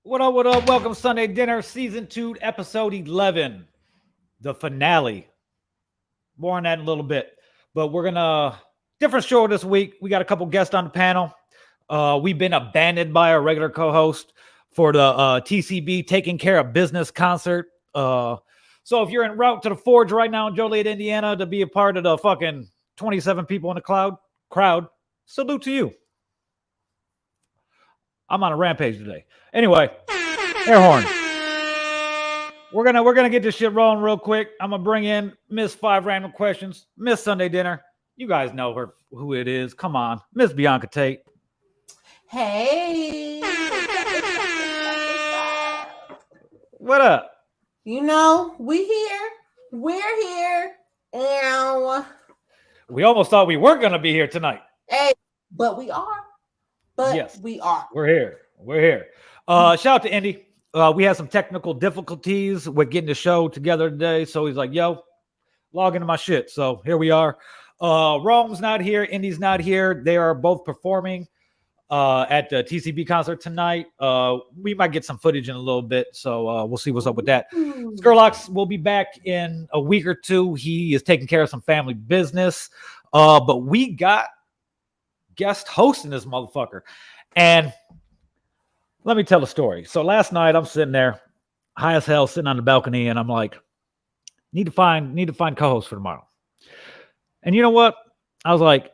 What up, what up? Welcome to Sunday Dinner, Season 2, Episode 11, the finale. More on that in a little bit. But we're going to, different show this week. We got a couple guests on the panel. We've been abandoned by our regular co-host for the TCB Taking Care of Business concert. So if you're en route to the Forge right now in Joliet, Indiana to be a part of the fucking 27 people in the crowd, salute to you. I'm on a rampage today. Anyway, air horn. We're gonna get this shit rolling real quick. I'm gonna bring in Miss Five Random Questions, Miss Sunday Dinner. You guys know her who it is. Come on, Miss Bionca Tate. Hey. What up? You know, we here. We're here. And we almost thought we weren't gonna be here tonight. Hey, but we are. But yes, we are. We're here. We're here. Shout out to Indy. We had some technical difficulties with getting the show together today. So he's like, yo, log into my shit. So here we are. Rome's not here. Indy's not here. They are both performing at the TCB concert tonight. We might get some footage in a little bit. So we'll see what's up with that. Skurlox will be back in a week or two. He is taking care of some family business. But we got guest hosting this motherfucker. And let me tell a story. So last night I'm sitting there, high as hell, sitting on the balcony, and I'm like, need to find co-host for tomorrow. And you know what? I was like,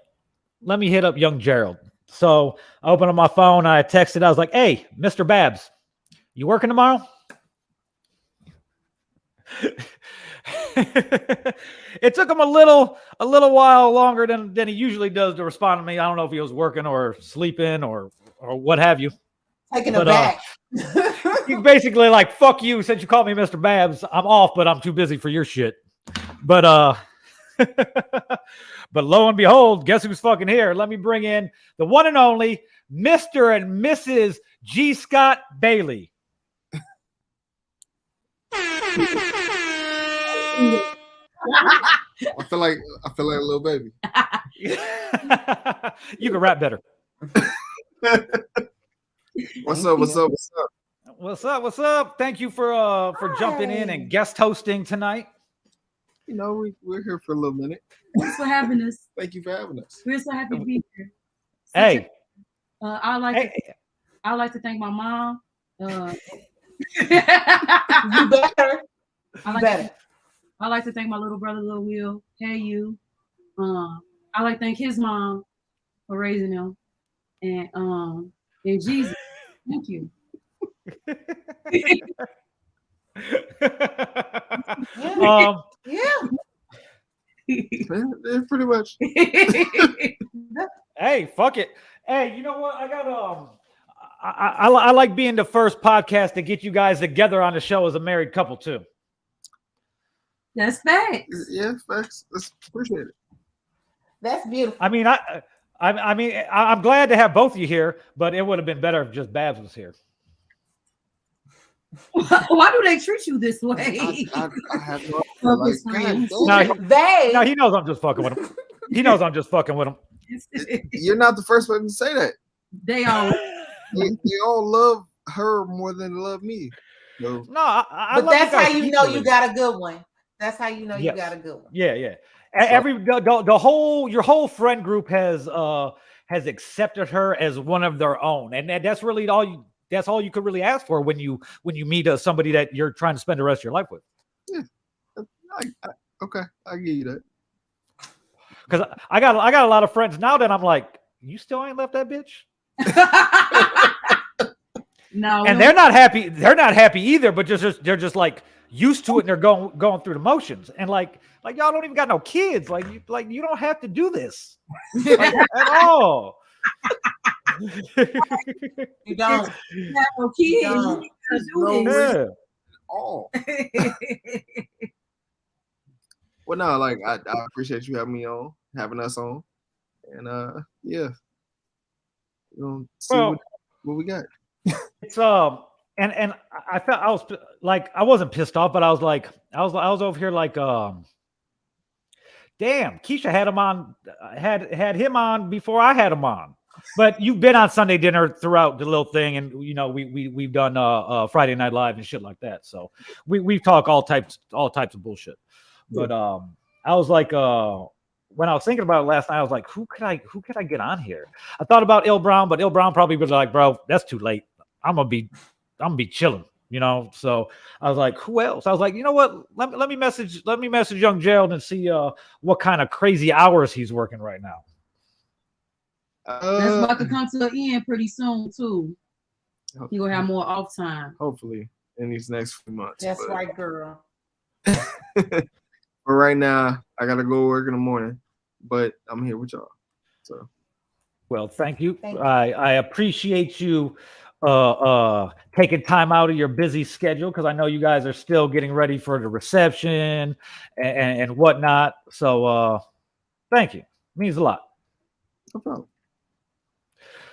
let me hit up young Gerald. So I opened up my phone, I texted, I was like, hey, Mr. Babs, you working tomorrow? It took him a little while longer than he usually does to respond to me. I don't know if he was working or sleeping or what have you. Taking a back. He's basically like, fuck you, since you called me Mr. Babs. I'm off, but I'm too busy for your shit. But but lo and behold, guess who's fucking here? Let me bring in the one and only Mr. and Mrs. G. Scott Bailey. I feel like a little baby. You can rap better. What's up? Thank you for jumping in and guest hosting tonight. You know, we're here for a little minute. Thanks for having us. Thank you for having us. We're so happy to be here. Hey, I like to thank my mom. You better. I like to thank my little brother, Lil Will. Hey, you. I like to thank his mom for raising him, and Jesus. Thank you. Yeah. Pretty much. Hey, fuck it. Hey, you know what? I got I like being the first podcast to get you guys together on the show as a married couple too. That's facts. Yeah, facts. Appreciate it. That's beautiful. I mean, I'm glad to have both of you here, but it would have been better if just Babs was here. Why do they treat you this way? I have no no, he knows I'm just fucking with him. He knows I'm just fucking with him. You're not the first person to say that. They all. You all love her more than love me. So. No, but that's how you know you got a good one. That's how you know you got a good one. Yeah. Your whole friend group has accepted her as one of their own, and that's really all you could really ask for when you meet somebody that you're trying to spend the rest of your life with. Yeah, okay, I give you that. Because I got a lot of friends now that I'm like, you still ain't left that bitch. No, and they're not happy. They're not happy either. But they're just like used to it, and they're going through the motions. And like y'all don't even got no kids. Like you don't have to do this at all. You don't have no kids. Yeah. Oh. Well, no, like I appreciate you having us on, and yeah, you know, see what we got. It's and I felt I wasn't pissed off, but I was over here like damn, Keisha had him on before I had him on. but you've been on Sunday Dinner throughout the little thing, and we've done Friday Night Live and shit like that. So we talk all types of bullshit. But I was like, when I was thinking about it last night, I was like, who could I get on here? I thought about Il Brown, but Il Brown probably was like, bro, that's too late. I'm gonna be chilling, So I was like, who else? I was like, you know what? Let me message young Gerald and see what kind of crazy hours he's working right now. That's about to come to an end pretty soon too. You gonna have more off time. Hopefully in these next few months. That's right, girl. But right now, I gotta go work in the morning, but I'm here with y'all. So, well, thank you. I appreciate you taking time out of your busy schedule, because I know you guys are still getting ready for the reception and whatnot. So, thank you. It means a lot. no problem.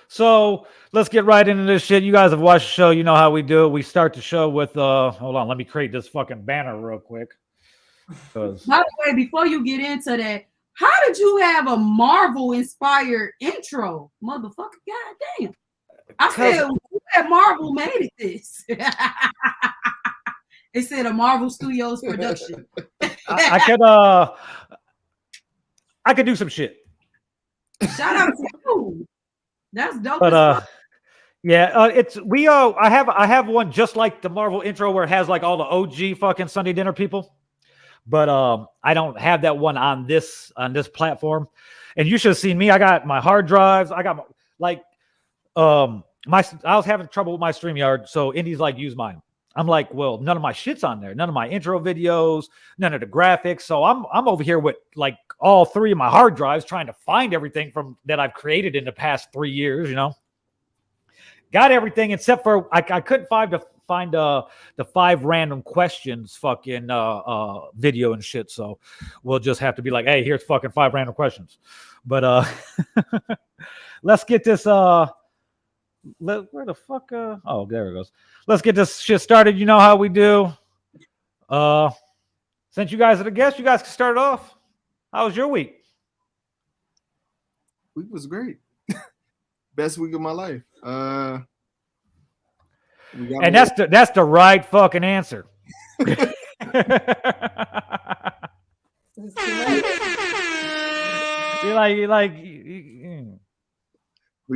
So let's get right into this shit. You guys have watched the show. You know how we do it. We start the show with hold on, let me create this fucking banner real quick. By the way, before you get into that, how did you have a Marvel inspired intro, motherfucker? God damn! I said that Marvel made it this. It said a Marvel Studios production. I could do some shit. Shout out to you. That's dope. But yeah, I have one just like the Marvel intro where it has like all the OG fucking Sunday Dinner people. But I don't have that one on this platform. And you should have seen me. I got my hard drives. I got I was having trouble with my StreamYard, so Indy's like, use mine. I'm like, well, none of my shit's on there. None of my intro videos, none of the graphics. So I'm over here with like all three of my hard drives trying to find everything from that I've created in the past 3 years, Got everything except for I couldn't find the 5 random questions fucking video and shit. So we'll just have to be like, hey, here's fucking 5 random questions. But let's get this where the fuck oh, there it goes. Let's get this shit started. You know how we do. Since you guys are the guests, you guys can start it off. How was your week? Week was great. Best week of my life. And that's the right fucking answer. We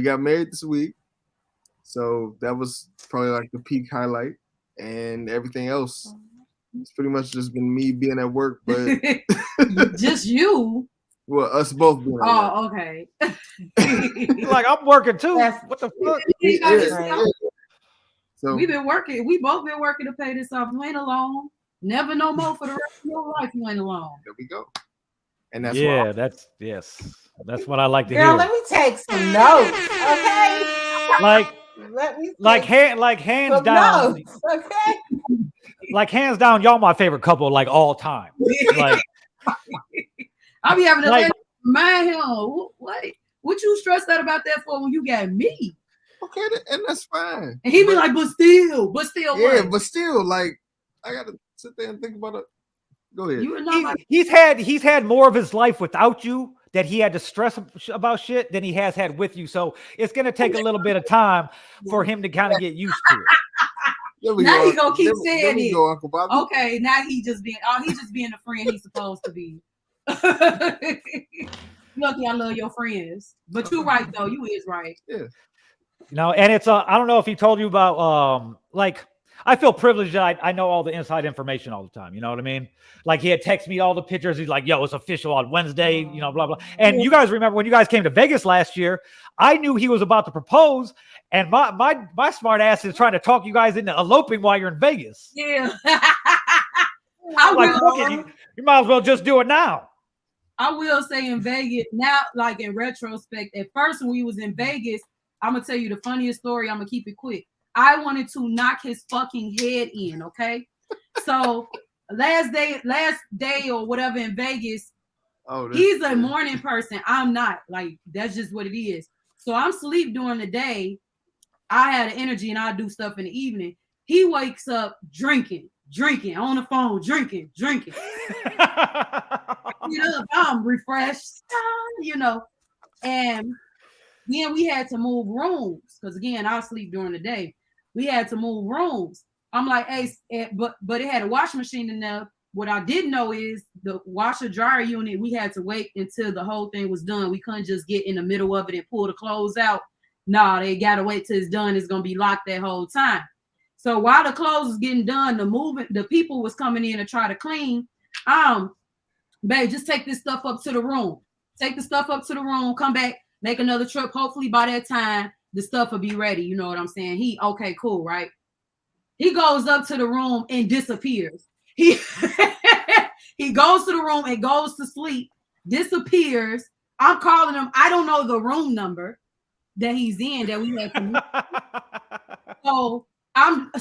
got married this week, so that was probably like the peak highlight, and everything else it's pretty much just been me being at work, but just you. Well, us both being at work. Oh, okay. Like I'm working too. What the fuck? Yeah. So we've been working. We both been working to pay this off. You ain't alone. Never no more for the rest of your life. You ain't alone. There we go. And that's that's what I like to Girl, hear. let me take some notes, okay? Hands down. Notes, okay? Like hands down, y'all my favorite couple like all time. Like I'll be having to let remind him what you stressed out about that for when you got me. Okay, and that's fine. And he be like, but still, yeah, what? but still, like I gotta sit there and think about it. Go ahead. You know, he's had more of his life without you that he had to stress about shit than he has had with you. So it's gonna take a little bit of time for him to kind of get used to it. Now he gonna keep saying it. Go, Uncle Bobby. Okay, now he's just being the friend he's supposed to be. Lucky I love your friends, but you're right though. You is right. Yeah. And it's I don't know if he told you about like I feel privileged that I know all the inside information all the time. You know what I mean? Like he had texted me all the pictures. He's like, yo, it's official on Wednesday, blah, blah. And you guys remember when you guys came to Vegas last year, I knew he was about to propose. And my smart ass is trying to talk you guys into eloping while you're in Vegas. Yeah. You might as well just do it now. I will say in Vegas, now, like in retrospect, at first when we was in Vegas, I'm going to tell you the funniest story. I'm going to keep it quick. I wanted to knock his fucking head in, okay? So last day or whatever in Vegas, he's a morning person. I'm not. Like, that's just what it is. So I'm asleep during the day. I had an energy and I do stuff in the evening. He wakes up drinking on the phone, drinking. I'm refreshed, and Then we had to move rooms because again, I'll sleep during the day. We had to move rooms. I'm like, hey, but it had a washing machine in there. What I didn't know is the washer dryer unit. We had to wait until the whole thing was done. We couldn't just get in the middle of it and pull the clothes out. No, they gotta wait till it's done. It's gonna be locked that whole time. So while the clothes was getting done, the people was coming in to try to clean. Babe, just take this stuff up to the room. Take the stuff up to the room. Come back. Make another trip. Hopefully by that time, the stuff will be ready. You know what I'm saying? Okay, cool, right? He goes up to the room and disappears. He goes to the room and goes to sleep, disappears. I'm calling him. I don't know the room number that he's in that we had to move.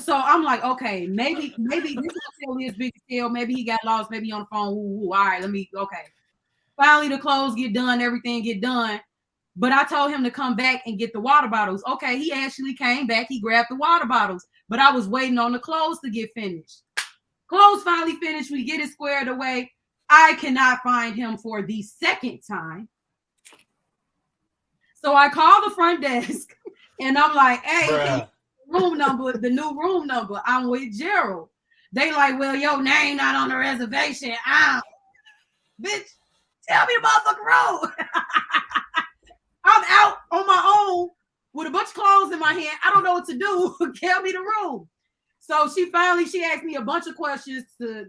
So I'm like, okay, maybe this is still his big deal. Maybe he got lost. Maybe on the phone. All right, okay. Finally, the clothes get done. Everything get done. But I told him to come back and get the water bottles. Okay, he actually came back. He grabbed the water bottles. But I was waiting on the clothes to get finished. Clothes finally finished. We get it squared away. I cannot find him for the second time. So I call the front desk and I'm like, hey, the new room number. I'm with Gerald. They like, well, your name not on the reservation. Bitch, tell me the motherfucking room. I'm out on my own with a bunch of clothes in my hand. I don't know what to do. Tell me the room. So she asked me a bunch of questions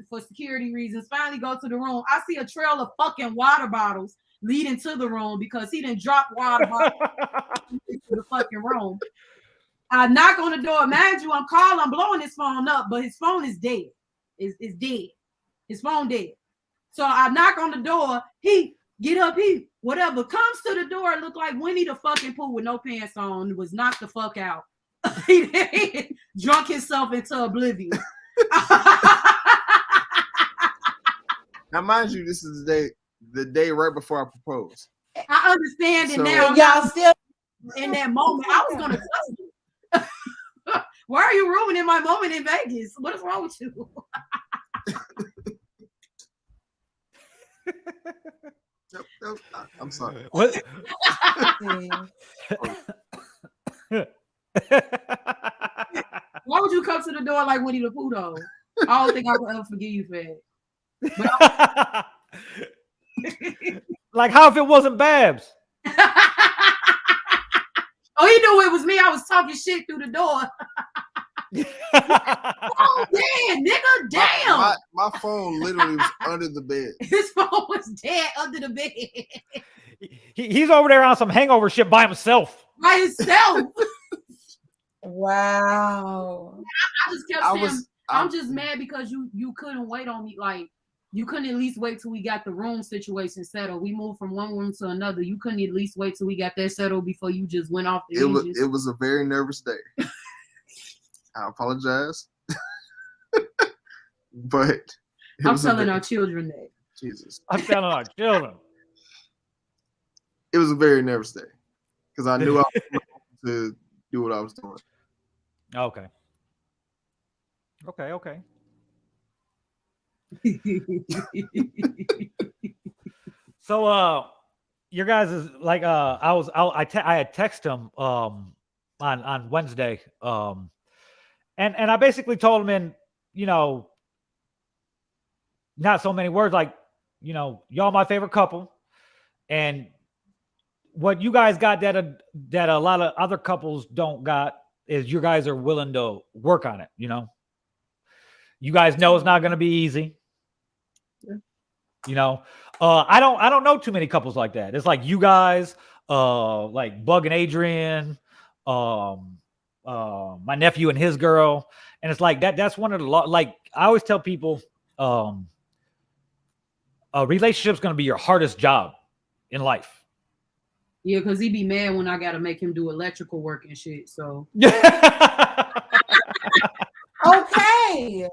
for security reasons. Finally go to the room. I see a trail of fucking water bottles leading to the room because he didn't drop water bottles into the fucking room. I knock on the door. Mind you, I'm blowing his phone up, but his phone is dead. It's dead. His phone dead. So I knock on the door. He get up. He whatever comes to the door. Look like Winnie the fucking Pooh with no pants on. Was knocked the fuck out. He drunk himself into oblivion. Now, mind you, this is the day right before I proposed. I understand it now. Y'all still in that moment. I was gonna touch you. Why are you ruining my moment in Vegas? What is wrong with you? Nope, I'm sorry. What? Why would you come to the door like Winnie the Pooh though? I don't think I could ever forgive you for that. Like how if it wasn't Babs? Oh, he knew it was me. I was talking shit through the door. Oh, damn, nigga, damn. My phone literally was under the bed. His phone was dead under the bed. He's over there on some hangover shit by himself. By himself. Wow. I just kept saying, I'm just mad because you couldn't wait on me. Like, you couldn't at least wait till we got the room situation settled. We moved from one room to another. You couldn't at least wait till we got that settled before you just went off the hinges. It was a very nervous day. I apologize. But I'm telling our children that. Jesus. I'm telling our children. It was a very nervous day because I knew I was to do what I was doing. Okay. So your guys is like I had texted him on Wednesday and I basically told him in not so many words, like y'all my favorite couple, and what you guys got that a lot of other couples don't got is you guys are willing to work on it. You guys know it's not going to be easy. Yeah. I don't know too many couples like that. It's like you guys, like Bug and Adrian, my nephew and his girl, and it's like that's one of the like I always tell people, a relationship's going to be your hardest job in life. Yeah, because he'd be mad when I got to make him do electrical work and shit. So okay.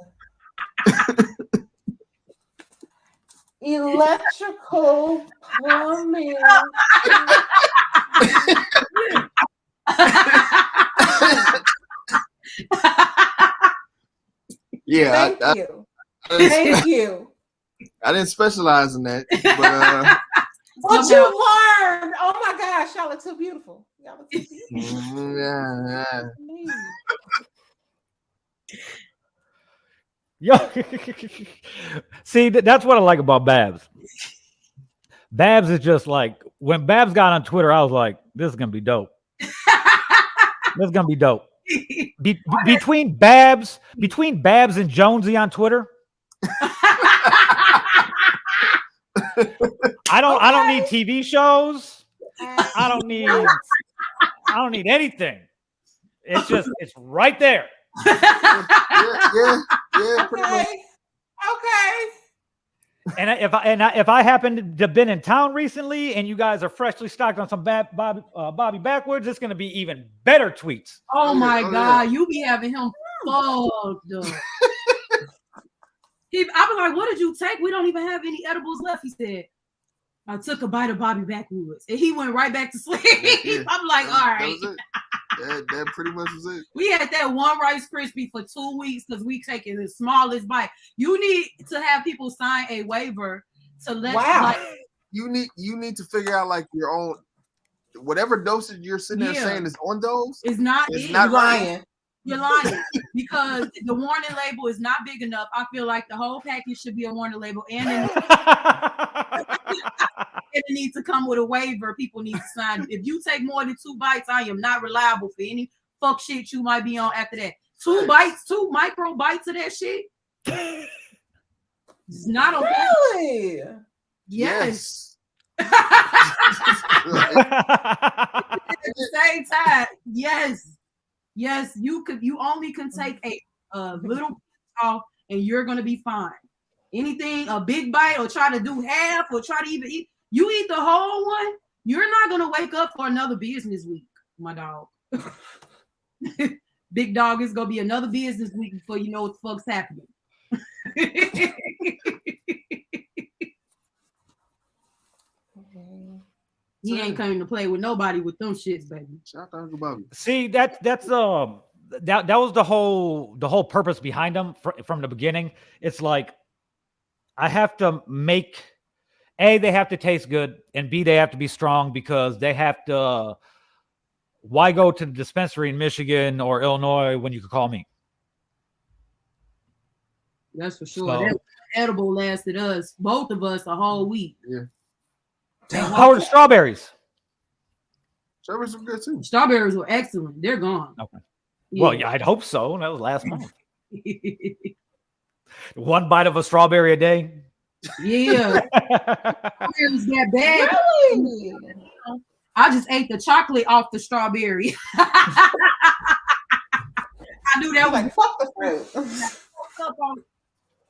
Electrical plumbing. Yeah, Thank you. I didn't specialize in that, but what you learned? Oh my gosh, I y'all are too beautiful. Y'all are too beautiful. Yo, see, that's what I like about Babs. Babs is just like, when Babs got on Twitter, I was like, this is gonna be dope. This is gonna be dope. Between Babs and Jonesy on Twitter, I don't need TV shows. I don't need anything. It's right there. Yeah, pretty much. Okay. And if I happen to have been in town recently and you guys are freshly stocked on some Bobby Backwards, it's going to be even better tweets. Oh my God, you be having him fucked up. I was like, what did you take? We don't even have any edibles left. He said, I took a bite of Bobby Backwoods. And he went right back to sleep. Yeah. I'm like, all right. That pretty much was it. We had that one Rice Krispie for 2 weeks because we taking the smallest bite. You need to have people sign a waiver to let you need to figure out like your own whatever dosage you're sitting there saying is on those. It's not lying. You're lying because the warning label is not big enough. I feel like the whole package should be a warning label and it needs to come with a waiver. People need to sign. If you take more than 2 bites, I am not reliable for any fuck shit you might be on after that. 2 bites, 2 micro bites of that shit. It's not okay. Really? Yes. At the same time, yes. Yes, you only can take a little off and you're gonna be fine. Anything, a big bite or try to do half or try to even eat, you eat the whole one, you're not gonna wake up for another business week, my dog. Big dog, is gonna be another business week before you know what the fuck's happening. He ain't coming to play with nobody with them shits, baby. Shout out to Bobby. See, that was the whole purpose behind them from the beginning. It's like I have to make A, they have to taste good, and B, they have to be strong because they have to. Why go to the dispensary in Michigan or Illinois when you could call me? That's for sure. So, that edible lasted us, both of us, a whole week. Yeah. How are the strawberries? Strawberries were good too. Strawberries were excellent. They're gone. Okay. Yeah. Well, yeah, I'd hope so. That was last month. 1 bite of a strawberry a day. Yeah. Strawberries that bad. Really? I just ate the chocolate off the strawberry. I knew that was like fuck the fruit.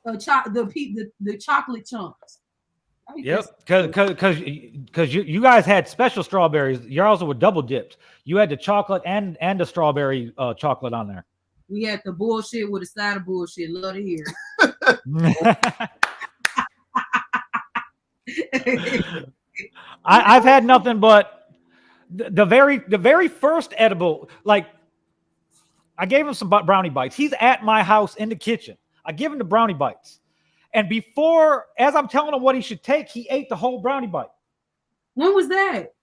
The chocolate chunks. Yep, because you guys had special strawberries. Yours were double dipped. You had the chocolate and the strawberry chocolate on there. We had the bullshit with a side of bullshit. Love to hear. I've had nothing but the very first edible. Like I gave him some brownie bites. He's at my house in the kitchen. I give him the brownie bites. And as I'm telling him what he should take, he ate the whole brownie bite. When was that?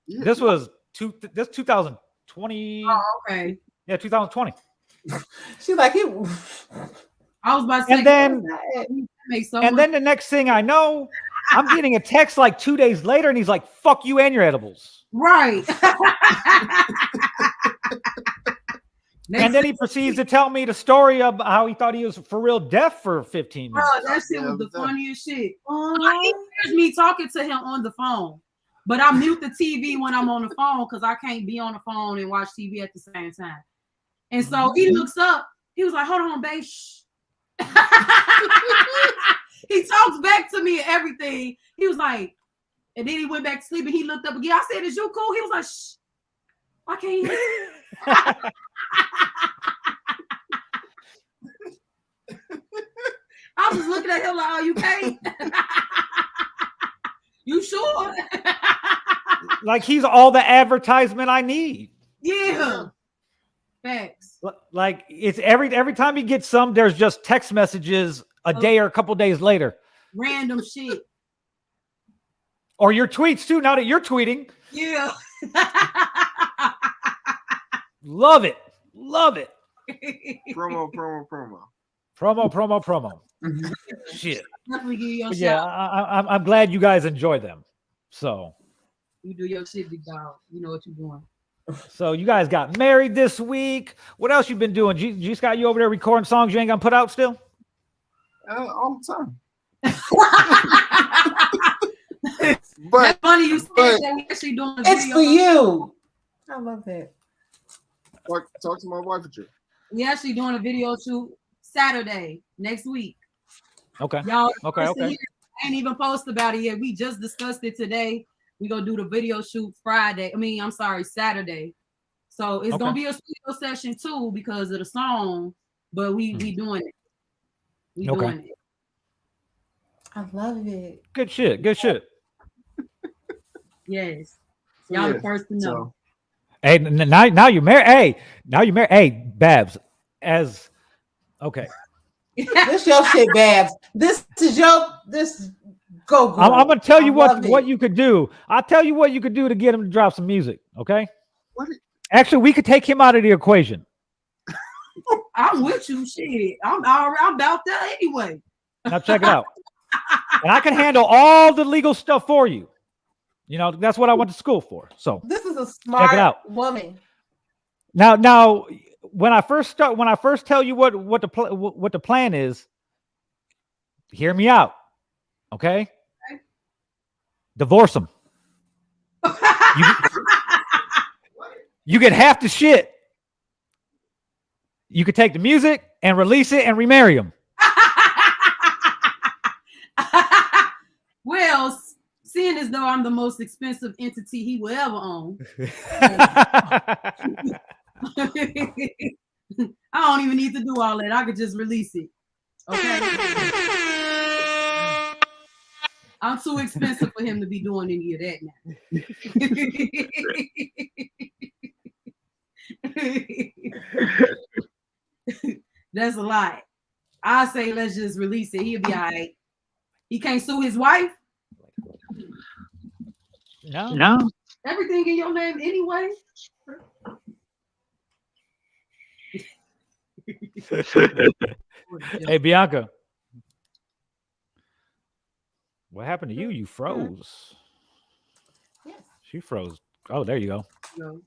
This was 2020. Oh, okay. Yeah, 2020. She's like, I was about to say, and then the next thing I know, I'm getting a text like 2 days later, and he's like, "Fuck you and your edibles." Right. And then he proceeds to tell me the story of how he thought he was for real deaf for 15 minutes. Bro, that shit was the funniest shit. He hears me talking to him on the phone, but I mute the TV when I'm on the phone because I can't be on the phone and watch TV at the same time. And so he looks up. He was like, "Hold on, babe." Shh. He talks back to me and everything. He was like, and then he went back to sleep and he looked up again. I said, "Is you cool?" He was like, "Shh. I can't hear." I was looking at him like, "Oh, you can't." You sure? Like he's all the advertisement I need. Yeah. Facts. Like it's every time he gets some, there's just text messages a day or a couple days later. Random shit. Or your tweets too. Now that you're tweeting. Yeah. Love it. Love it. Promo. Shit. Definitely give you your But yeah, shout. I'm glad you guys enjoy them. So You do your shit, big dog. You know what you're doing. So you guys got married this week. What else you been doing? G Scott, you over there recording songs you ain't gonna put out still? All the time. But that's funny you said that we actually doing a video. It's for you. I love that. Talk to my wife with you. We actually doing a video shoot Saturday next week. Okay. Y'all, Okay. I ain't even posted about it yet. We just discussed it today. We gonna do the video shoot Saturday. So it's gonna be a studio session too because of the song, but we doing it. We doing it. I love it. Good shit. Yes. Y'all the first to know. So. Hey, now you're married. Hey, Babs. Okay. This your shit, Babs. This go. Girl. I'm gonna tell you what you could do. I'll tell you what you could do to get him to drop some music. Okay. What? Actually, we could take him out of the equation. I'm with you, shit. I'm about that anyway. Now check it out. And I can handle all the legal stuff for you. You know, that's what I went to school for. So this is a smart woman. Now, when I first tell you what the plan is, hear me out. Okay? Divorce him. You get half the shit. You could take the music and release it and remarry him. Well, seeing as though I'm the most expensive entity he will ever own, I don't even need to do all that. I could just release it. Okay. I'm too expensive for him to be doing any of that now. That's a lot. I say let's just release it. He'll be all right. He can't sue his wife. No. Everything in your name anyway. Hey, Bianca. What happened to you? You froze. Yes. She froze. Oh, there you go. No.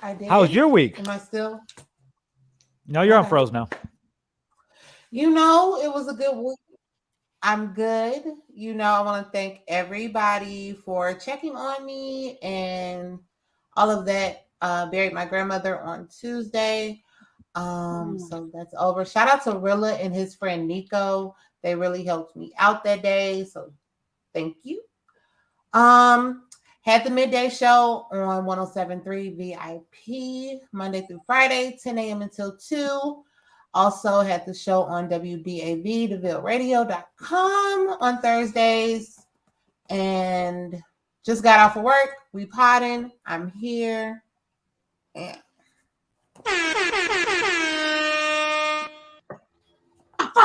I did. How was your week? Am I still? No, you're on froze now. You know, it was a good week. I'm good. You know, I want to thank everybody for checking on me and all of that. Buried my grandmother on Tuesday. So that's over. Shout out to Rilla and his friend Nico. They really helped me out that day. So thank you. Had the midday show on 107.3 VIP Monday through Friday, 10 a.m. until 2. Also had the show on WBAV, DeVilleRadio.com on Thursdays. And just got off of work. We potting. I'm here. And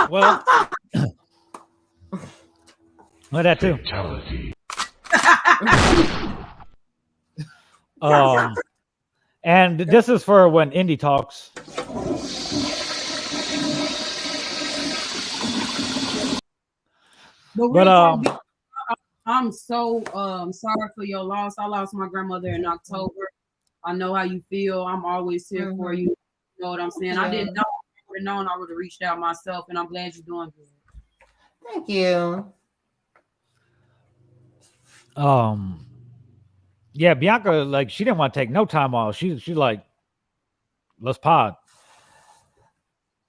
well, that too. And this is for when Indy talks. But I'm so sorry for your loss. I lost my grandmother in October. I know how you feel. I'm always here for you. You know what I'm saying? Yeah. I didn't know. If I would have known, I would have reached out myself, and I'm glad you're doing good. Thank you. Yeah, Bianca, like, she didn't want to take no time off. She's like, let's pod.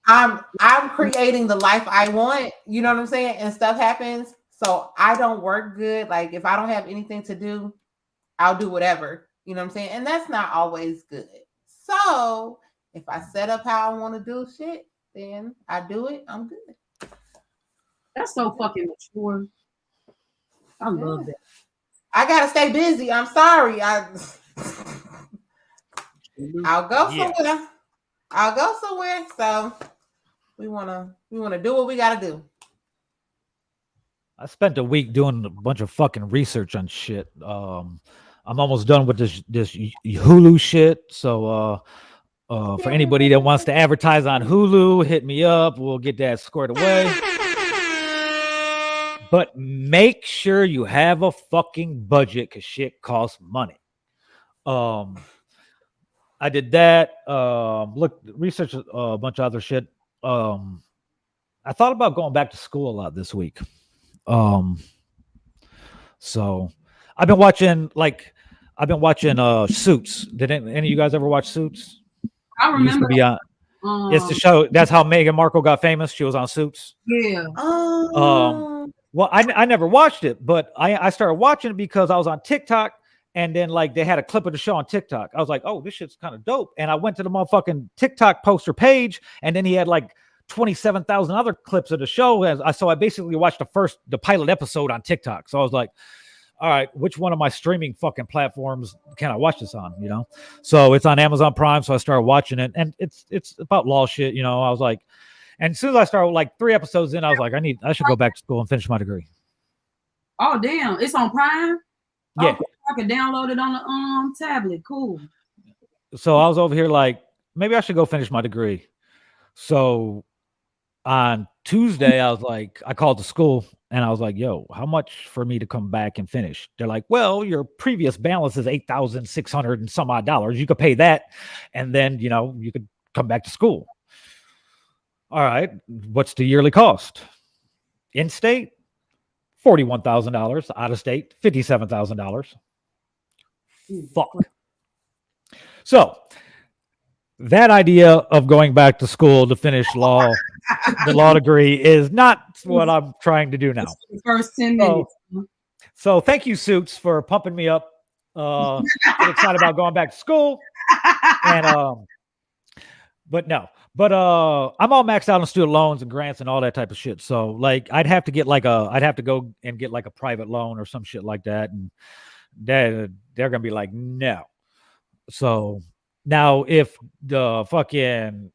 I'm creating the life I want, you know what I'm saying? And stuff happens. So I don't work good. Like, if I don't have anything to do, I'll do whatever. You know what I'm saying? And that's not always good. So if I set up how I want to do shit, then I do it. I'm good. That's so fucking mature. I love that. I gotta stay busy. I'm sorry. I'll go somewhere. I'll go somewhere. So we wanna do what we gotta do. I spent a week doing a bunch of fucking research on shit. I'm almost done with this Hulu shit. So for anybody that wants to advertise on Hulu, hit me up. We'll get that squared away. But make sure you have a fucking budget because shit costs money. I did that. Researched a bunch of other shit. I thought about going back to school a lot this week. So I've been watching Suits. Did any of you guys ever watch Suits? I It used to remember. be on. It's the show. That's how Meghan Markle got famous. She was on Suits. Yeah. Well, I never watched it, but I started watching it because I was on TikTok, and then like they had a clip of the show on TikTok. I was like, oh, this shit's kind of dope. And I went to the motherfucking TikTok poster page, and then he had like 27,000 other clips of the show. So I basically watched the pilot episode on TikTok. So I was like, all right, which one of my streaming fucking platforms can I watch this on? You know, so it's on Amazon Prime. So I started watching it, and it's about law shit. You know, I was like, and as soon as I started like 3 episodes in, I was like, I should go back to school and finish my degree. Oh damn, it's on Prime. Yeah. Oh, I can download it on the tablet. Cool. So I was over here like, maybe I should go finish my degree. So on Tuesday, I called the school and I was like, yo, how much for me to come back and finish? They're like, well, your previous balance is $8,600 and some odd dollars. You could pay that. And then, you know, you could come back to school. All right. What's the yearly cost? In state, $41,000. Out of state, $57,000. Fuck. So that idea of going back to school to finish the law degree is not what I'm trying to do now. The first 10 minutes. So thank you, Suits, for pumping me up. Get excited about going back to school. And I'm all maxed out on student loans and grants and all that type of shit. So like I'd have to go and get like a private loan or some shit like that. And they're gonna be like, no. So now if the fucking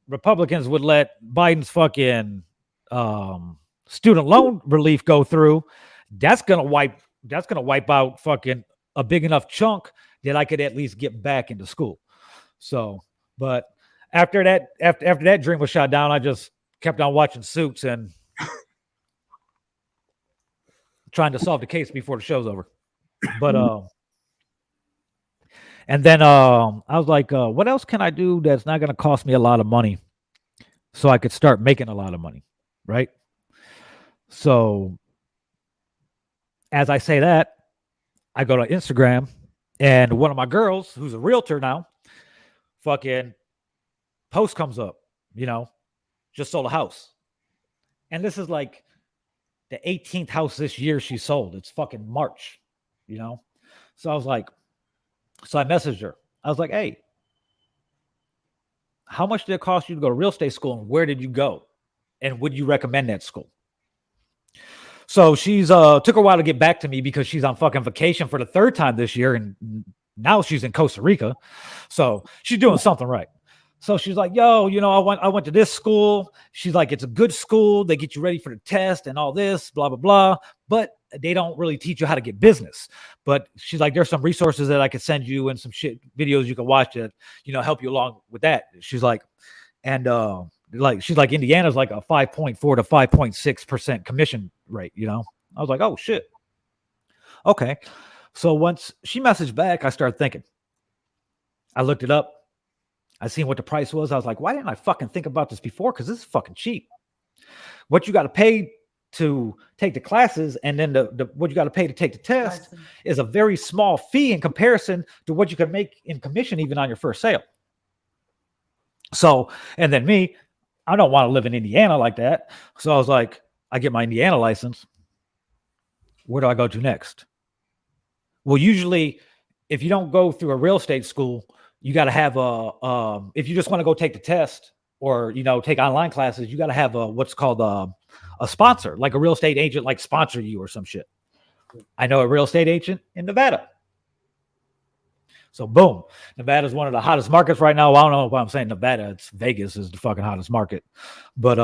Republicans would let Biden's fucking student loan relief go through, that's gonna wipe out fucking a big enough chunk that I could at least get back into school. So, but after that dream was shot down, I just kept on watching Suits and trying to solve the case before the show's over. But and then I was like, what else can I do that's not going to cost me a lot of money so I could start making a lot of money, right? So as I say that, I go to Instagram and one of my girls, who's a realtor now, fucking post comes up, you know, just sold a house. And this is like the 18th house this year she sold. It's fucking March, you know? So I was like, so I messaged her. I was like, hey, how much did it cost you to go to real estate school and where did you go? And would you recommend that school? So she's took her a while to get back to me because she's on fucking vacation for the 3rd time this year. And now she's in Costa Rica. So she's doing something right. So she's like, yo, you know, I went to this school. She's like, it's a good school. They get you ready for the test and all this, blah, blah, blah. But they don't really teach you how to get business. But she's like, there's some resources that I could send you and some shit videos you can watch that, you know, help you along with that. She's like, and she's like, Indiana's like a 5.4 to 5.6% commission rate, you know? I was like, oh shit. Okay. So once she messaged back, I started thinking. I looked it up. I seen what the price was. I was like, why didn't I fucking think about this before? Because this is fucking cheap. What you got to pay to take the classes and then what you got to pay to take the test is a very small fee in comparison to what you can make in commission even on your first sale. So, and then me, I don't want to live in Indiana like that. So I was like, I get my Indiana license. Where do I go to next? Well, usually if you don't go through a real estate school, you got to have if you just want to go take the test or, you know, take online classes, you got to have what's called a sponsor, like a real estate agent, like sponsor you or some shit. I know a real estate agent in Nevada. So boom, Nevada is one of the hottest markets right now. Well, I don't know why I'm saying Nevada. It's Vegas is the fucking hottest market. But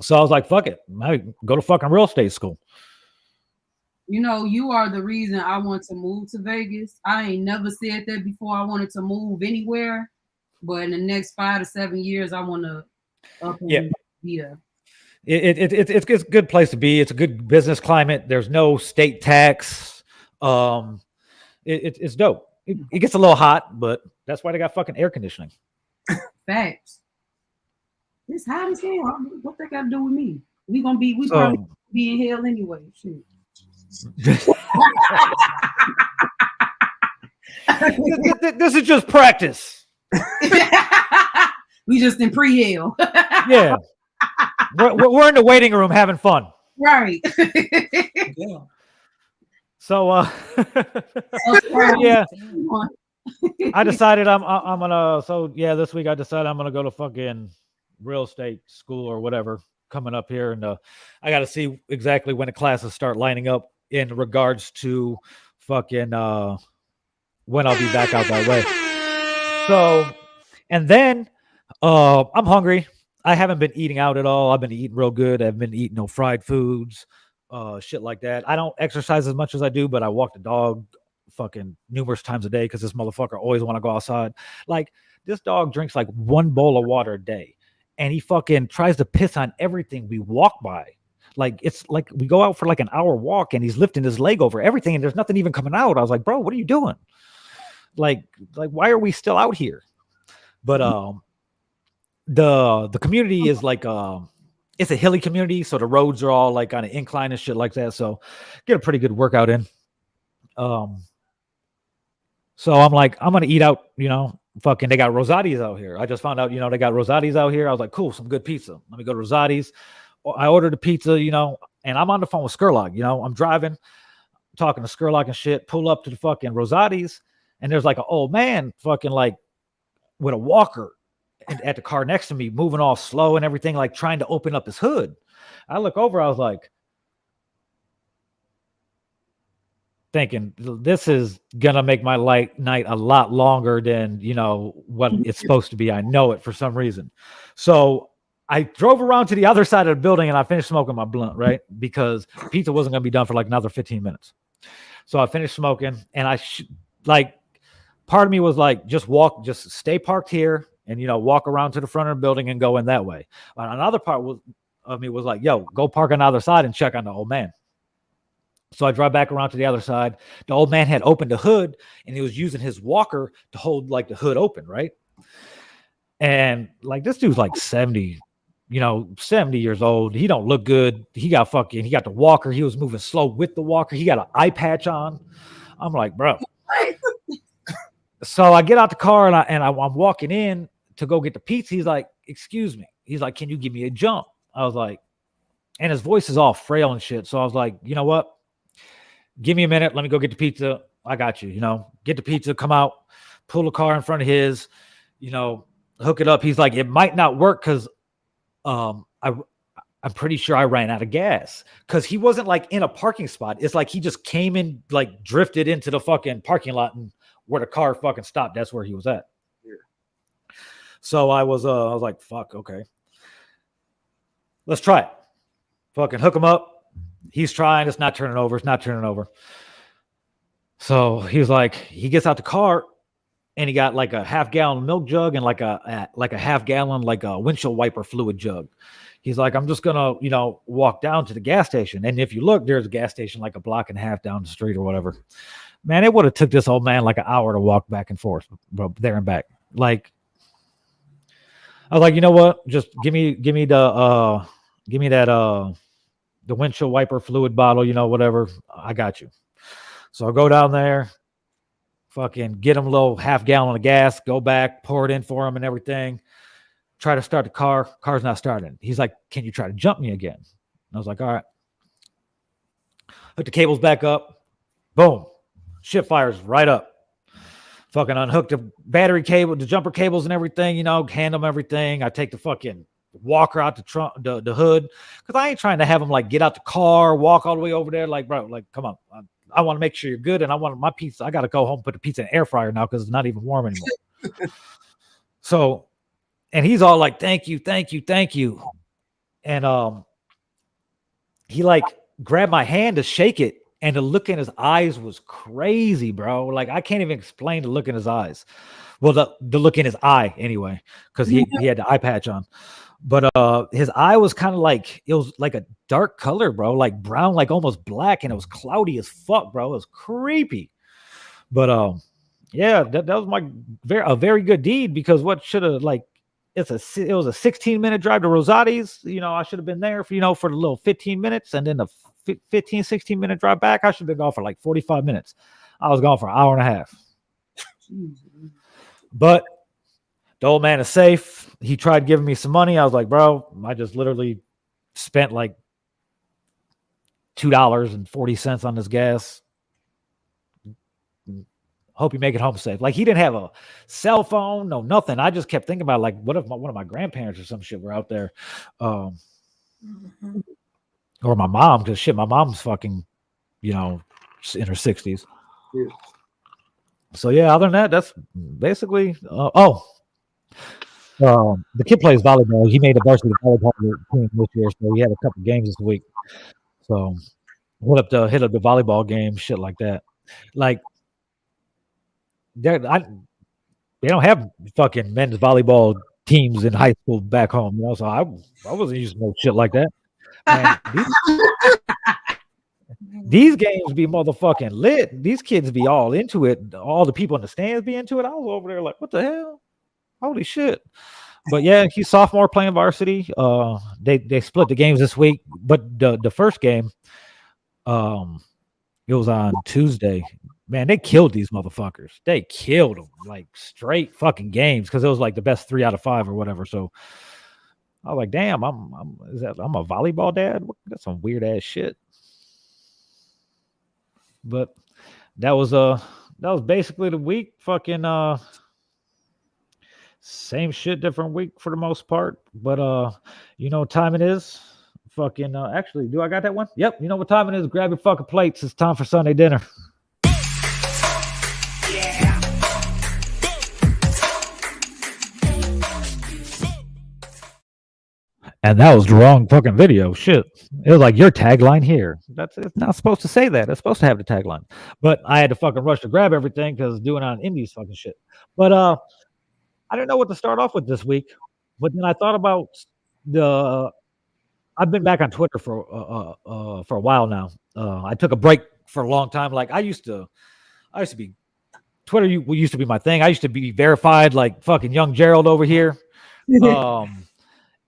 so I was like, fuck it. I go to fucking real estate school. You know, you are the reason I want to move to Vegas. I ain't never said that before. I wanted to move anywhere, but in the next 5 to 7 years, I want to up and be there. It's a good place to be. It's a good business climate. There's no state tax. It's dope. It gets a little hot, but that's why they got fucking air conditioning. Facts. It's hot as hell. What that got to do with me? We probably be in hell anyway. Shit. This is just practice. We just in pre-hell. Yeah. We're in the waiting room having fun. Right. Yeah. So yeah. I decided I'm gonna this week I decided I'm gonna go to fucking real estate school or whatever coming up here, and I got to see exactly when the classes start lining up in regards to fucking when I'll be back out that way. So, and then I'm hungry. I haven't been eating out at all. I've been eating real good. I've been eating no fried foods, shit like that. I don't exercise as much as I do, but I walk the dog fucking numerous times a day because this motherfucker always want to go outside. Like, this dog drinks like 1 bowl of water a day, and he fucking tries to piss on everything we walk by. Like, it's like we go out for like an hour walk and he's lifting his leg over everything and there's nothing even coming out. I was like, bro, what are you doing? Like why are we still out here? But the community is like it's a hilly community, so the roads are all like on an incline and shit like that. So get a pretty good workout in. So I'm like, I'm gonna eat out, fucking they got Rosati's out here. I just found out, they got Rosati's out here. I was like, cool, some good pizza. Let me go to Rosati's. I ordered a pizza, and I'm on the phone with Skurlock, I'm driving, talking to Skurlock and shit, pull up to the fucking Rosati's, and there's like an old man fucking like with a walker at the car next to me, moving all slow and everything, like trying to open up his hood. I look over, I was like, thinking this is gonna make my night a lot longer than what it's supposed to be. I know it for some reason. So I drove around to the other side of the building and I finished smoking my blunt, right? Because pizza wasn't gonna be done for like another 15 minutes. So I finished smoking, and part of me was like, just stay parked here and walk around to the front of the building and go in that way. But another part of me was like, yo, go park on the other side and check on the old man. So I drive back around to the other side. The old man had opened the hood and he was using his walker to hold like the hood open, right? And like, this dude's like 70 years old. He don't look good. He got the walker. He was moving slow with the walker. He got an eye patch on. I'm like, bro. So I get out the car and I'm walking in to go get the pizza. He's like, excuse me. He's like, can you give me a jump? I was like, and his voice is all frail and shit. So I was like, you know what? Give me a minute. Let me go get the pizza. I got you, get the pizza, come out, pull the car in front of his, hook it up. He's like, it might not work because I'm pretty sure I ran out of gas, because he wasn't like in a parking spot. It's like he just came in, like drifted into the fucking parking lot, and where the car fucking stopped, that's where he was at. Yeah. So I was like, fuck, okay. Let's try it. Fucking hook him up. He's trying. It's not turning over. So he was like, he gets out the car and he got like a half-gallon milk jug and like a half-gallon, like a windshield wiper fluid jug. He's like, I'm just going to, walk down to the gas station. And if you look, there's a gas station like a block and a half down the street or whatever. Man, it would have took this old man like an hour to walk back and forth, there and back. Like, I was like, you know what? Just give me that, the windshield wiper fluid bottle, whatever. I got you. So I go down there, fucking get him a little half-gallon of gas, go back, pour it in for him and everything. Try to start the car. Car's not starting. He's like, can you try to jump me again? And I was like, all right. Hook the cables back up. Boom. Shit fires right up. Fucking unhook the battery cable, the jumper cables and everything, hand them everything. I take the fucking walker out the trunk, the hood, because I ain't trying to have him like get out the car, walk all the way over there. Like, bro, like, come on. I want to make sure you're good, and I want my pizza. I got to go home and put the pizza in the air fryer now because it's not even warm anymore. So, and he's all like, thank you. And he like grabbed my hand to shake it, and the look in his eyes was crazy, bro. Like I can't even explain the look in his eyes. Well, the look in his eye anyway, because he had the eye patch on. But his eye was kind of like, it was like a dark color, bro, like brown, like almost black, and it was cloudy as fuck, bro. It was creepy. But yeah, that was a very good deed, because what should have, like, it was a 16-minute drive to Rosati's. I should have been there for for the little 15 minutes, and then the 16-minute drive back. I should have been gone for like 45 minutes. I was gone for an hour and a half. But the old man is safe. He tried giving me some money. I was like, bro, I just literally spent like $2.40 on this gas. Hope you make it home safe. Like, he didn't have a cell phone, no nothing. I just kept thinking about, like, what if one of my grandparents or some shit were out there, or my mom, because shit, my mom's fucking, in her 60s. Yeah. So yeah, other than that, that's basically. The kid plays volleyball. He made a varsity volleyball team this year, so he had a couple games this week. So hit up the volleyball game, shit like that. Like, they don't have fucking men's volleyball teams in high school back home, So I wasn't using no shit like that. Man, these games be motherfucking lit. These kids be all into it. All the people in the stands be into it. I was over there like, what the hell? Holy shit. But yeah, he's sophomore playing varsity. They split the games this week, but the first game, it was on Tuesday. Man, they killed these motherfuckers. They killed them, like, straight fucking games, because it was like the best 3 out of 5 or whatever. So I was like, damn, I'm a volleyball dad? That's some weird ass shit. But that was basically the week. Fucking same shit, different week for the most part. But you know what time it is? Fucking actually, do I got that one? Yep. You know what time it is? Grab your fucking plates. It's time for Sunday dinner. And that was the wrong fucking video. Shit. It was like, your tagline here. It's not supposed to say that. It's supposed to have the tagline. But I had to fucking rush to grab everything because doing on Indies fucking shit. But I didn't know what to start off with this week. But then I thought about I've been back on Twitter for a while now. I took a break for a long time. Like, I used to be Twitter used to be my thing. I used to be verified like fucking young Gerald over here.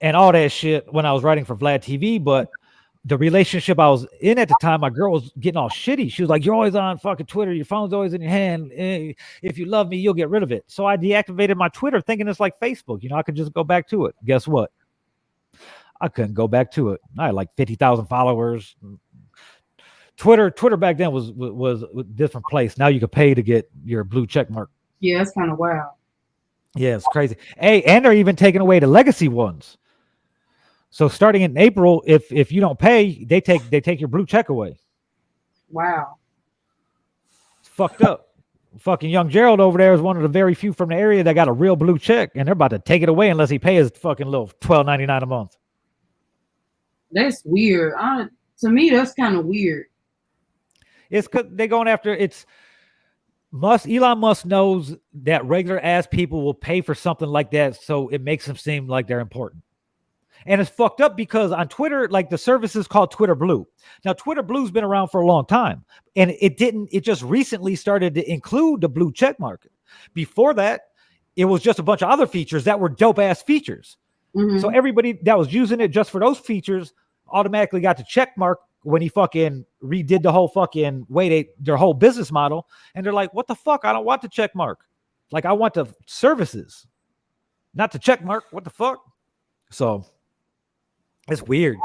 And all that shit when I was writing for Vlad TV. But the relationship I was in at the time, my girl was getting all shitty. She was like, you're always on fucking Twitter. Your phone's always in your hand. If you love me, you'll get rid of it. So I deactivated my Twitter thinking it's like Facebook. I could just go back to it. Guess what? I couldn't go back to it. I had like 50,000 followers. Twitter back then was a different place. Now you could pay to get your blue check mark. Yeah, that's kind of wild. Yeah, it's crazy. Hey, and they're even taking away the legacy ones. So starting in April, if you don't pay, they take your blue check away. Wow. It's fucked up. Fucking young Gerald over there is one of the very few from the area that got a real blue check, and they're about to take it away unless he pays fucking little $12.99 a month. That's weird. To me, that's kind of weird. It's because they're going after Elon Musk knows that regular ass people will pay for something like that, so it makes them seem like they're important. And it's fucked up because on Twitter, like, the service is called Twitter Blue. Now, Twitter Blue's been around for a long time, and it just recently started to include the blue check mark. Before that, it was just a bunch of other features that were dope ass features. Mm-hmm. So everybody that was using it just for those features automatically got the check mark when he fucking redid the whole fucking way their whole business model. And they're like, what the fuck? I don't want the check mark. Like, I want the services, not the check mark. What the fuck? So it's weird.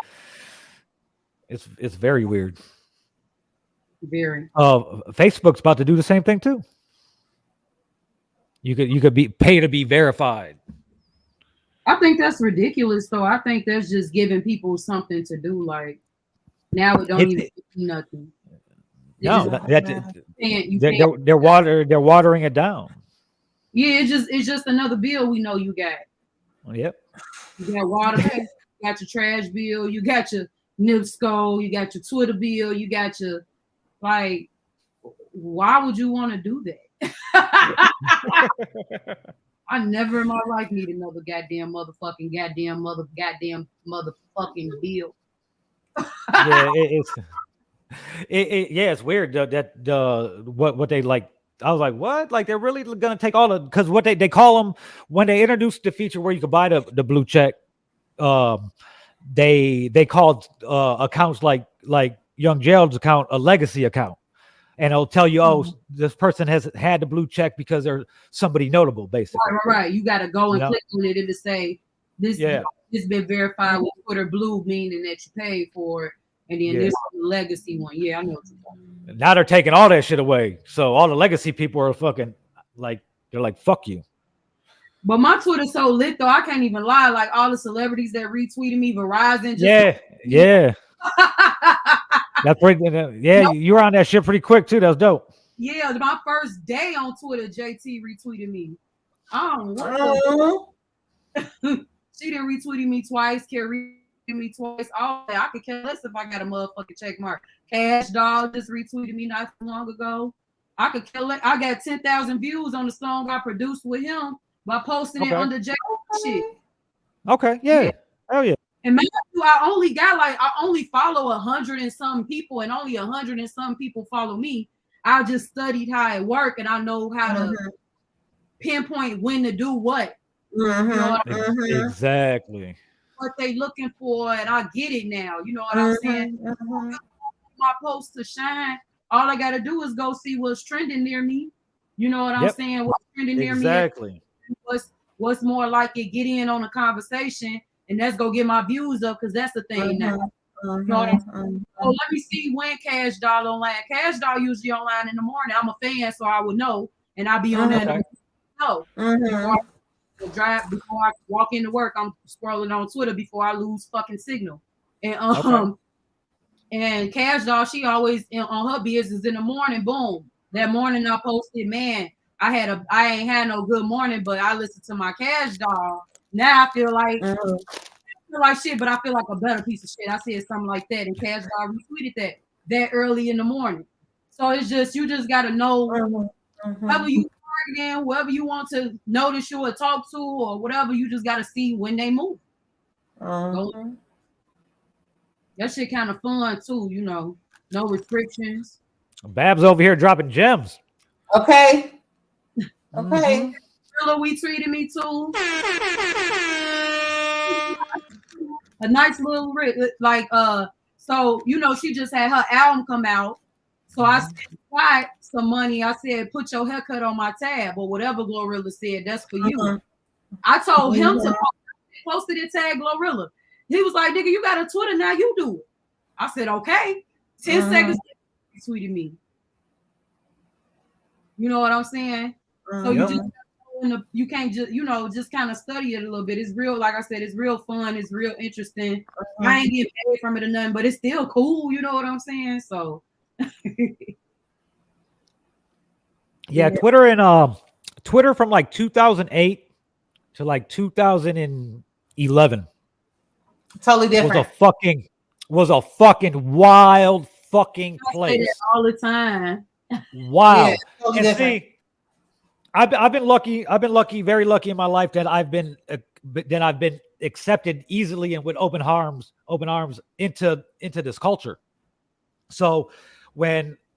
It's very weird. Very. Facebook's about to do the same thing too. You could be pay to be verified. I think that's ridiculous, though. I think that's just giving people something to do. Like, now it don't even do nothing. No, they're watering it down. Yeah, it's just another bill we know you got. Yep. You got water bill, you got your trash bill, you got your NIPSCO, you got your Twitter bill, you got your Like, why would you want to do that? I never in my life need another goddamn motherfucking bill. Yeah, it's weird that what they like. I was like, what? Like they're really gonna take all the because what they call them when they introduced the feature where you could buy the blue check. They called accounts like Young Gerald's account a legacy account, and it'll tell you, oh, this person has had the blue check because they're somebody notable, basically. Right. You got to go and click on it and to say this. Yeah. This been verified with Twitter Blue, meaning that you paid for it, and then this is the legacy one. Yeah, I know what you're talking about. Now they're taking all that shit away, so all the legacy people are fucking like they're like fuck you. But my Twitter's so lit though, I can't even lie. Like all the celebrities that retweeted me, Verizon. Yeah. That's pretty. Yeah, you were on that shit pretty quick too. That was dope. Yeah, my first day on Twitter, JT retweeted me. I don't know what she didn't retweet me twice. Carrie retweeted me twice. All that I could care less if I got a motherfucking check mark. Cash Doll just retweeted me not too long ago. I could kill it. I got 10,000 views on the song I produced with him by posting it under J shit. Okay, yeah. Hell yeah. And man, I only follow 100 and some people, and only 100 and some people follow me. I just studied how it worked, and I know how to pinpoint when to do what. You know what Exactly. What they looking for, and I get it now. You know what I'm saying? My post to shine. All I gotta do is go see what's trending near me. You know what I'm saying? What's trending near me? Exactly. What's more like it? Get in on a conversation, and that's go get my views up because that's the thing now. You know what I'm saying? So let me see when Cash Doll online. Cash Doll usually online in the morning. I'm a fan, so I would know, and I'll be on that. No. Before I walk into work, I'm scrolling on Twitter before I lose fucking signal. And and Cash Doll, she always on her business in the morning. Boom. That morning I posted, man, I ain't had no good morning, but I listened to my Cash Doll. Now I feel like shit, but I feel like a better piece of shit. I said something like that, and Cash Doll retweeted that early in the morning. So it's just you just gotta know whoever you targeting, whoever you want to notice you or talk to or whatever. You just gotta see when they move. That shit kind of fun too, you know. No restrictions. Babs over here dropping gems. Okay. Thriller, we treated me too. A nice little like so you know she just had her album come out. So I sent some money. I said, put your haircut on my tab or whatever Glorilla said. That's for you. I told him to post it and tag Glorilla. He was like, nigga, you got a Twitter now, you do it. I said, okay. 10 seconds he tweeted me. You know what I'm saying? So you can't just, you know, just kind of study it a little bit. It's real, like I said, it's real fun, it's real interesting. I ain't getting paid from it or nothing, but it's still cool, you know what I'm saying? So yeah, Twitter from like 2008 to like 2011 totally different. Was a fucking wild fucking place. All the time. Wow. Totally different. See, I've been lucky, very lucky in my life that I've been accepted easily and with open arms into this culture. So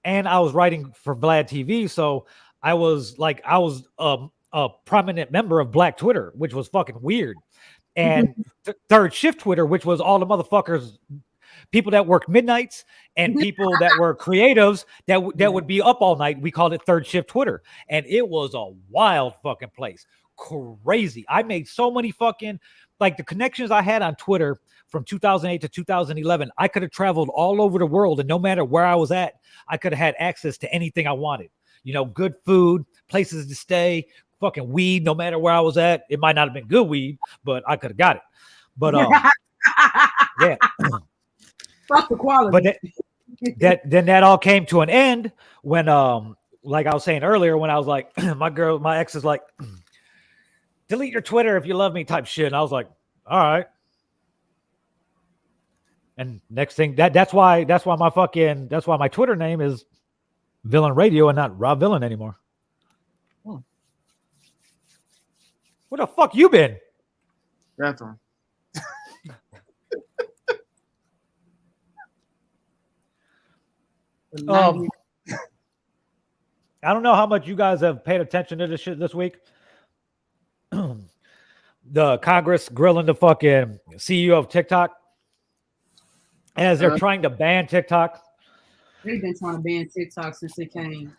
and I was writing for Vlad TV, so I was a prominent member of Black Twitter, which was fucking weird. And Third Shift Twitter, which was all the motherfuckers, people that worked midnights and people that were creatives that would be up all night. We called it Third Shift Twitter. And it was a wild fucking place. Crazy. I made so many fucking, like the connections I had on Twitter from 2008 to 2011, I could have traveled all over the world, and no matter where I was at, I could have had access to anything I wanted. You know, good food, places to stay, fucking weed, no matter where I was at. It might not have been good weed, but I could have got it. But yeah. Fuck the quality. But then that all came to an end when like I was saying earlier, when I was like, my ex is like, delete your Twitter if you love me type shit. And I was like, all right. And next thing that's why my Twitter name is Villain Radio and not Rob Villain anymore. Where the fuck you been? Bathroom. I don't know how much you guys have paid attention to this shit this week. The Congress grilling the fucking CEO of TikTok as they're trying to ban TikTok. They've been trying to ban TikTok since it came.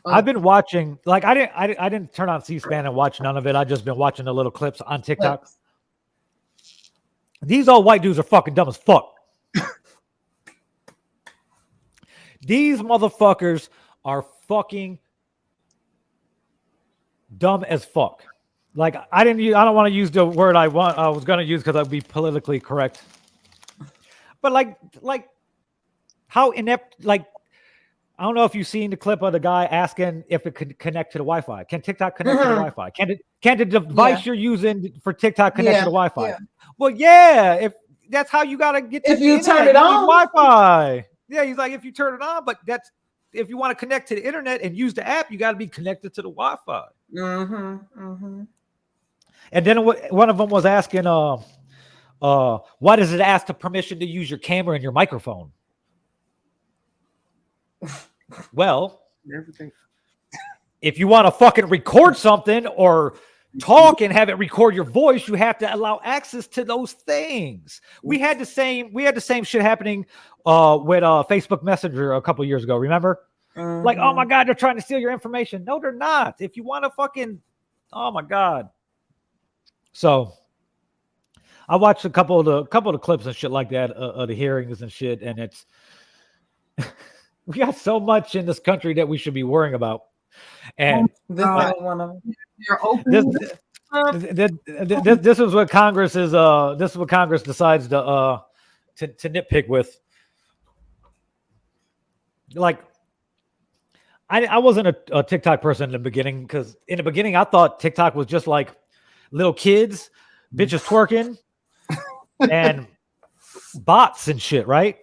I've been watching, like, I didn't turn on C-SPAN and watch none of it. I just been watching the little clips on TikTok. These old white dudes are fucking dumb as fuck. These motherfuckers are fucking dumb as fuck. Like, I don't want to use the word I was going to use because I'd be politically correct. But like how inept, like, I don't know if you've seen the clip of the guy asking if it could connect to the Wi-Fi. Can TikTok connect to the Wi-Fi? Can the device you're using for TikTok connect to the Wi-Fi? Yeah. Well, yeah, if that's how you gotta get to If the you internet, turn it you need on. Wi-Fi. Yeah, he's like, if you turn it on, but that's if you want to connect to the internet and use the app, you got to be connected to the Wi-Fi. And then one of them was asking, why does it ask the permission to use your camera and your microphone? Well, Everything. if you want to fucking record something or talk and have it record your voice, you have to allow access to those things. We had the same shit happening with Facebook Messenger a couple years ago. Remember? Like, oh my God, they're trying to steal your information. No, they're not. If you want to fucking, oh my God. So I watched a couple of the clips and shit like that of the hearings and shit, and it's we got so much in this country that we should be worrying about. And This is one of them. You're open. this is what Congress is. This is what Congress decides to nitpick with. Like, I wasn't a TikTok person in the beginning because in the beginning I thought TikTok was just like little kids, bitches twerking, and bots and shit, right?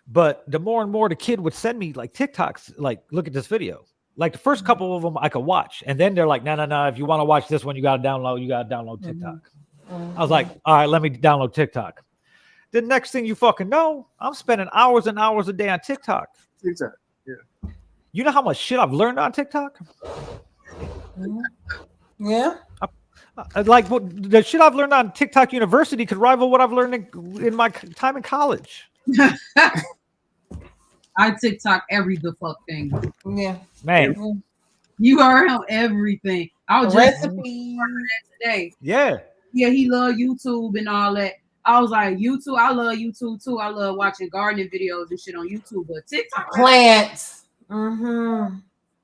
But the more and more the kid would send me like TikToks, like, look at this video. Like the first couple of them I could watch. And then they're like, no. If you want to watch this one, you got to download TikTok. I was like, all right, let me download TikTok. The next thing you fucking know, I'm spending hours and hours a day on TikTok. TikTok. Yeah. You know how much shit I've learned on TikTok? Yeah. Like the shit I've learned on TikTok University could rival what I've learned in my time in college. I TikTok every the fuck thing. Yeah. Man. You are on everything. I was just Recipes. today. Yeah. Yeah, he loved YouTube and all that. I was like, YouTube, I love YouTube too. I love watching gardening videos and shit on YouTube, but TikTok, Plants. Yeah.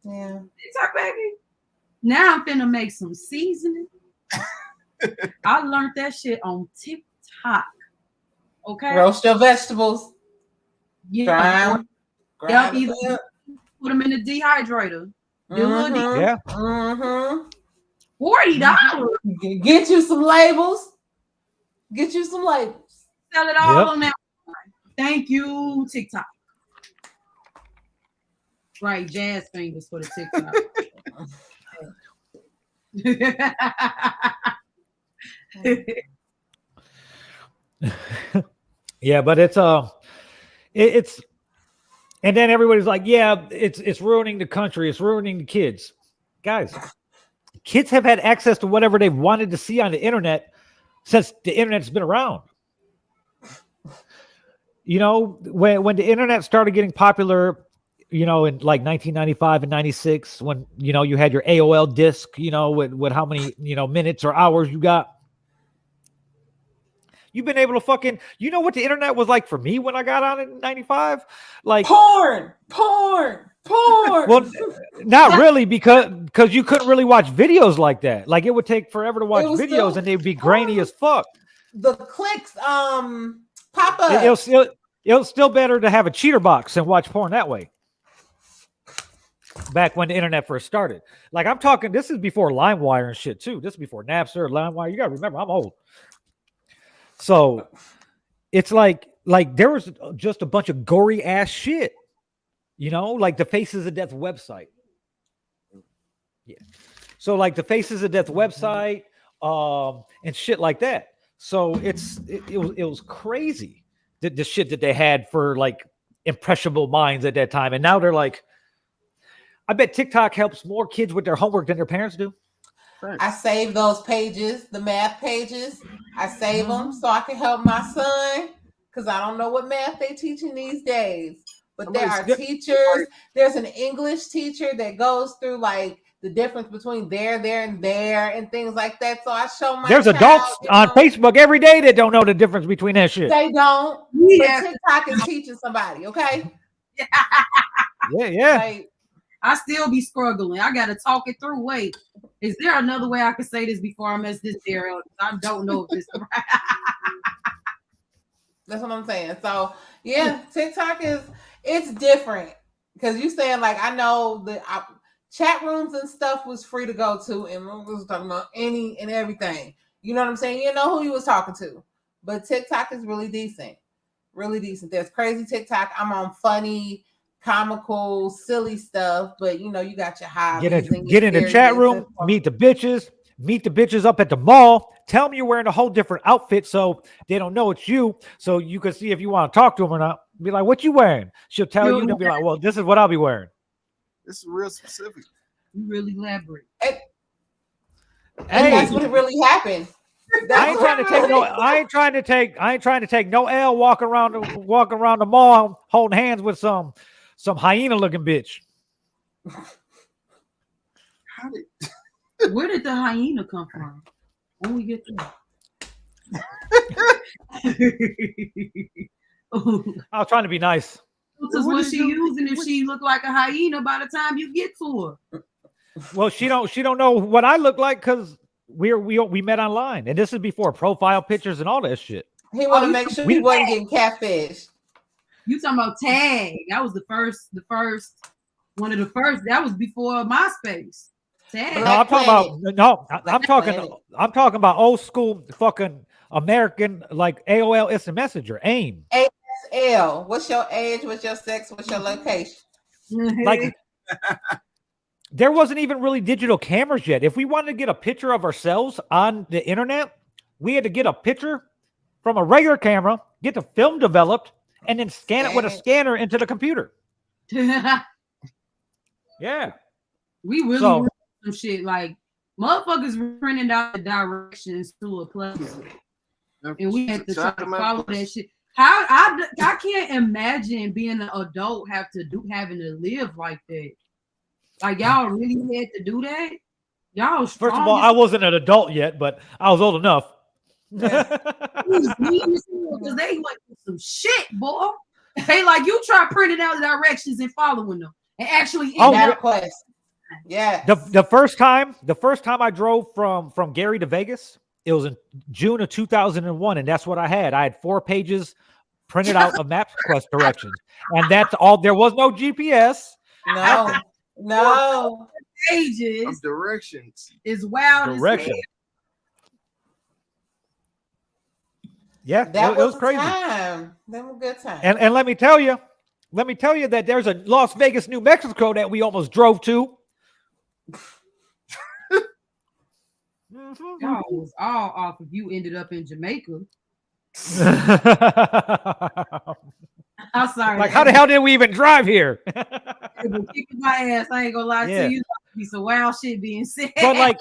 TikTok, baby. Now I'm finna make some seasoning. I learned that shit on TikTok. Okay. Roast your vegetables. Yeah. Grind Either it up. put them in the dehydrator. Yeah. $40. Get you some labels. Get you some labels. Sell it all on that. Thank you, TikTok. Right, jazz fingers for the TikTok. Yeah, but it's and then everybody's like, yeah, it's ruining the country, it's ruining the kids. Guys, kids have had access to whatever they wanted to see on the internet since the internet's been around. You know, when the internet started getting popular, you know, in like 1995 and 96, when, you know, you had your AOL disc, you know, with how many, you know, minutes or hours you got. You've been able to fucking, you know what the internet was like for me when I got on it in 95? Like porn. Well, not really, because you couldn't really watch videos like that. Like it would take forever to watch videos and they'd be grainy as fuck. The clicks pop up. It'll still better to have a cheater box and watch porn that way. Back when the internet first started. Like I'm talking, this is before LimeWire and shit too. This is before Napster, LimeWire. You gotta remember, I'm old. So it's like there was just a bunch of gory ass shit. You know, like the Faces of Death website. Yeah. So like the Faces of Death website, and shit like that. So it was crazy the shit that they had for like impressionable minds at that time. And now they're like, I bet TikTok helps more kids with their homework than their parents do. I save those pages, the math pages. I save them so I can help my son because I don't know what math they teaching these days. But there are teachers. There's an English teacher that goes through like the difference between there, and things like that. So I show my There's child, adults on Facebook every day that don't know the difference between that shit. They don't. Yeah. But TikTok is teaching somebody, okay? Yeah. Like, I still be struggling. I gotta talk it through. Wait, is there another way I can say this before I mess this there up? I don't know if it's right. that's what I'm saying. So yeah, TikTok it's different because you saying like I know the chat rooms and stuff was free to go to, and we was talking about any and everything. You know what I'm saying? You know who you was talking to, but TikTok is really decent, really decent. There's crazy TikTok. I'm on funny, comical, silly stuff, but you know you got your hobbies. Get in the chat room, meet the bitches up at the mall. Tell them you're wearing a whole different outfit so they don't know it's you, so you can see if you want to talk to them or not. Be like, what you wearing? She'll tell you, and they'll be like, well, this is what I'll be wearing. This is real specific. You really elaborate. And that's what really happened. I ain't trying to take no L walking around the mall holding hands with some hyena looking bitch. Where did the hyena come from? When we get there. I was trying to be nice. Because what she using if she look like a hyena by the time you get to her? Well, she don't know what I look like because we met online, and this is before profile pictures and all that shit. He want to make sure he wasn't getting catfish. You talking about Tag? That was the first one of the first. That was before MySpace. Tag. I'm talking about old school fucking American like AOL Instant Messenger, AIM. ASL. What's your age? What's your sex? What's your location? Like there wasn't even really digital cameras yet. If we wanted to get a picture of ourselves on the internet, we had to get a picture from a regular camera, get the film developed, and then scan it with a scanner into the computer. Yeah. We really some shit like motherfuckers printed out the directions to a place. And we had to try to follow that shit. How I can't imagine being an adult having to live like that. Like y'all really had to do that? Y'all first of all, I wasn't an adult yet, but I was old enough. Because they went through some shit, boy. They like you try printing out the directions and following them and actually quest. Yeah. The first time I drove from Gary to Vegas, it was in June of 2001, and that's what I had. I had 4 pages printed out of MapQuest directions, and that's all. There was no GPS. No. Pages of directions is wild. Direction. Yeah, that was crazy. That was a good time. And let me tell you that there's a Las Vegas, New Mexico that we almost drove to. Y'all was all off if you ended up in Jamaica. I'm sorry. Like, how the hell did we even drive here? Kicking my ass. I ain't gonna lie to you. Be some wild shit being said. But like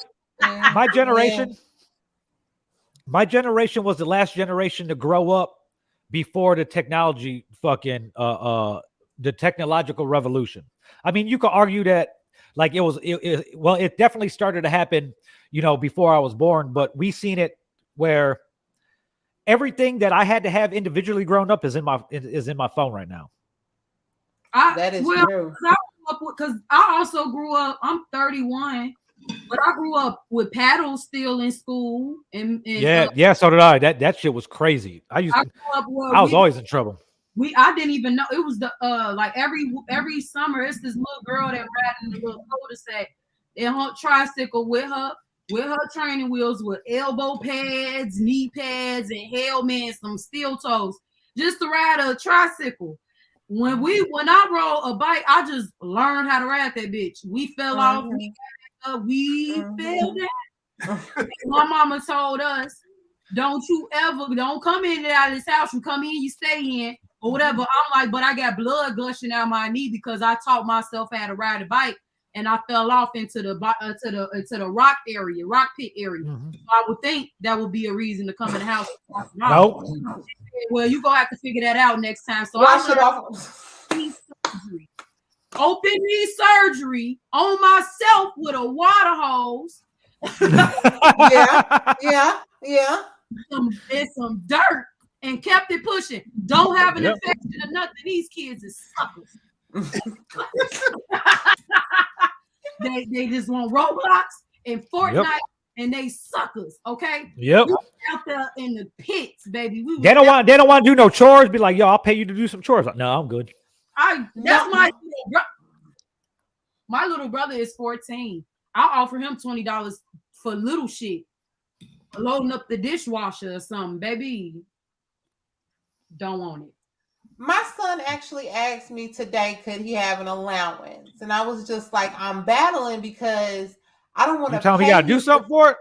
my generation was the last generation to grow up before the technology fucking the technological revolution. I mean, you could argue that like it definitely started to happen, before I was born, but we seen it where everything that I had to have individually grown up is in my phone right now. That is true. Because I also grew up. I'm 31, but I grew up with paddles still in school. And so did I. That shit was crazy. I was always in trouble. I didn't even know it was the like every summer it's this little girl that riding the little cul-de-sac in her tricycle with her training wheels with elbow pads, knee pads, and helmet and some steel toes just to ride a tricycle. When I roll a bike, I just learned how to ride that bitch. We fell off. We fell down. My mama told us, don't come in and out of this house. You come in, you stay in, or whatever. I'm like, but I got blood gushing out my knee because I taught myself how to ride a bike, and I fell off into the rock pit area. So I would think that would be a reason to come in the house. Nope. Well, you gonna have to figure that out next time. So wash it off. Surgery. Open knee surgery on myself with a water hose. Yeah. And some dirt and kept it pushing. Don't have an infection or nothing. These kids is suckers. they just want Roblox and Fortnite and they suckers. Okay. Yep. We out there in the pits, baby. They don't want to do no chores. Be like, yo, I'll pay you to do some chores. Like, no, I'm good. My little brother is 14. I'll offer him $20 for little shit. Loading up the dishwasher or something, baby. Don't want it. My son actually asked me today, could he have an allowance? And I was just like, I'm battling because I don't want to tell him he got to do something for it.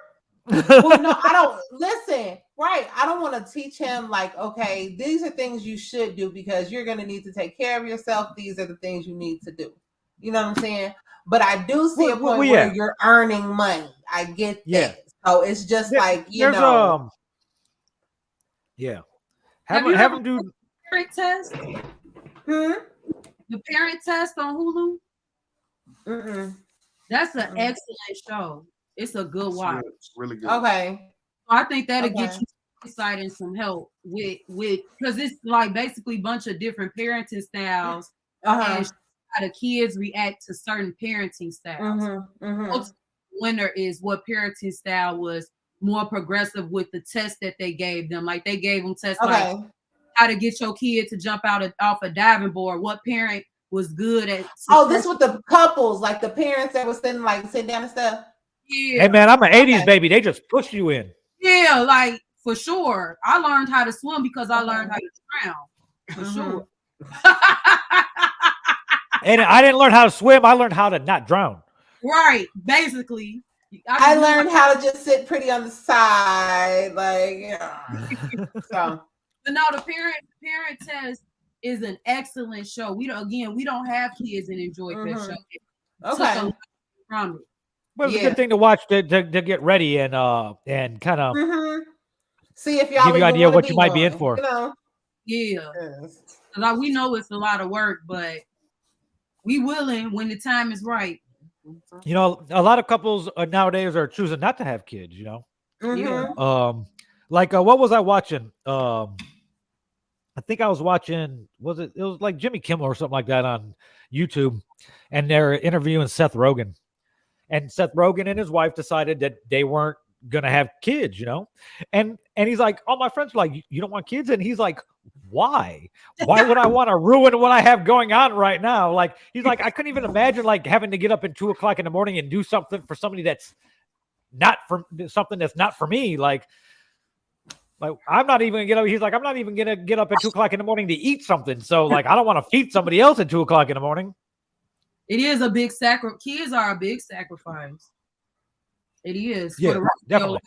Well, no, I don't. Listen, right. I don't want to teach him like, okay, these are things you should do because you're going to need to take care of yourself. These are the things you need to do. You know what I'm saying? But I do see a point where you're earning money. I get that. So it's just like, you know. Have him do parent test. The parent test on Hulu. That's an excellent show. It's a good watch. Really good. Okay. I think that'll get you insight and some help with because it's like basically a bunch of different parenting styles and how the kids react to certain parenting styles. Winner is what parenting style was more progressive with the test that they gave them. Like they gave them tests like how to get your kid to jump off a diving board. What parent was good at? This with the couples, like the parents that were sitting down and stuff. Yeah. Hey man, I'm an 80s baby. They just push you in. Yeah, like for sure. I learned how to swim because I learned how to drown. For sure. And I didn't learn how to swim. I learned how to not drown. Right. Basically. I learned how to just sit pretty on the side. Like, so. But no, the parent test is an excellent show. We don't have kids and enjoy that show. Okay. From it. But it's a good thing to watch to get ready and kind of see if y'all give you an idea what you might be in for. You know? Yeah. Like we know it's a lot of work, but we willing when the time is right. You know, a lot of couples nowadays are choosing not to have kids, you know. Like what was I watching? I think I was watching, it was like Jimmy Kimmel or something like that on YouTube, and they're interviewing Seth Rogen. And Seth Rogen and his wife decided that they weren't gonna have kids, you know. And he's like, all my friends are like, you don't want kids? And he's like, why? Why would I want to ruin what I have going on right now? Like, he's like, I couldn't even imagine like having to get up at 2:00 in the morning and do something for somebody that's not for me. Like I'm not even gonna get up. He's like, I'm not even gonna get up at 2:00 in the morning to eat something. So like, I don't want to feed somebody else at 2:00 in the morning. It is a big sacrifice. Kids are a big sacrifice. It is. Yeah, definitely.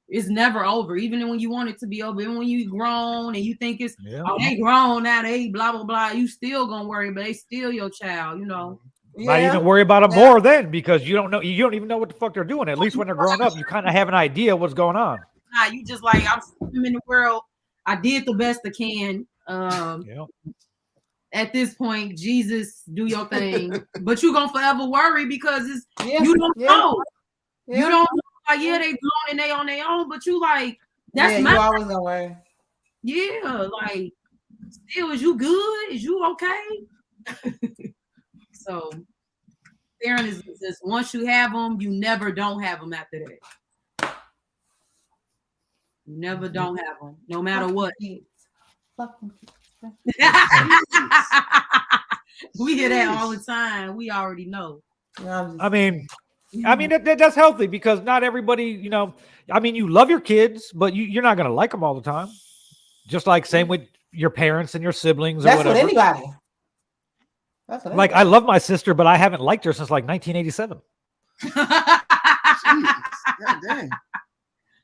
It's never over. Even when you want it to be over, even when you grown and you think it's they grown now, they blah blah blah. You still gonna worry, but they still your child, you know. Might even worry about them more then because you don't even know what the fuck they're doing. At least when they're grown up, you kind of have an idea what's going on. Nah, you just like I'm in the world. I did the best I can. At this point, Jesus, do your thing. But you're gonna forever worry because you don't know. You don't know. Like, they grown and they on their own, but you like that's you always gonna worry. Yeah, like still, is you good? Is you okay? So parent is just once you have them, you never don't have them after that. You never don't have them, no matter what. We hear that all the time. We already know. I mean, that's healthy because not everybody, you know. I mean, you love your kids, but you're not gonna like them all the time. Just like same with your parents and your siblings or That's whatever. what anybody. That's what Like, I love my sister, but I haven't liked her since like 1987. Jeez. God dang.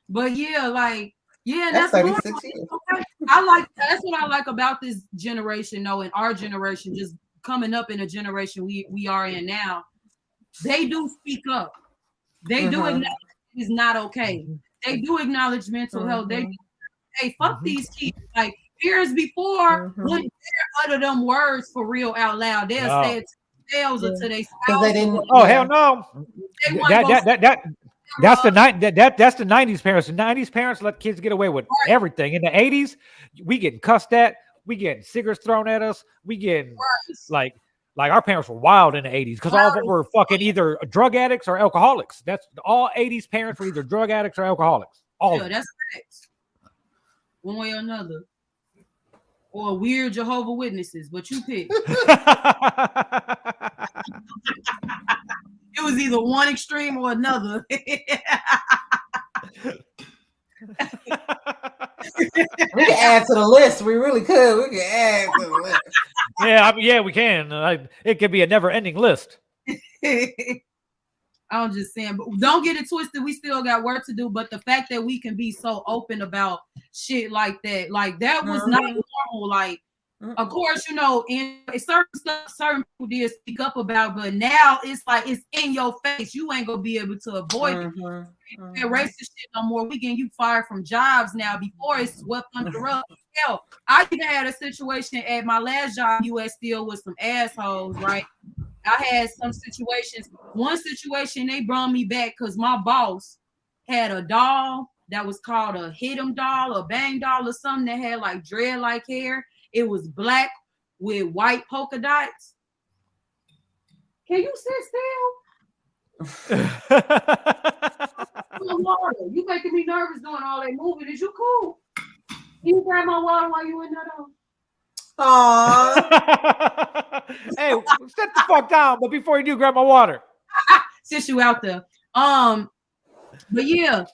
But yeah, like, yeah, That's that's 36 years. that's what I like about this generation, though, and our generation, just coming up in a generation we are in now. They do speak up. They do acknowledge it's not okay. They do acknowledge mental health. They hey, fuck these kids. Like years before, wouldn't dare utter them words for real out loud. They'll say it to themselves or to their spouse. They didn't. Oh hell no! They want That's the that's the 90s parents. The 90s parents let kids get away with everything. In the 80s, we getting cussed at, we getting cigarettes thrown at us, we getting like our parents were wild in the 80s because all of them were fucking either drug addicts or alcoholics. That's all 80s parents were either drug addicts or alcoholics. All of them. That's facts. One way or another. Or weird Jehovah Witnesses, but you pick. It was either one extreme or another. We can add to the list. We really could. We can add to the list. Yeah, we can. It could be a never-ending list. I'm just saying, but don't get it twisted. We still got work to do. But the fact that we can be so open about shit like that was not normal. Like, of course, you know, in certain stuff, certain people did speak up about, but now it's like it's in your face. You ain't gonna be able to avoid it. That racist shit no more. We getting you fired from jobs now. Before it's swept under the rug. Hell, I even had a situation at my last job, U.S. Steel, with some assholes, right? I had some situations. One situation, they brought me back because my boss had a doll that was called a hit 'em doll or bang doll or something that had like dread-like hair. It was black with white polka dots. Can you sit still? Water. You making me nervous doing all that moving. Is you cool? Can you grab my water while you in there? Aww. Hey, sit the fuck down. But before you do, grab my water. Sit you out there. But yeah,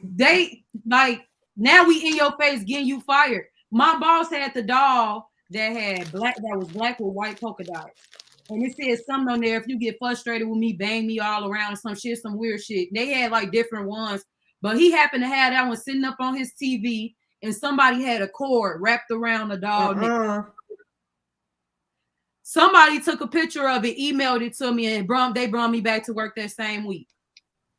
they like now we in your face getting you fired. My boss had the doll that was black with white polka dots. And it said something on there. If you get frustrated with me, bang me all around or some shit, some weird shit. They had like different ones, but he happened to have that one sitting up on his TV, and somebody had a cord wrapped around the doll. Somebody took a picture of it, emailed it to me, and they brought me back to work that same week.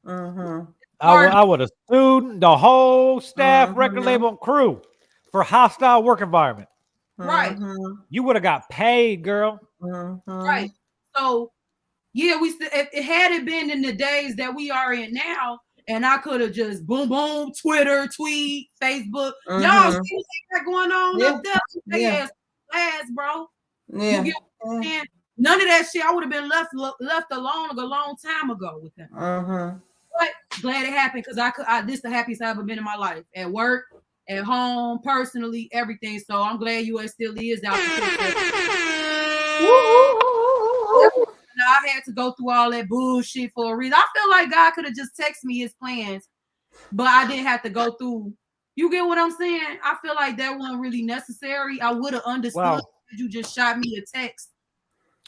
I would have sued the whole staff, record label, and crew for hostile work environment. Right. You would have got paid, girl. Right. So, yeah, it had it been in the days that we are in now, and I could have just boom, boom, Twitter, tweet, Facebook. Y'all see that going on up there? Ass, bro. Yeah. You get what I'm saying? None of that shit. I would have been left alone a long time ago with them. But glad it happened because this is the happiest I've ever been in my life. At work, at home, personally, everything. So I'm glad U.S. still is out there. I had to go through all that bullshit for a reason. I feel like God could have just texted me his plans, but I didn't have to go through. You get what I'm saying? I feel like that wasn't really necessary. I would have understood if you just shot me a text.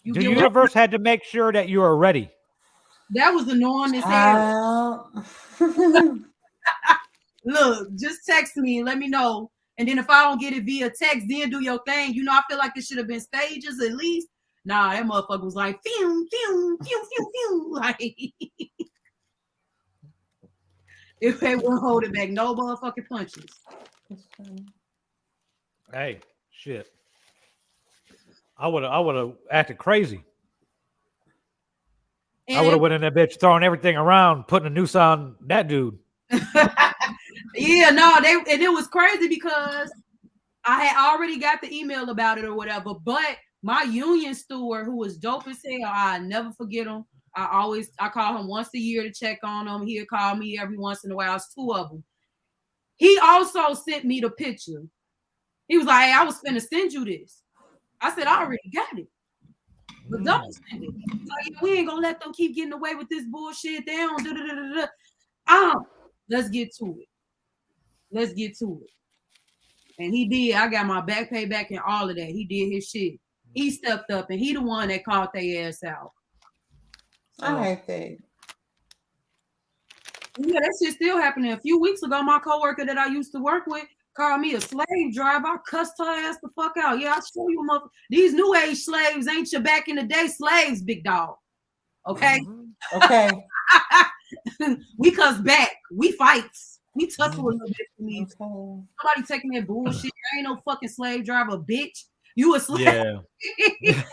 The universe had to make sure that you are ready. That was annoying as hell. Look, just text me and let me know. And then if I don't get it via text, then do your thing. You know, I feel like it should have been stages at least. Nah, that motherfucker was like, phew, phew, phew, phew, phew. Like, if they won't hold it back, no motherfucking punches. Hey, shit. I would have acted crazy. And I would have went in that bitch, throwing everything around, putting a noose on that dude. Yeah, no, and it was crazy because I had already got the email about it or whatever, but my union steward, who was dope as hell, I never forget him. I call him once a year to check on him. He'll call me every once in a while. It's two of them. He also sent me the picture. He was like, hey, I was finna send you this. I said, I already got it. But don't send it. Like, we ain't gonna let them keep getting away with this bullshit down. Let's get to it. And he did. I got my back pay back and all of that. He did his shit. He stepped up and he the one that called their ass out. I hate that. Yeah, that shit still happening. A few weeks ago, my coworker that I used to work with called me a slave driver. I cussed her ass the fuck out. Yeah, I'll show you, mother. These new age slaves ain't your back in the day slaves, big dog. Okay? Okay. We cuss back. We fights. We tussle a little bit for me. Okay. Somebody taking that bullshit. I ain't no fucking slave driver, bitch. You a slave. Yeah.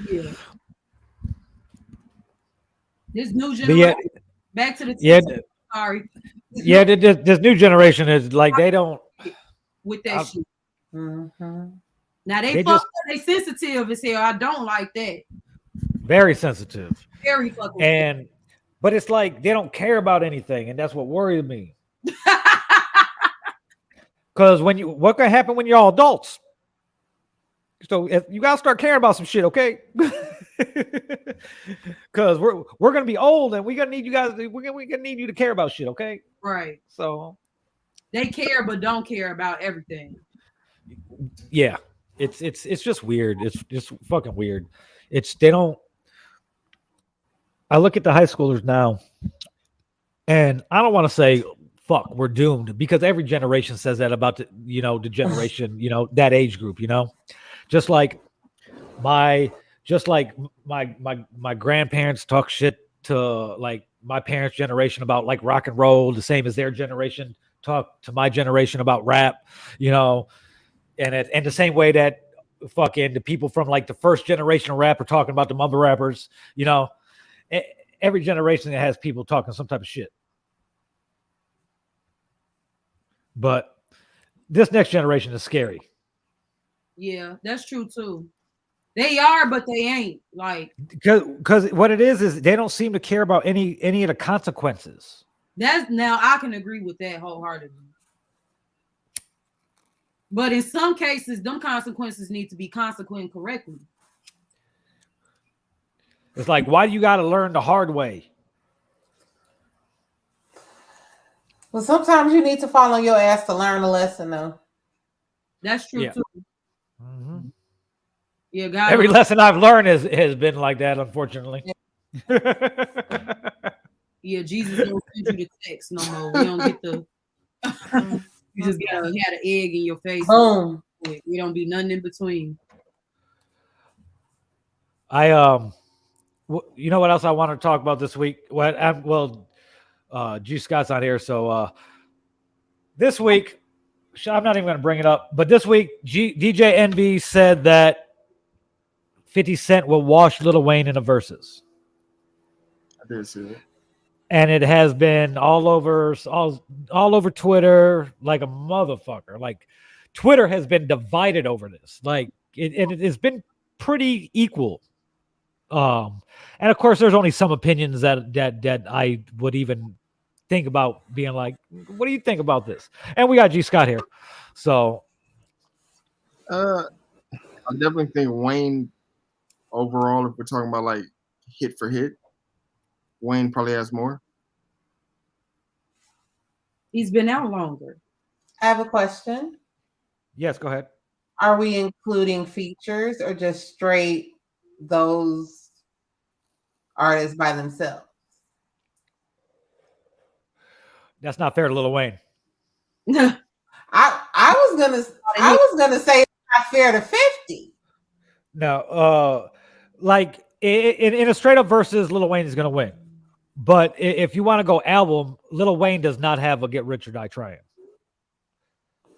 Yeah. This new But generation. yeah, Back to the yeah, sorry. yeah. This new generation is like they don't. With that I- shit. Mm-hmm. Now They they just- they sensitive as hell. I don't like that. Very sensitive, Very fucking. and but it's like they don't care about anything, and that's what worries me. Because what can happen when you're all adults? So you gotta start caring about some shit, okay? Because we're gonna be old, and we're gonna need you guys. We're gonna need you to care about shit, okay? Right. So They care but don't care about everything. yeah, it's just weird. It's just fucking weird. They don't. I look at the high schoolers now, and I don't want to say fuck, we're doomed, because every generation says that about the generation, that age group, just like my grandparents talk shit to like my parents' generation about like rock and roll, the same as their generation talk to my generation about rap, and the same way that fucking the people from like the first generation of rap are talking about the mumble rappers, every generation that has people talking some type of shit. But this next generation is scary. Yeah, that's true too. They are, but they ain't. Like Because what it is they don't seem to care about any of the consequences. now I can agree with that wholeheartedly. But in some cases, them consequences need to be consequent correctly. It's like, why do you got to learn the hard way? Well, sometimes you need to fall on your ass to learn a lesson, though. That's true Yeah. too. Mm-hmm. Yeah, God. Every lesson I've learned has been like that, unfortunately. Yeah, Jesus don't send you the text no more. We don't get the. You just gotta have an egg in your face. Boom. We don't be nothing in between. You know what else I want to talk about this week? G Scott's not here, so this week I'm not even going to bring it up. But this week, DJ NB said that 50 Cent will wash Lil Wayne in the verses. I did see that. And it has been all over Twitter like a motherfucker. Like Twitter has been divided over this. Like it has been pretty equal. And of course, there's only some opinions that I would even think about being like, what do you think about this? And we got G Scott here, so I definitely think Wayne overall, if we're talking about like hit for hit, Wayne probably has more. He's been out longer. I have a question. yes, go ahead. Are we including features or just straight those artists by themselves? That's not fair to Lil Wayne. I was gonna say it's not fair to 50. No, like in a straight up versus, Lil Wayne is going to win. But if you want to go album, Lil Wayne does not have a Get Rich or Die Trying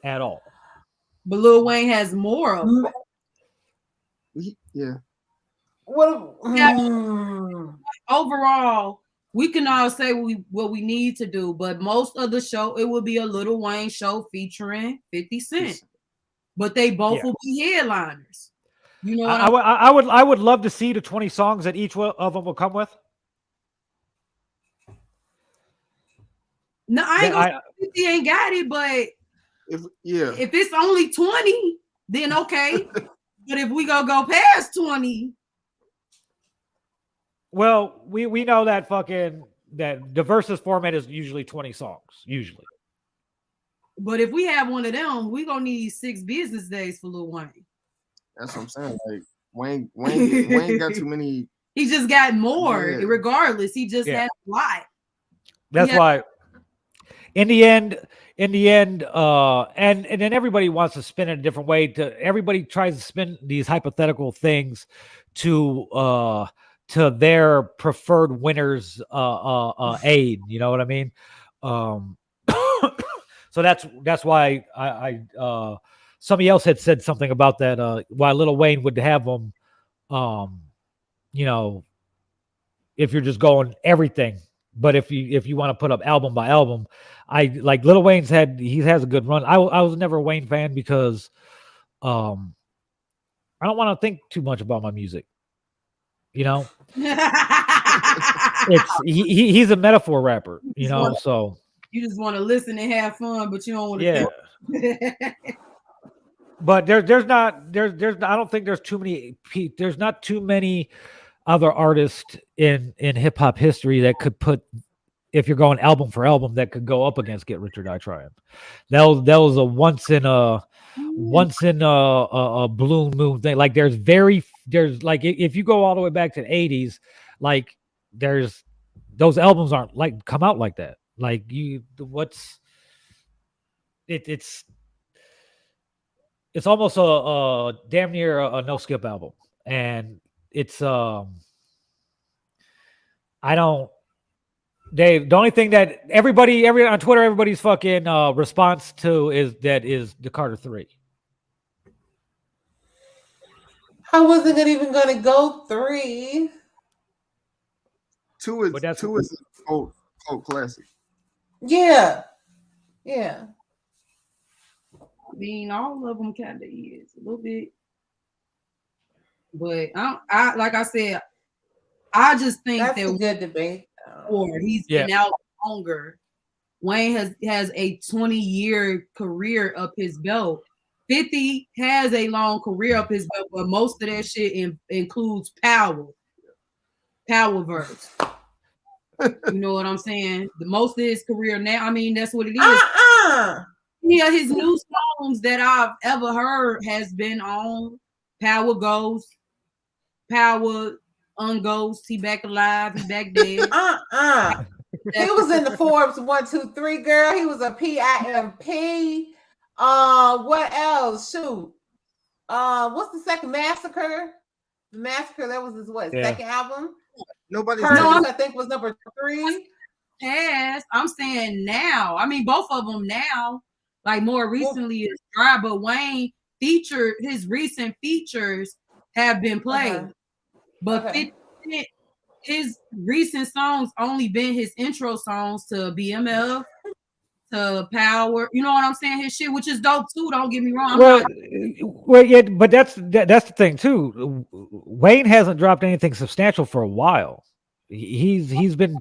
at all. But Lil Wayne has more of them. Yeah. Overall, we can all say what we need to do, but most of the show, it will be a Lil Wayne show featuring 50 Cent. But they both will be headliners. You know what I would love to see the 20 songs that each one of them will come with. No, I ain't gonna say 50 ain't got it, but if it's only 20, then okay. But if we go past 20. Well, we know that fucking that the versus format is usually 20 songs, usually. But if we have one of them, we gonna need 6 business days for Lil Wayne. That's what I'm saying. Like Wayne got too many. He just got more. Yeah. Regardless, he just had a lot. That's why. In the end, and then everybody wants to spin it a different way. Everybody tries to spin these hypothetical things to their preferred winner's aid. You know what I mean? So that's why I somebody else had said something about that. Why Lil Wayne would have them, you know, if you're just going everything. But if you want to put up album by album, I like Lil Wayne's he has a good run. I was never a Wayne fan because I don't want to think too much about my music. You know, he's a metaphor rapper. You know, so you just want to listen and have fun, but you don't want to. Yeah. But there's not I don't think there's too many. There's not too many other artists in hip hop history that could put, if you're going album for album, that could go up against Get Rich or Die Trying. That was a once in a blue moon thing. Like there's like if you go all the way back to the 80s, like there's those albums aren't like come out like that. Like it's almost a damn near a no skip album, and it's the only thing that everybody on Twitter, everybody's fucking response to is the Carter 3. I wasn't even gonna go 3. 2 is a cult classic. Yeah. I mean, all of them kind of is a little bit, but I like I said, I just think that's a good debate. Or he's been out longer. Wayne has a 20-year career up his belt. 50 has a long career up his belt, but most of that shit includes power verse. You know what I'm saying? The most of his career now, I mean, that's what it is. Yeah, his new songs that I've ever heard has been on Power Ghost, Power Unghost, he back alive, he back dead. He was in the Forbes 1, 2, 3 girl. He was a PIMP. What else? Shoot. What's the second Massacre? The Massacre, that was his second album? Nobody's I think was number 3. Yes, I'm saying now. I mean, both of them now. Like more recently is Dry, but Wayne his recent features have been played. But 50 Cent, his recent songs only been his intro songs to BMF, to Power. You know what I'm saying? His shit, which is dope too. Don't get me wrong. Well, yeah, but that's the thing too. Wayne hasn't dropped anything substantial for a while. He's been.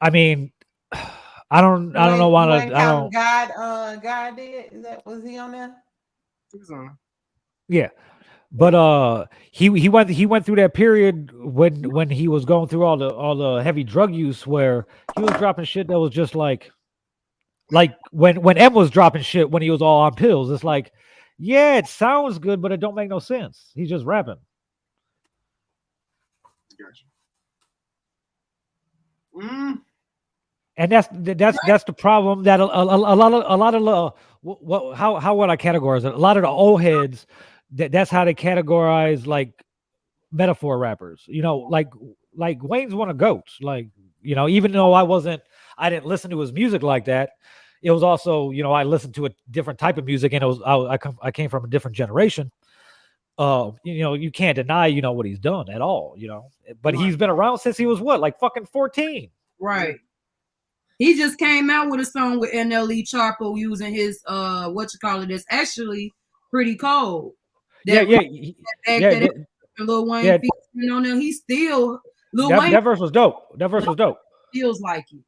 I mean, I don't know why. God did. Was he on there? He was on. Yeah. But he went through that period when he was going through all the heavy drug use where he was dropping shit that was just like when M was dropping shit when he was all on pills. It's like, yeah, it sounds good, but it don't make no sense. He's just rapping. Gotcha. And that's the problem that a lot of how would I categorize it? A lot of the old heads. That's how they categorize like metaphor rappers, you know, like Wayne's one of GOATs. Like, you know, even though I didn't listen to his music like that, it was also, you know, I listened to a different type of music, and I came from a different generation. You know, you can't deny, you know, what he's done at all, you know, but he's been around since he was like fucking 14. Right. He just came out with a song with NLE Charpo using his it's actually pretty cold. Lil Wayne featuring on there. He's still Wayne. That verse was dope. Feels like it.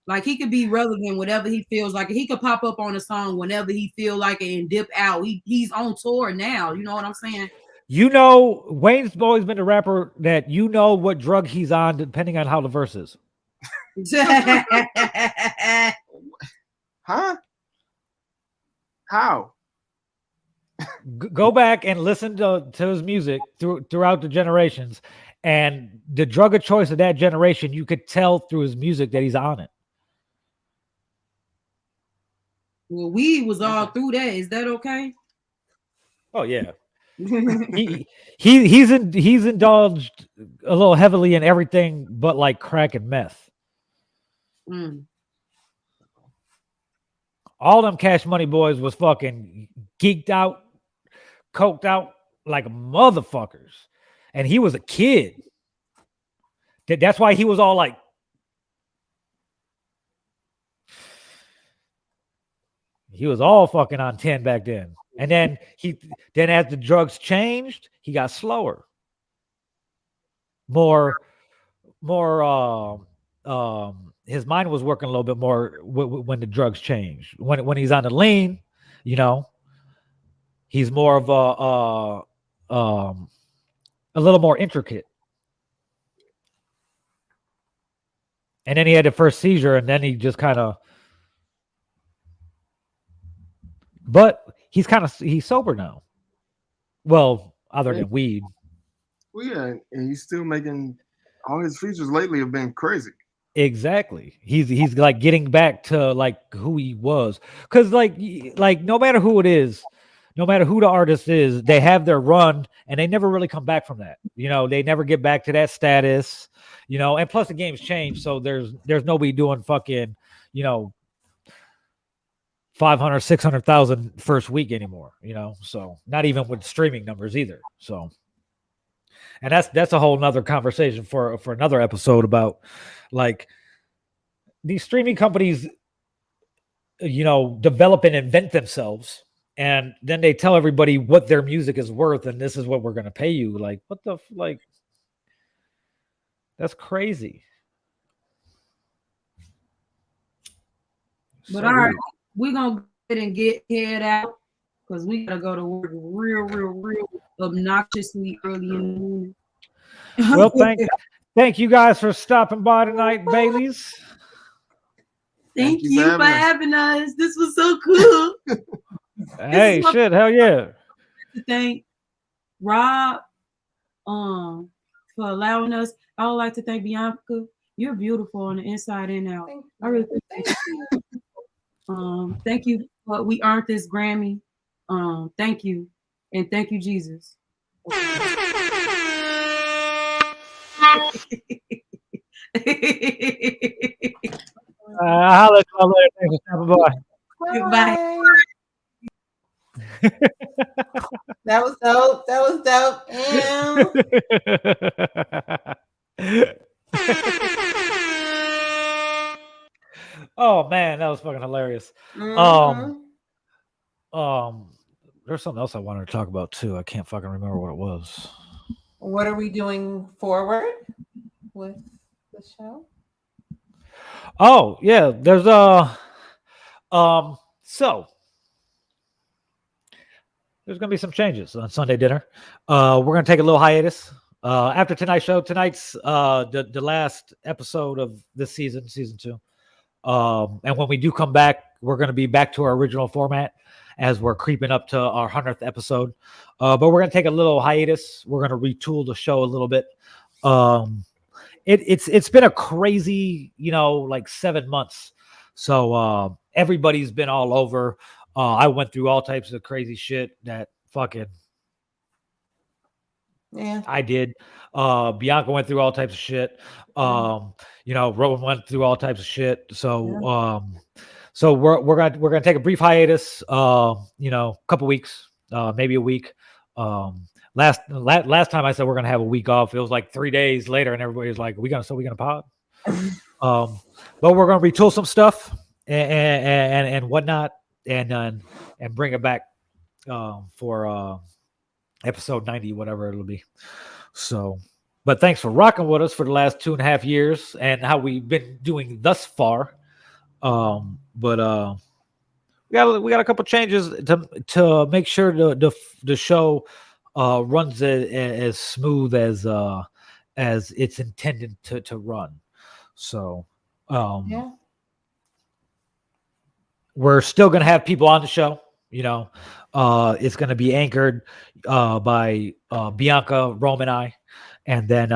Like he could be relevant whatever he feels like. He could pop up on a song whenever he feel like it and dip out. He's on tour now. You know what I'm saying? You know, Wayne's always been a rapper that you know what drug he's on depending on how the verse is. Huh? How? Go back and listen to his music throughout the generations, and the drug of choice of that generation, you could tell through his music that he's on it. Well, weed was all through that. Is that okay? Oh yeah. He's indulged a little heavily in everything but like crack and meth. Mm. All them Cash Money boys was fucking geeked out, coked out like motherfuckers, and he was a kid. That's why he was all like, he was all fucking on 10 back then. And then as the drugs changed, he got slower. More his mind was working a little bit more when the drugs changed. When he's on the lean, you know, he's more of a little more intricate. And then he had the first seizure, and then he just kind of. But he's sober now. Well, other than weed. Well, yeah, and he's still making all his features lately have been crazy. Exactly. He's like getting back to like who he was. Cause like no matter who it is, no matter who the artist is, they have their run and they never really come back from that. You know, they never get back to that status, you know, and plus the game's changed. So there's nobody doing fucking, you know, 500, 600,000 first week anymore, you know, so not even with streaming numbers either. So, and that's a whole nother conversation for another episode about like these streaming companies, you know, develop and invent themselves. And then they tell everybody what their music is worth. And this is what we're going to pay you. Like, what the, like, that's crazy. But all right, we're going to go ahead and get head out because we got to go to work real obnoxiously early in the morning. Well, thank you guys for stopping by tonight, Baileys. Thank you for having us. This was so cool. Hey, shit, hell yeah. To thank Rob for allowing us. I would like to thank Bionca. You're beautiful on the inside and out. I really thank you. Thank you. We earned this Grammy. Thank you. And thank you, Jesus. I'll let y'all later. Thanks for stopping by. Goodbye. That was dope. Oh man, that was fucking hilarious. Mm-hmm. There's something else I wanted to talk about too. I can't fucking remember what it was. What are we doing forward with the show? Oh yeah, there's so there's gonna be some changes on Sunday dinner. We're gonna take a little hiatus after tonight's show. Tonight's the last episode of this season 2. And when we do come back, we're gonna be back to our original format as we're creeping up to our 100th episode. But we're gonna take a little hiatus. We're gonna retool the show a little bit. It's been a crazy, you know, like 7 months. So everybody's been all over. I went through all types of crazy shit that fucking I did. Bionca went through all types of shit. You know, Rowan went through all types of shit. So so we're gonna take a brief hiatus, you know, a couple weeks, maybe a week. Last time I said we're gonna have a week off, it was like 3 days later, and everybody was like, we gonna pod? But we're gonna retool some stuff and whatnot, and bring it back for episode 90, whatever it'll be. So, but thanks for rocking with us for the last 2.5 years and how we've been doing thus far. But we got a couple changes to make sure the show runs it as smooth as it's intended to run. So Yeah. we're still gonna have people on the show. It's gonna be anchored by Bianca, Rome, and I, and then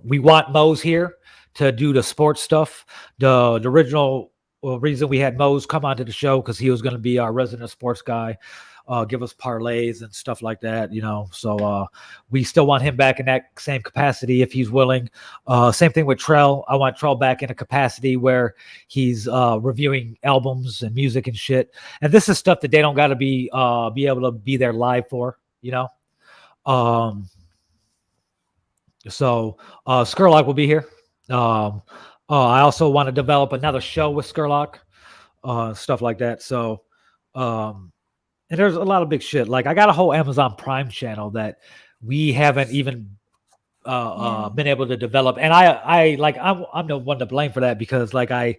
we want Mose here to do the sports stuff. The original reason we had Mose come onto the show because he was going to be our resident sports guy, give us parlays and stuff like that. So we still want him back in that same capacity if he's willing. Same thing with Trell. I want Trell back in a capacity where he's reviewing albums and music and shit. And this is stuff that they don't got to be able to be there live for. So Skurlock will be here. I also want to develop another show with Skurlock, stuff like that. So, and there's a lot of big shit. Like I got a whole Amazon Prime channel that we haven't even been able to develop. And I'm the one to blame for that because like I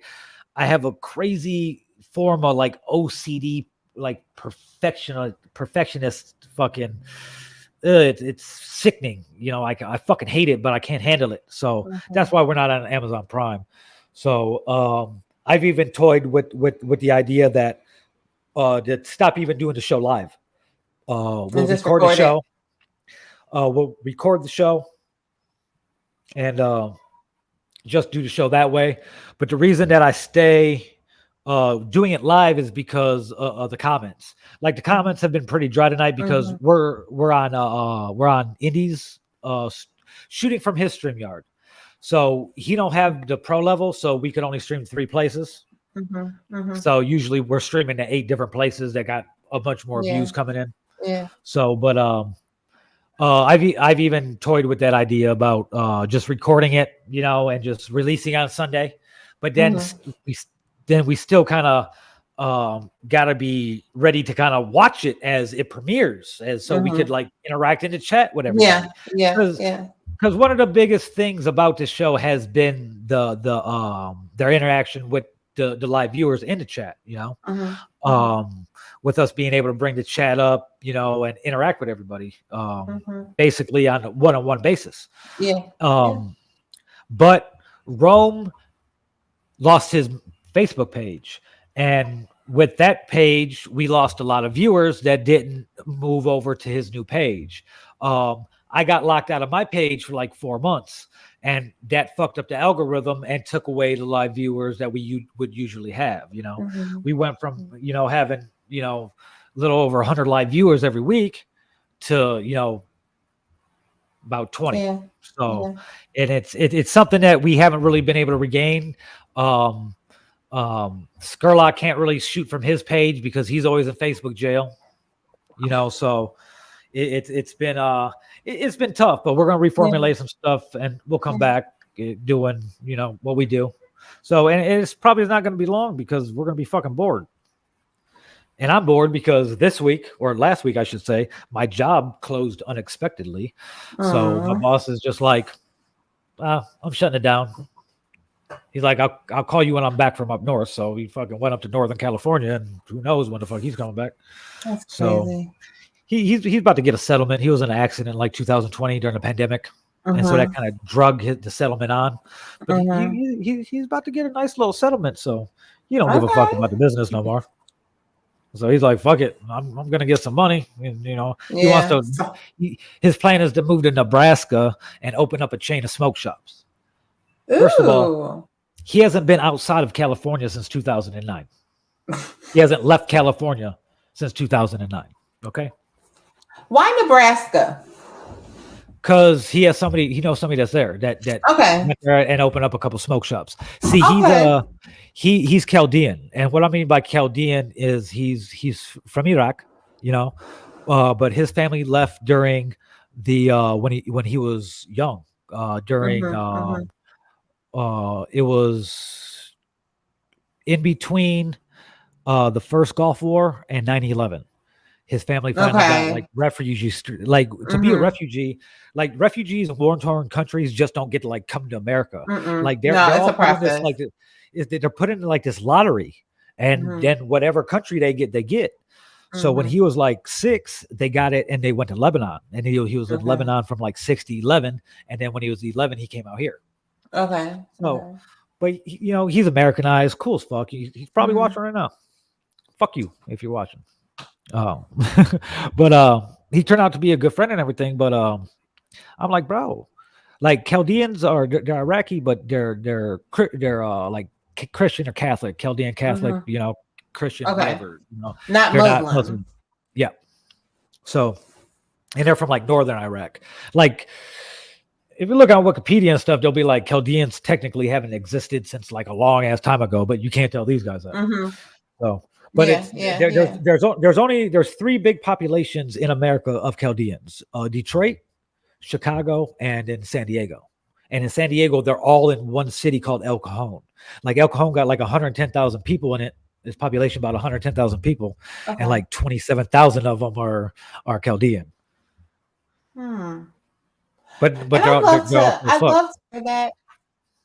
have a crazy form of like OCD, like perfectionist fucking. It's sickening. I fucking hate it, but I can't handle it. So that's why we're not on Amazon Prime. So I've even toyed with the idea that to stop even doing the show live. We'll record the show. We'll record the show and just do the show that way. But the reason that I stay doing it live is because of the comments. Like the comments have been pretty dry tonight because we're on Indy's shooting from his StreamYard. So he don't have the pro level, so we could only stream 3 places. So usually we're streaming to 8 different places that got a bunch more views coming in. Yeah. So, but I've even toyed with that idea about just recording it, and just releasing on Sunday. But then we still kind of gotta be ready to kind of watch it as it premieres, so we could like interact in the chat with everybody. Because one of the biggest things about this show has been their interaction with the live viewers in the chat. With us being able to bring the chat up, and interact with everybody, basically on a one-on-one basis. But Rome lost his Facebook page, and with that page we lost a lot of viewers that didn't move over to his new page. I got locked out of my page for like 4 months, and that fucked up the algorithm and took away the live viewers that we would usually have. We went from having a little over 100 live viewers every week to about 20. And it's something that we haven't really been able to regain. Skurlock can't really shoot from his page because he's always in Facebook jail, so it's been tough, but we're going to reformulate some stuff and we'll come back doing what we do. So and it's probably not going to be long because we're going to be fucking bored, and I'm bored because this week, or last week I should say, my job closed unexpectedly. So my boss is just like, I'm shutting it down. He's like, I'll call you when I'm back from up north. So he fucking went up to Northern California, and who knows when the fuck he's coming back. That's so crazy. He's about to get a settlement. He was in an accident like 2020 during the pandemic, and so that kind of drug the settlement on. But he's about to get a nice little settlement, so he don't give a fuck about the business no more. So he's like, fuck it, I'm gonna get some money. And, he wants to. His plan is to move to Nebraska and open up a chain of smoke shops. First of all, he hasn't been outside of California since 2009. He hasn't left California since 2009. Okay. Why Nebraska? Because he knows somebody that's there that went there and opened up a couple smoke shops. See, he's Chaldean, and what I mean by Chaldean is he's from Iraq, but his family left during the when he was young, during it was in between the first Gulf War and 9/11. His family finally got like refugees, like to be a refugee, like refugees in war-torn countries just don't get to like come to America. Like they're all put in this, like they're put into like this lottery, and then whatever country they get. So when he was like 6, they got it and they went to Lebanon, and he was in Lebanon from like 6 to 11, and then when he was 11, he came out here. Okay. So, but you know, he's Americanized, cool as fuck. He's probably watching right now. Fuck you if you're watching. But he turned out to be a good friend and everything. But I'm like, bro, like Chaldeans they're Iraqi, but they're like Christian or Catholic, Chaldean Catholic, you know, Christian, whatever, you know, not they're Muslim. not Muslim. Yeah. So, and they're from like northern Iraq. Like, if you look on Wikipedia and stuff, they'll be like Chaldeans technically haven't existed since like a long ass time ago, but you can't tell these guys that. So, but there's 3 big populations in America of Chaldeans: Detroit, Chicago, and in San Diego. And in San Diego, they're all in one city called El Cajon. Like El Cajon got like 110,000 people in it. Its population about 110,000 people, and like 27,000 of them are Chaldean. But I'd love to hear that.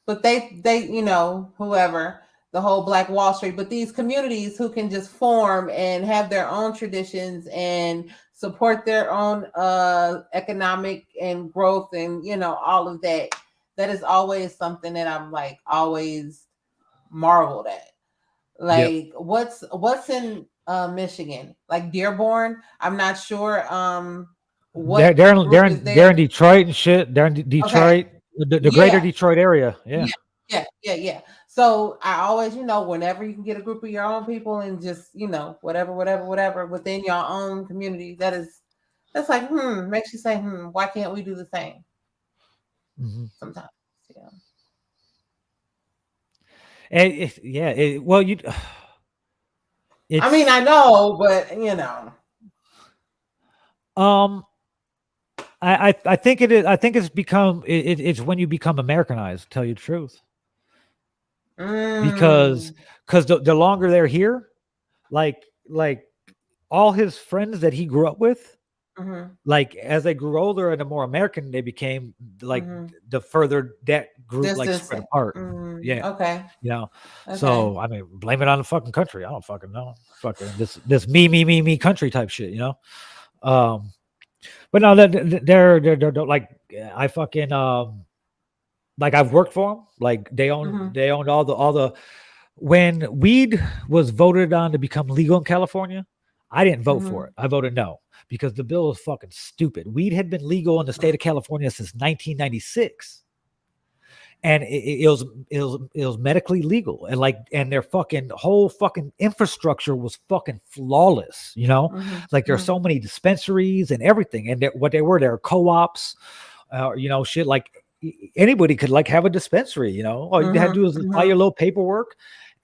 But they you know, whoever, the whole Black Wall Street, but these communities who can just form and have their own traditions and support their own economic and growth and, you know, all of that. That is always something that I'm like always marveled at. Like what's in Michigan? Like Dearborn? I'm not sure. What they're in Detroit and shit. They're in Detroit, the greater Detroit area. Yeah. So I always, you know, whenever you can get a group of your own people and just, you know, whatever within your own community, that's like, makes you say, why can't we do the same? Sometimes, yeah. And well, I mean, I know, but you know. I think it is. I think it's become it's when you become Americanized. To tell you the truth, because the longer they're here, like all his friends that he grew up with, like as they grew older and the more American they became, like the further that group like spread apart. Yeah. Okay. You know. Okay. So I mean, blame it on the fucking country. I don't fucking know. Fucking this me country type shit. You know. But no, they're like I fucking like I've worked for them. Like they owned all the when weed was voted on to become legal in California, I didn't vote for it. I voted no because the bill was fucking stupid. Weed had been legal in the state of California since 1996. And it was medically legal, and their fucking whole fucking infrastructure was fucking flawless, you know. Like there's so many dispensaries and everything, and what they were co-ops, you know, shit. Like anybody could like have a dispensary, you know. All you had to do was buy your little paperwork,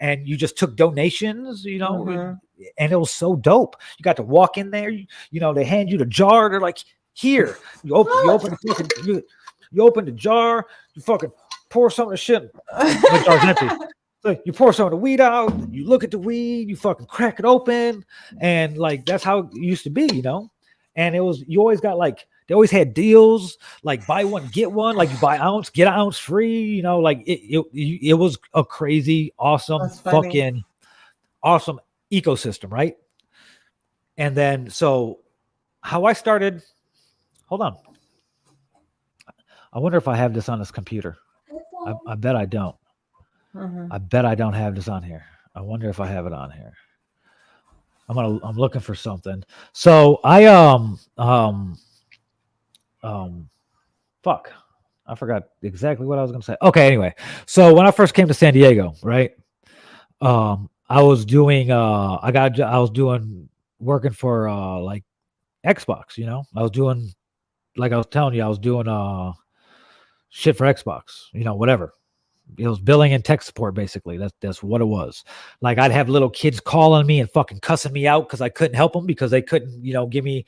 and you just took donations, you know. And it was so dope. You got to walk in there, you know. They hand you the jar. They're like, here, you open the jar, you fucking pour some of the shit. The jar's empty. So you pour some of the weed out, you look at the weed, you fucking crack it open, and like that's how it used to be, you know. And you always got like they always had deals, like buy one get one, like you buy ounce get an ounce free, you know. Like it was a crazy, awesome, fucking awesome ecosystem, right? And then so how I started. Hold on. I wonder if I have this on this computer. I bet I don't. I bet I don't have this on here. I wonder if I have it on here. I'm looking for something. So I fuck. I forgot exactly what I was gonna say. Okay, anyway. So when I first came to San Diego, right? I was doing working for like Xbox, you know. I was doing, like I was telling you, I was doing shit for Xbox, you know, whatever. It was billing and tech support, basically. That's what it was. Like I'd have little kids calling me and fucking cussing me out because I couldn't help them because they couldn't, you know, give me,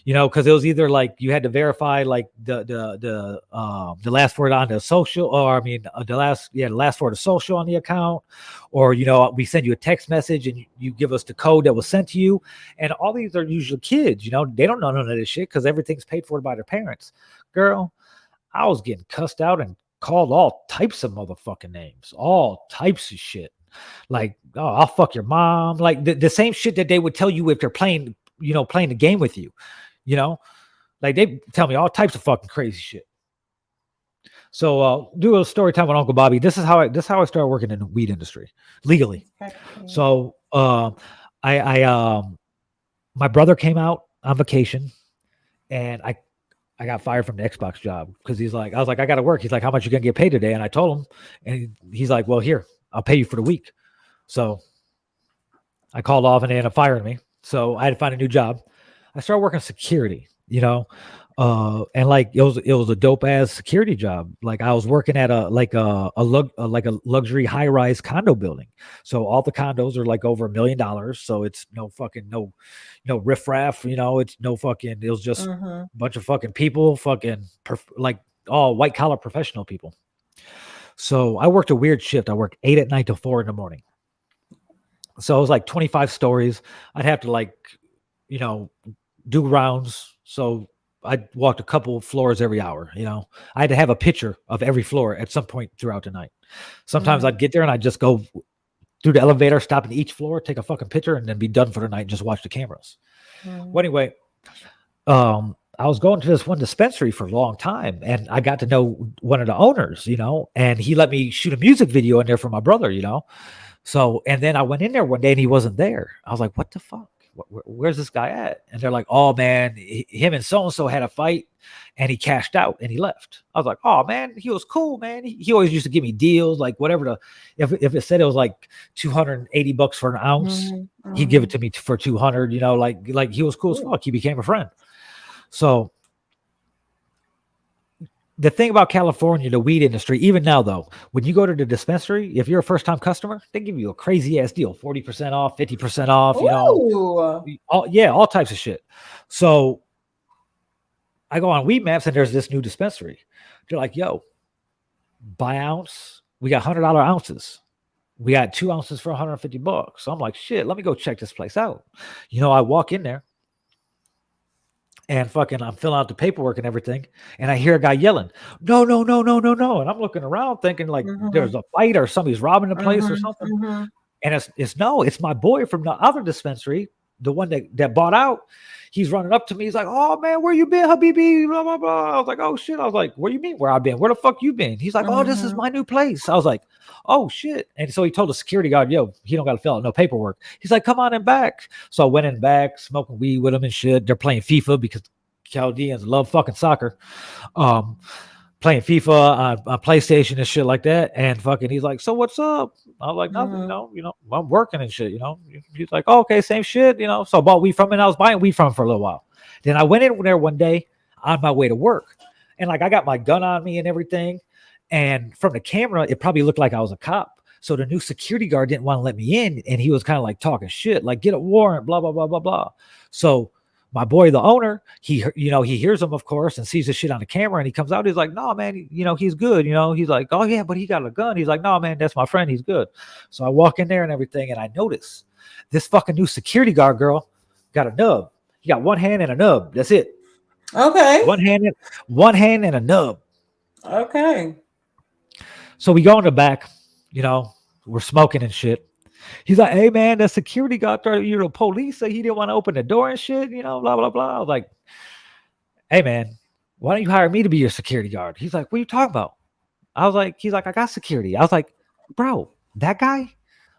you know, because it was either like you had to verify like the last word on the social, or I mean the last word of social on the account, or you know we send you a text message and you give us the code that was sent to you, and all these are usually kids, you know, they don't know none of this shit because everything's paid for by their parents. Girl, I was getting cussed out and called all types of motherfucking names, all types of shit. Like, oh, I'll fuck your mom. Like the same shit that they would tell you if they're playing the game with you. Like they tell me all types of fucking crazy shit. So do a story time with Uncle Bobby. This is how I started working in the weed industry legally. So my brother came out on vacation, and I got fired from the Xbox job because I was like, I got to work. He's like, how much you gonna get paid today? And I told him, and he's like, well, here, I'll pay you for the week. So I called off, and they ended up firing me. So I had to find a new job. I started working security, and like it was a dope ass security job. Like I was working at a luxury high rise condo building. So all the condos are like over $1 million. So it's no riffraff. It's no fucking. It was just a bunch of fucking people, like all white collar professional people. So I worked a weird shift. I worked 8 at night till 4 in the morning. So it was like 25 stories. I'd have to do rounds. So I walked a couple of floors every hour. I had to have a picture of every floor at some point throughout the night. Sometimes I'd get there and I'd just go through the elevator, stop at each floor, take a fucking picture, and then be done for the night and just watch the cameras. Well, anyway, I was going to this one dispensary for a long time, and I got to know one of the owners, and he let me shoot a music video in there for my brother, So, and then I went in there one day and he wasn't there. I was like, what the fuck? Where's this guy at? And they're like, oh man, him and so-and-so had a fight and he cashed out and he left. I was like, oh man, he was cool, man. He always used to give me deals, like whatever if it said it was like $280 for an ounce, he'd give it to me for 200, like he was cool as fuck. He became a friend. So the thing about California, the weed industry, even now though, when you go to the dispensary, if you're a first-time customer, they give you a crazy ass deal, 40% off, 50% off, all types of shit. So I go on Weed Maps and there's this new dispensary. They're like, yo, buy ounce. We got $100 ounces. We got 2 ounces for $150. So I'm like, shit, let me go check this place out. I walk in there. And fucking, I'm filling out the paperwork and everything. And I hear a guy yelling, no. And I'm looking around thinking like there's a fight or somebody's robbing the place or something. And it's my boy from the other dispensary, the one that bought out. He's running up to me. He's like, oh man, where you been, Habibi? Blah, blah, blah. I was like, oh shit. I was like, what do you mean where I've been? Where the fuck you been? He's like, oh, this is my new place. I was like, oh shit. And so he told the security guard, yo, he don't got to fill out no paperwork. He's like, come on in back. So I went in back, smoking weed with him and shit. They're playing FIFA because Chaldeans love fucking soccer. Playing FIFA on PlayStation and shit like that. And fucking, he's like, so what's up? I was like, nothing, I'm working and shit, He's like, oh, okay, same shit, So I bought weed from him and I was buying weed from him for a little while. Then I went in there one day on my way to work. And like, I got my gun on me and everything. And from the camera, it probably looked like I was a cop. So the new security guard didn't want to let me in. And he was kind of like talking shit, like get a warrant, blah, blah, blah, blah, blah. So my boy, the owner, he hears him, of course, and sees the shit on the camera, and he comes out. He's like, no, man, he's good. He's like, oh yeah, but he got a gun. He's like, no, man, that's my friend. He's good. So I walk in there and everything, and I notice this fucking new security guard girl got a nub. He got one hand and a nub. That's it. Okay. One hand and a nub. Okay. So we go in the back, we're smoking and shit. He's like, hey man, the security guard, the police say he didn't want to open the door and shit, blah, blah, blah. I was like, hey man, why don't you hire me to be your security guard? He's like, what are you talking about? He's like, I got security. I was like, bro, that guy?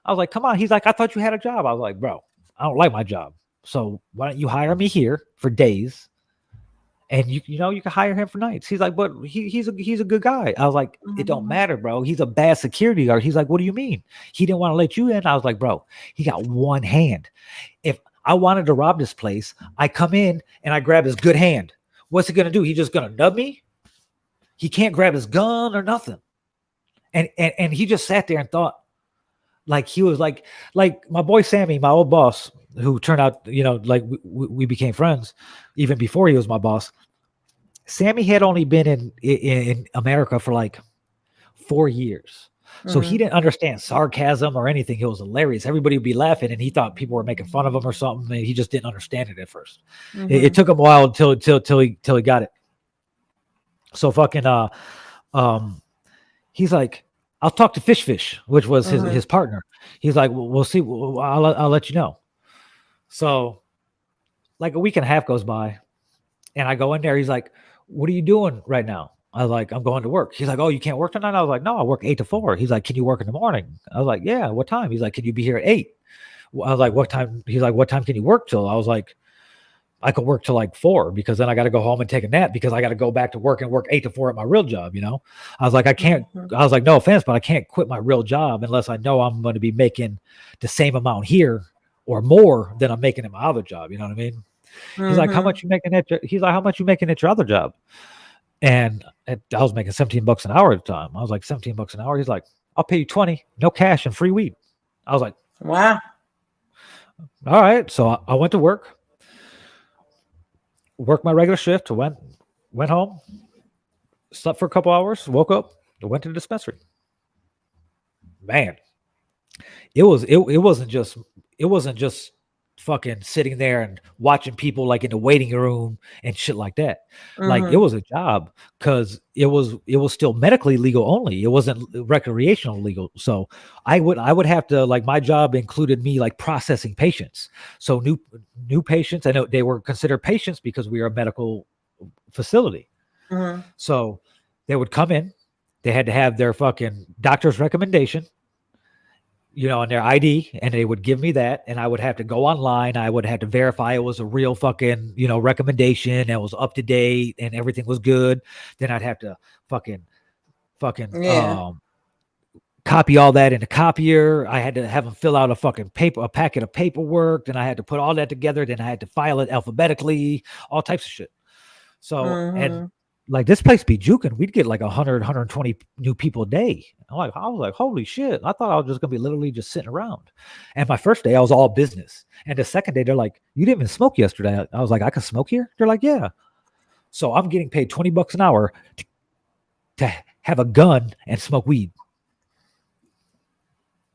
I was like, come on. He's like, I thought you had a job. I was like, bro, I don't like my job. So why don't you hire me here for days? And you can hire him for nights. He's like, but he's a good guy. I was like, it don't matter, bro. He's a bad security guard. He's like, what do you mean? He didn't want to let you in. I was like, bro, he got one hand. If I wanted to rob this place, I come in and I grab his good hand. What's he gonna do? He just gonna nub me? He can't grab his gun or nothing. And he just sat there and thought, like he was like my boy Sammy, my old boss, who turned out, like we became friends even before he was my boss. Sammy had only been in America for like 4 years. So he didn't understand sarcasm or anything. It was hilarious. Everybody would be laughing and he thought people were making fun of him or something. And he just didn't understand it at first. It took him a while till he got it. So fucking, he's like, I'll talk to Fish, which was Mhm. his partner. He's like, well, we'll see. I'll let you know. So like a week and a half goes by, and I go in there. He's like, what are you doing right now? I was like, I'm going to work. He's like, oh, you can't work tonight? I was like, no, I work 8 to 4. He's like, can you work in the morning? I was like, yeah, what time? He's like, can you be here at 8? I was like, what time? He's like, what time can you work till? I was like, I could work till like 4 because then I got to go home and take a nap because I got to go back to work and work 8 to 4 at my real job. I was like, I can't, Mhm. I was like, no offense, but I can't quit my real job unless I know I'm going to be making the same amount here or more than I'm making in my other job. You know what I mean? He's like, how Mhm. much you making at he's like, how much you making at your other job? And I was making $17 an hour at the time. I was like, $17 an hour. He's like, I'll pay you 20, no cash and free weed. I was like, Wow. all right. So I went to worked my regular shift, went home, slept for a couple hours, woke up, went to the dispensary. Man, it wasn't just fucking sitting there and watching people like in the waiting room and shit like that. Like it Mhm. was a job because it was still medically legal only. It wasn't recreational legal. So I would have to, like, my job included me like processing patients. So new patients, I know they were considered patients because we are a medical facility. Mhm. So they would come in, they had to have their fucking doctor's recommendation, and their ID, and they would give me that, and I would have to go online. I would have to verify it was a real fucking, recommendation that was up to date and everything was good. Then I'd have to fucking Yeah. copy all that in a copier. I had to have them fill out a packet of paperwork. Then I had to put all that together. Then I had to file it alphabetically, all types of shit. So, and Mhm. like this place be juking. We'd get like 100, 120 new people a day. I was like, holy shit. I thought I was just going to be literally just sitting around. And my first day, I was all business. And the second day, they're like, you didn't even smoke yesterday. I was like, I can smoke here? They're like, yeah. So I'm getting paid $20 an hour to have a gun and smoke weed.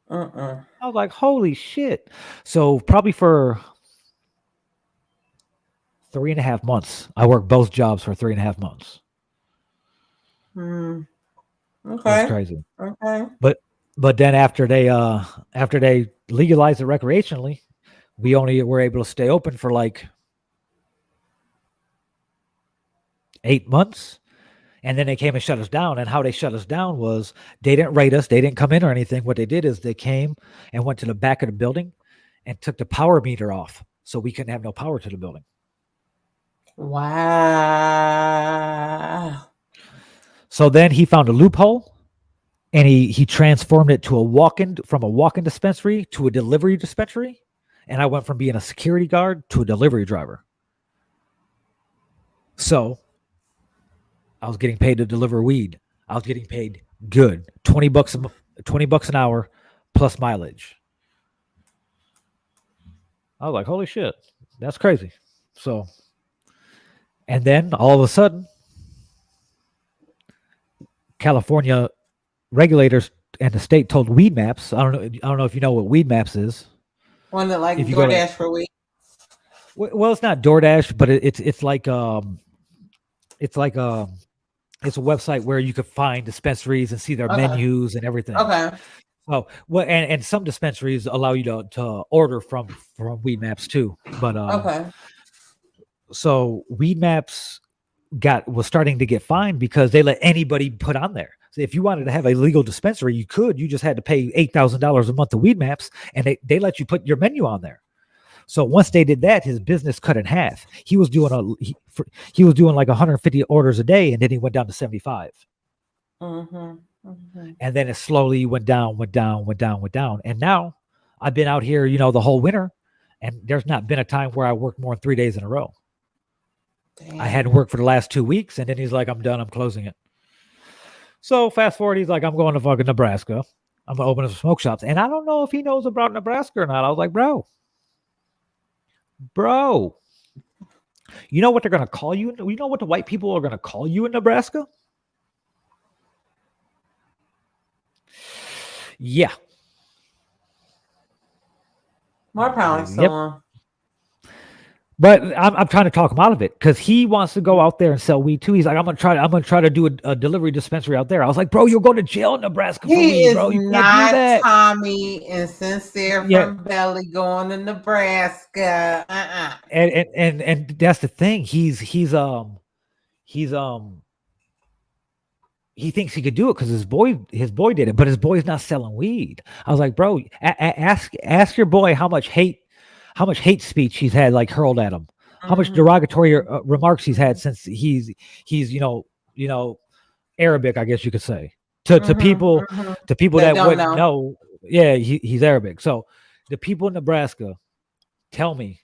Mm-mm. I was like, holy shit. So probably for 3.5 months, I worked both jobs for 3.5 months. Mm. It was Okay. crazy. Okay. But then after they legalized it recreationally, we only were able to stay open for like 8 months. And then they came and shut us down. And how they shut us down was they didn't rate us. They didn't come in or anything. What they did is they came and went to the back of the building and took the power meter off. So we couldn't have no power to the building. Wow. So then he found a loophole and he transformed it to from a walk-in dispensary to a delivery dispensary. And I went from being a security guard to a delivery driver. So I was getting paid to deliver weed. I was getting paid good, $20 an hour plus mileage. I was like, holy shit, that's crazy. So, and then all of a sudden, California regulators and the state told Weed Maps. I don't know if you know what Weed Maps is. One that like If you go to, DoorDash for weed. well, it's not DoorDash, but it's like it's like it's a website where you could find dispensaries and see their Okay. menus and everything. Okay. Oh, well, and some dispensaries allow you to order from Weed Maps too. But Okay. so Weed Maps was starting to get fined because they let anybody put on there. So if you wanted to have a legal dispensary, you could. You just had to pay $8,000 a month to Weed Maps, and they let you put your menu on there. So once they did that, his business cut in half. He was doing he was doing like 150 orders a day, and then he went down to 75. Mm-hmm. Mm-hmm. And then it slowly went down. And now I've been out here, the whole winter, and there's not been a time where I worked more than 3 days in a row. Damn. I hadn't worked for the last 2 weeks, and then he's like, I'm done, I'm closing it. So fast forward, he's like, I'm going to fucking Nebraska. I'm gonna open up some smoke shops. And I don't know if he knows about Nebraska or not. I was like, bro, you know what they're gonna call you? You know what the white people are gonna call you in Nebraska? Yeah. More power, Yep. someone. But I'm trying to talk him out of it because he wants to go out there and sell weed too. He's like, I'm gonna try to do a delivery dispensary out there. I was like, bro, you'll go to jail in Nebraska for He weed, is bro. You can't do not that. Tommy and Sincere Yeah. from Belly going to Nebraska. And that's the thing. He's he thinks he could do it because his boy did it, but his boy's not selling weed. I was like, bro, ask your boy how much hate speech he's had like hurled at him, how much derogatory remarks he's had since he's Arabic, I guess you could say, to people that don't wouldn't know. Yeah, he's Arabic. So the people in Nebraska tell me,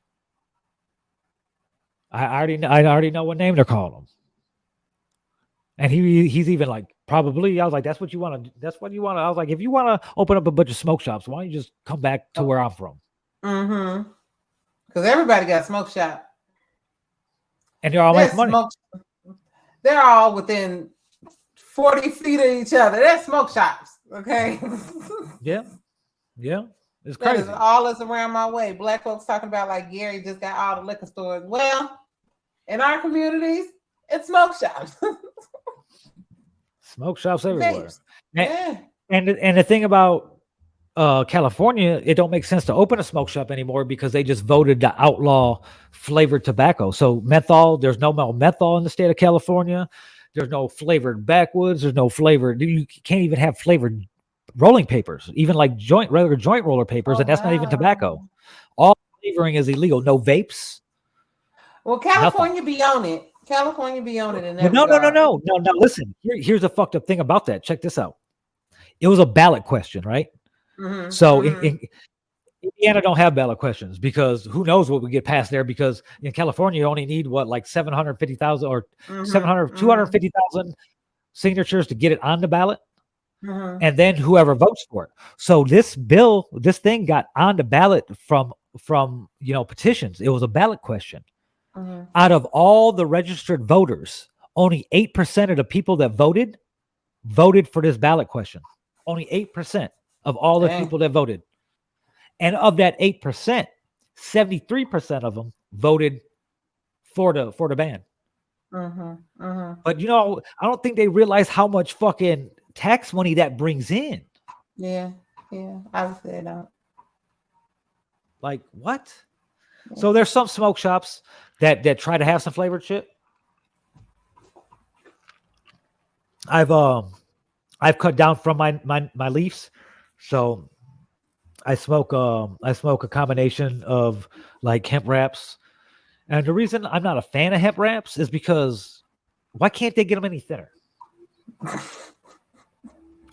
I already know what name they're calling him. And he's even like, probably, I was like, that's what you want to. I was like, if you want to open up a bunch of smoke shops, why don't you just come back to where I'm from? Because everybody got a smoke shop. And they're all making money. They're all within 40 feet of each other. They're smoke shops. Okay. Yeah. It's That crazy. is all that's around my way. Black folks talking about like Gary just got all the liquor stores. Well, in our communities, it's smoke shops. Smoke shops everywhere. Yeah. And the thing about California, it don't make sense to open a smoke shop anymore because they just voted to outlaw flavored tobacco. So menthol, there's no more menthol in the state of California. There's no flavored backwoods. There's no flavored. You can't even have flavored rolling papers, even like regular joint roller papers, and that's not even tobacco. All flavoring is illegal. No vapes. Well, California be on it. California be on it. In that no. regard. Listen, here's the fucked up thing about that. Check this out. It was a ballot question, right? So in Indiana don't have ballot questions because who knows what we get passed there, because in California you only need like 750,000 or 250,000 signatures to get it on the ballot. And then whoever votes for it. So this thing got on the ballot from petitions. It was a ballot question. Out of all the registered voters, only 8% of the people that voted for this ballot question. Only 8% of all the people that voted. And of that 8%, 73% of them voted for the ban. But I don't think they realize how much fucking tax money that brings in. Yeah, I would say that. Like what? So there's some smoke shops that try to have some flavored shit. I've cut down from my leaves, so I smoke a combination of like hemp wraps. And the reason I'm not a fan of hemp wraps is because why can't they get them any thinner?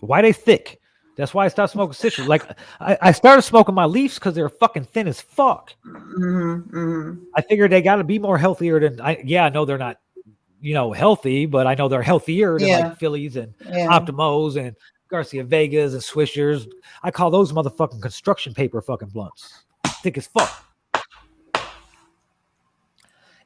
Why they thick? That's why I stopped smoking citrus. Like I started smoking my leaves because they're fucking thin as fuck. I figured they got to be more healthier than I know they're not, healthy, but I know they're healthier than like Phillies and Optimos and Garcia Vegas and Swishers. I call those motherfucking construction paper fucking blunts. Thick as fuck.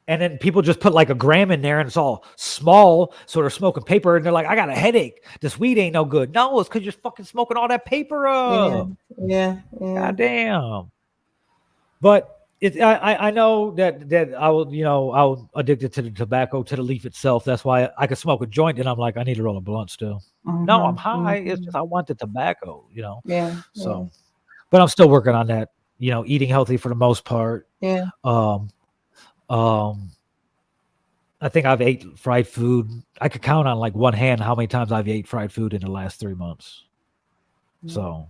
And then people just put like a gram in there and it's all small, so they're smoking paper and they're like, I got a headache. This weed ain't no good. No, it's because you're fucking smoking all that paper up. Yeah. God damn. But I know that I was addicted to the tobacco, to the leaf itself. That's why I could smoke a joint and I'm like, I need to roll a blunt still. No, I'm high. It's just I want the tobacco, Yeah. So, but I'm still working on that, eating healthy for the most part. Yeah. I think I've ate fried food. I could count on like one hand how many times I've ate fried food in the last 3 months. So,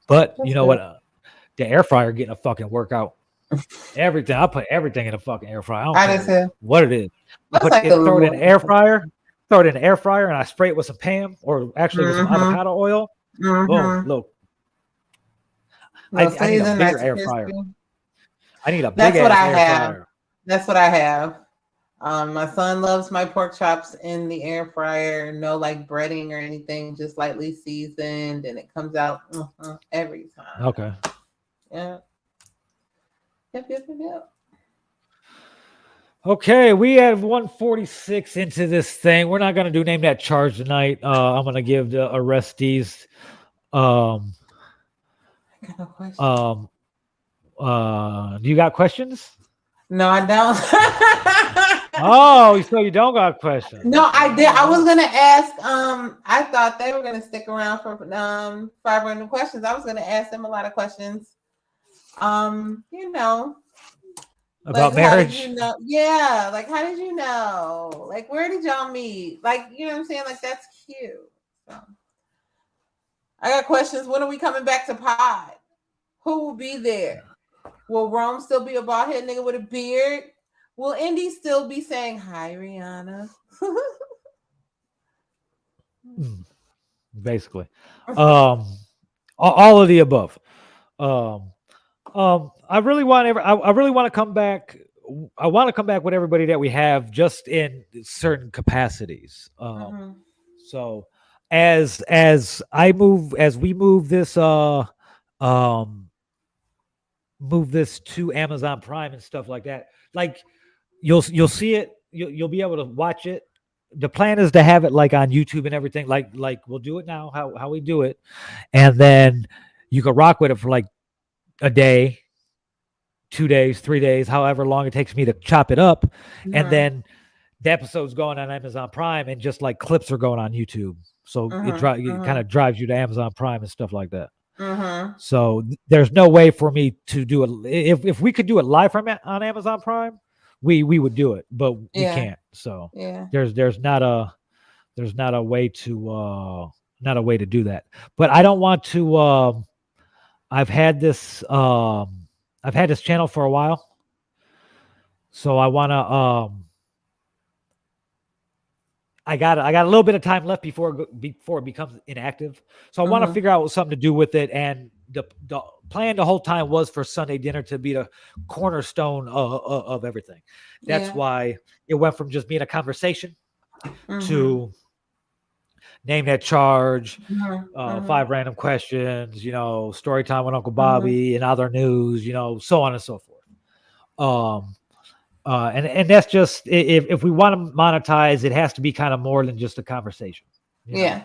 but That's you know good. what? The air fryer getting a fucking workout. Everything. I put everything in a fucking air fryer. I don't care what it is. Throw it in the air fryer. Throw it in the air fryer, and I spray it with some Pam, or actually with some avocado oil. Boom, look. I need a bigger air fryer. I need a big air fryer. That's what I have. My son loves my pork chops in the air fryer. No like breading or anything, just lightly seasoned, and it comes out every time. Okay. Yeah. Yep. Okay, we have 146 into this thing. We're not gonna do name that charge tonight. I'm gonna give the arrestees. I got no question. Do you got questions? No, I don't. Oh, so you don't got questions? No, I did. I was gonna ask. I thought they were gonna stick around for 5 random questions. I was gonna ask them a lot of questions. You know, About like, how did marriage? you know? Yeah, like how did you know? Like, where did y'all meet? Like, you know what I'm saying? Like, that's cute. So, I got questions. When are we coming back to pod? Who will be there? Will Rome still be a bald head nigga with a beard? Will Indy still be saying hi, Rihanna? Basically, all of the above. I really want I really want to come back. I want to come back with everybody that we have, just in certain capacities. Mhm. So as we move this move this to Amazon Prime and stuff like that, like you'll see it, you'll be able to watch it. The plan is to have it like on YouTube and everything, like we'll do it now, how we do it, and then you can rock with it for like a day, 2 days, 3 days, however long it takes me to chop it up, and then the episode's going on Amazon Prime, and just like clips are going on YouTube, so it kind of drives you to Amazon Prime and stuff like that. So there's no way for me to do it. If we could do it live from on Amazon Prime, we would do it, but we can't. So there's not a way to do that. But I don't want to. I've had this channel for a while, so I want to. I got a little bit of time left before it becomes inactive. So I want to figure out something to do with it. And the plan the whole time was for Sunday dinner to be the cornerstone of everything. That's why it went from just being a conversation to name that charge, 5 random questions, story time with Uncle Bobby and other news, so on and so forth. And that's just, if we want to monetize, it has to be kind of more than just a conversation. It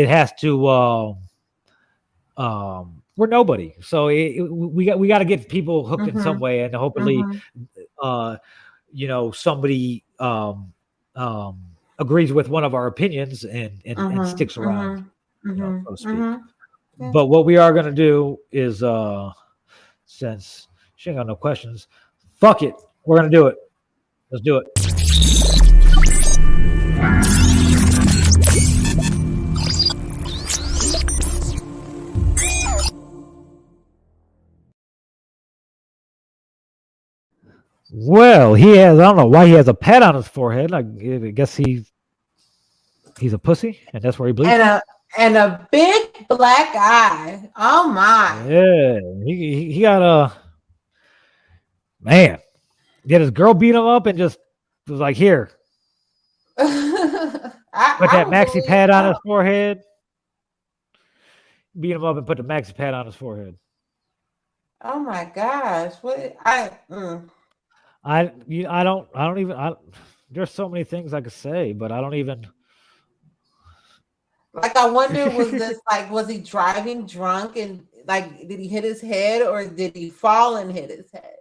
has to. We're nobody, so we got to get people hooked in some way, and hopefully, somebody agrees with one of our opinions and sticks around, so to speak. But what we are going to do is, since she ain't got no questions, fuck it. We're going to do it. Let's do it. Well, I don't know why he has a pad on his forehead. I guess he's a pussy, and that's where he bleeds. And a big black eye. Oh my. Yeah, he got a man. Get his girl beat him up and just was like, here. Put that maxi pad on his forehead. Beat him up and put the maxi pad on his forehead. Oh my gosh. I don't even there's so many things I could say, but I don't even, like, I wonder, was he driving drunk, and like, did he hit his head, or did he fall and hit his head?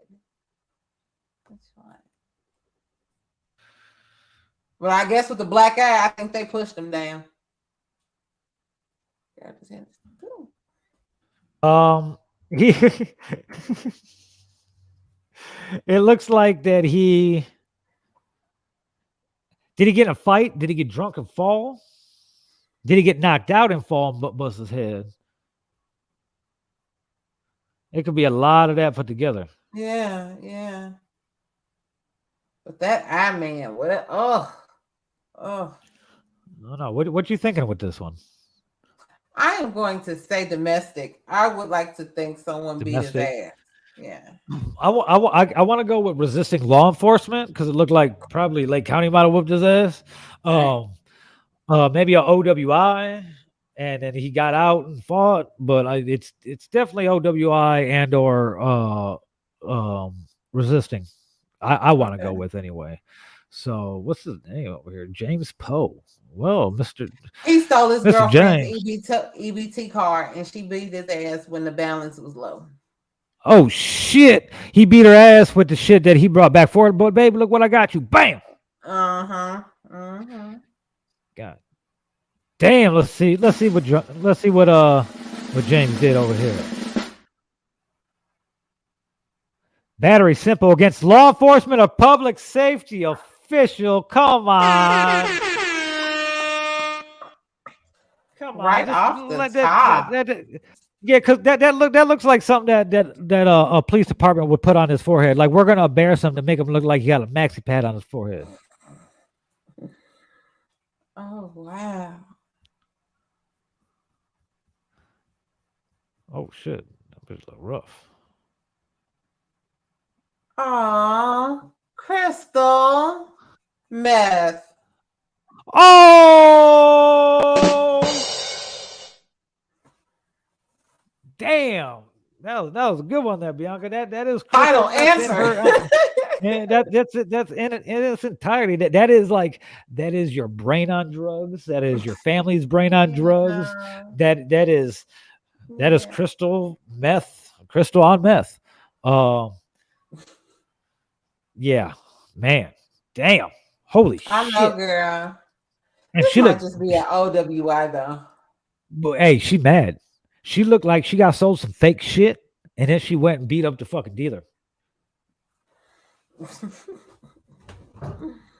Well, I guess with the black eye, I think they pushed him down. It looks like that did he get in a fight? Did he get drunk and fall? Did he get knocked out and fall and bust his head? It could be a lot of that put together. Yeah. But that eye, man, what? Oh. No. What you thinking with this one? I am going to say domestic. I would like to think someone beat his ass. Yeah. I want to go with resisting law enforcement, because it looked like probably Lake County might have whooped his ass. Maybe a OWI, and then he got out and fought. But it's definitely OWI and or resisting. I want to go with anyway. So what's his name over here? James Poe. Well, he stole his Mr. girlfriend's EBT card, and she beat his ass when the balance was low. Oh shit! He beat her ass with the shit that he brought back for her. But baby, look what I got you! Bam! God damn! Let's see what James did over here. Battery simple against law enforcement or public safety official. Come on. Come on. Right Just off the let top. yeah, because that looks like something that a police department would put on his forehead. Like we're gonna embarrass him to make him look like he got a maxi pad on his forehead. Oh wow. Oh shit. That bitch look rough. Aw, Crystal. Meth. Oh damn. That was a good one there, Bianca. That is Final Crystal Meth in answer. and that's in its entirety. That is your brain on drugs. That is your family's brain on drugs. That is crystal on meth. Yeah, man, damn, holy I shit. know, girl. And This she might looked, just be an OWI though. but hey, she mad. She looked like she got sold some fake shit, and then she went and beat up the fucking dealer.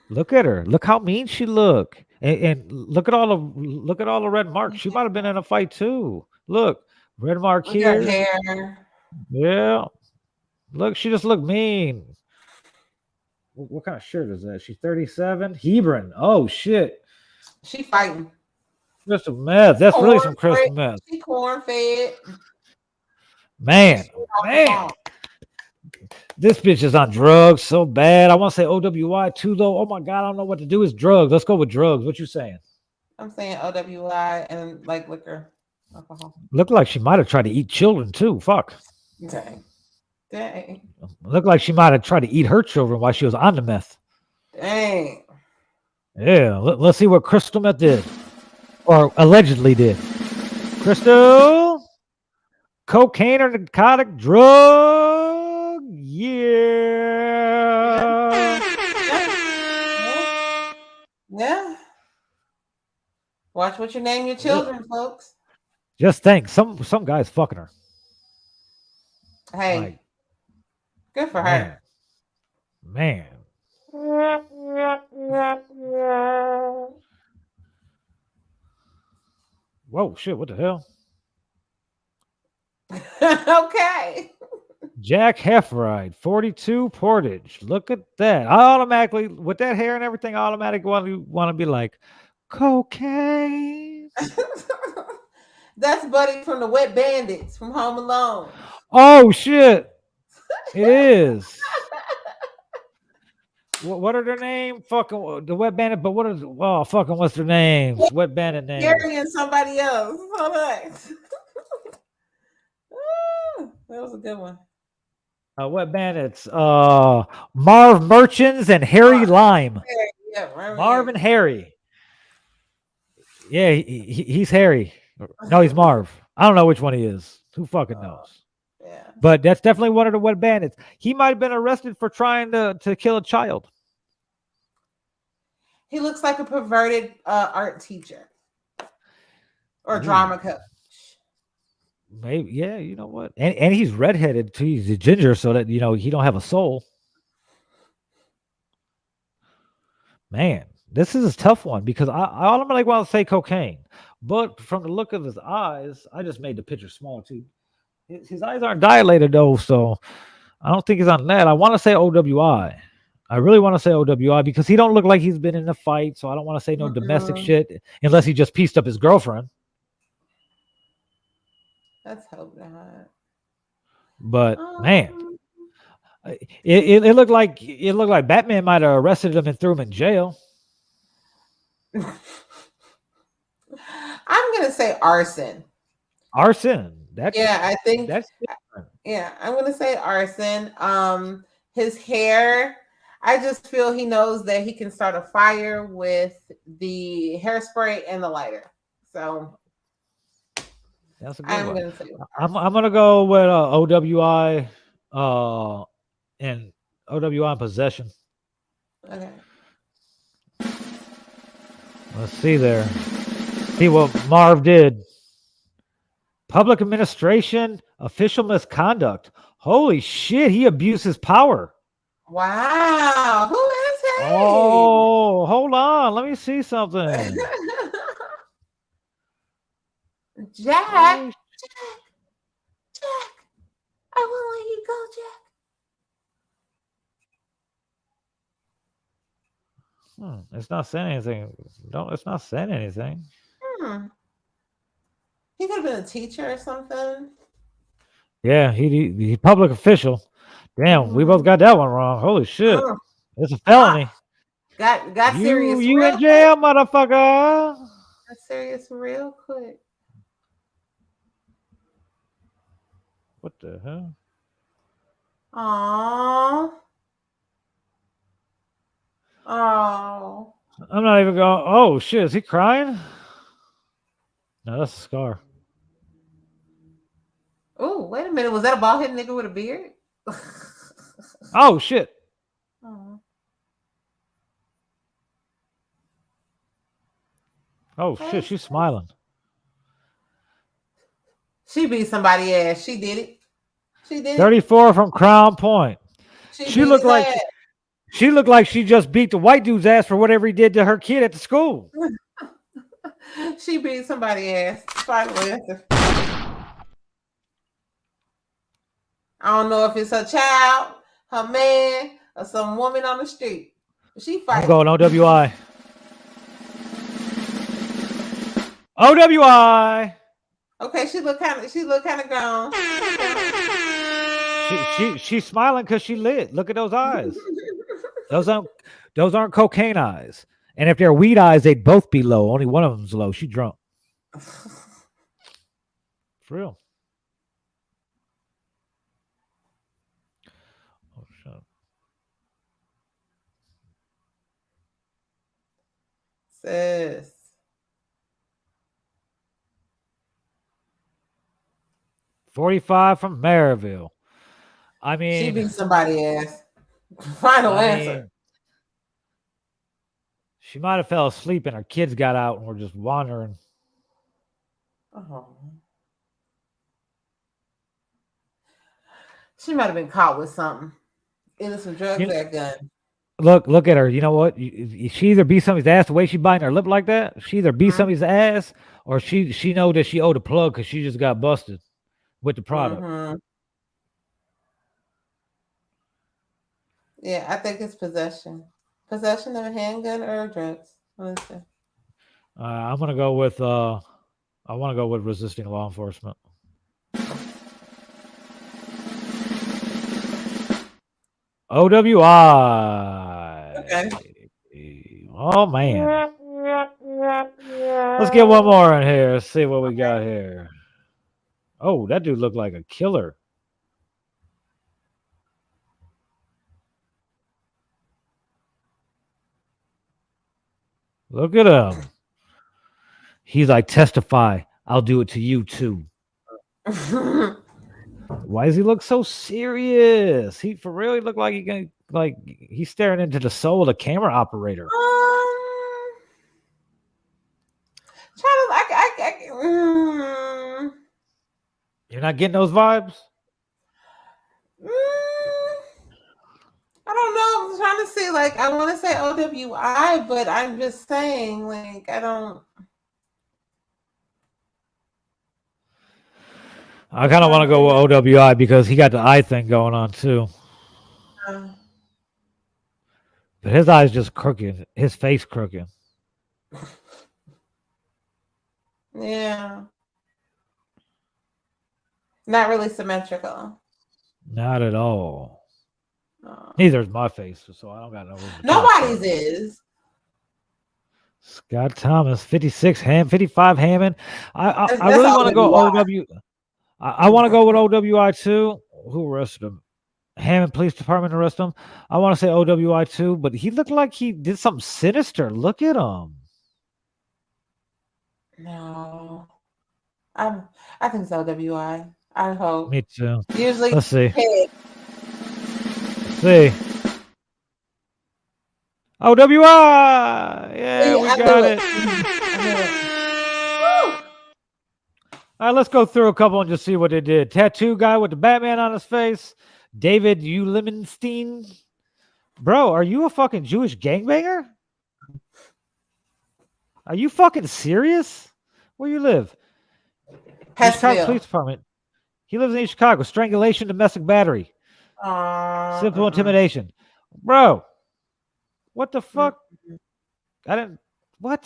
Look at her. Look how mean she look. And look at all the red marks. She might have been in a fight too. Look, red mark Look at her here. hair. Yeah. Look, she just looked mean. What kind of shirt is that? She's 37. Hebron. Oh shit. She fighting. Crystal meth. That's really some Corn crystal fed. meth. She corn fed. Man. This bitch is on drugs so bad. I want to say OWI too, though. Oh my god, I don't know what to do. It's drugs. Let's go with drugs. What you saying? I'm saying OWI and like liquor, alcohol. Looked like she might have tried to eat children too. Fuck. Dang. Dang. Looked like she might have tried to eat her children while she was on the meth. Dang. Yeah. Let's see what crystal meth did, or allegedly did. Crystal, cocaine or narcotic drug? Yeah. Yeah. Watch what you name your children, folks. Just think, some guy's fucking her. Hey, Like, good for her. Man. Whoa, shit, what the hell? Okay. Jack Heffride, 42 Portage. Look at that. I automatically, with that hair and everything, I automatically want to be like, cocaine. That's Buddy from the Wet Bandits from Home Alone. Oh, shit. It is. What are their names? Fucking the Wet Bandit, but what's their names? Wet Bandit names. Gary and somebody else. Hold on. That was a good one. Wet Bandits. Marv Merchants and Harry Lime. Yeah, right. Marv and Harry. Yeah, he's Harry. No, he's Marv. I don't know which one he is. Who fucking knows? Yeah. But that's definitely one of the Wet Bandits. He might have been arrested for trying to kill a child. He looks like a perverted art teacher or drama coach. Maybe, yeah, you know what? And he's redheaded too. He's a ginger, so that, he don't have a soul. Man, this is a tough one because I automatically want to say cocaine. But from the look of his eyes, I just made the picture smaller too. His eyes aren't dilated though, so I don't think he's on that. I want to say OWI. I really want to say OWI because he don't look like he's been in a fight, so I don't want to say no domestic shit unless he just pieced up his girlfriend. Let's hope not. But man, it looked like Batman might have arrested him and threw him in jail. I'm gonna say arson. Arson. I think that's different. Yeah, I'm gonna say arson. His hair. I just feel he knows that he can start a fire with the hairspray and the lighter. So That's a good I'm one. gonna say I'm gonna go with OWI and OWI in possession. okay. Let's see there. See what Marv did. Public administration, official misconduct. Holy shit, he abused his power. Wow. Who is he? Oh, hold on. Let me see something. Jack. Holy Jack. I won't let you go, Jack. It's not saying anything. No, it's not saying anything. He could have been a teacher or something. Yeah, he public official. Damn, we both got that one wrong. Holy shit. Ugh. It's a felony. Got serious You real in jail, motherfucker. got serious real quick. What the hell? Aww. Oh. I'm not even going. Oh shit, is he crying? No, that's a scar. Oh, wait a minute. Was that a bald headed nigga with a beard? Oh shit. Aw. Oh shit, she's smiling. She beat somebody ass. She did it. She did it. 34 from Crown Point. She beat looked his like ass. she looked like she just beat the white dude's ass for whatever he did to her kid at the school. She beat somebody ass. Final answer. I don't know if it's her child, her man, or some woman on the street. But she I'm fighting. going OWI. OWI. Okay, she look kind of grown. She's smiling because she lit. Look at those eyes. Those aren't cocaine eyes. And if they're weed eyes, they'd both be low. Only one of them's low. She drunk. For real. Oh shit. Sis. $45 from Maryville. I mean, She beat somebody ass. Final answer. She might have fell asleep and her kids got out and were just wandering. Oh. She might have been caught with something. Either some drugs or a gun. Look at her. You know what? She either beat somebody's ass the way she biting her lip like that. She either beat somebody's ass or she know that she owed a plug because she just got busted with the product. Yeah, I think it's possession. Possession of a handgun or drugs. Listen. I'm gonna go with I want to go with resisting law enforcement. OWI. Okay. Oh man. Let's get one more in here. Let's see what we got here. Oh, that dude looked like a killer. Look at him. He's like, testify. I'll do it to you too. Why does he look so serious? He for real, he look like he's staring into the soul of the camera operator. You're not getting those vibes? I don't know. I'm trying to say, like, I want to say OWI, but I'm just saying, like, I don't. I kind of want to go with OWI because he got the eye thing going on too. But his eye's just crooked. His face crooked. Yeah. Not really symmetrical. Not at all. No. Neither is my face, so I don't got no. Nobody's is. Scott Thomas, 56 Ham, 55 Hammond. I really want to go OW. I want to go with OWI too. Who arrested him? Hammond Police Department arrested him. I want to say OWI too, but he looked like he did something sinister. Look at him. No. I think so. WI. I hope. Me too. Usually, Let's see. head. See. OWI. Yeah, we I got knew it. I knew it. All right, let's go through a couple and just see what they did. Tattoo guy with the Batman on his face. David Ulimenstein. Bro, are you a fucking Jewish gangbanger? Are you fucking serious? Where you live? East Chicago Hessville. Police Department. He lives in East Chicago. Strangulation, domestic battery, simple intimidation. Bro, what the fuck? I didn't. What?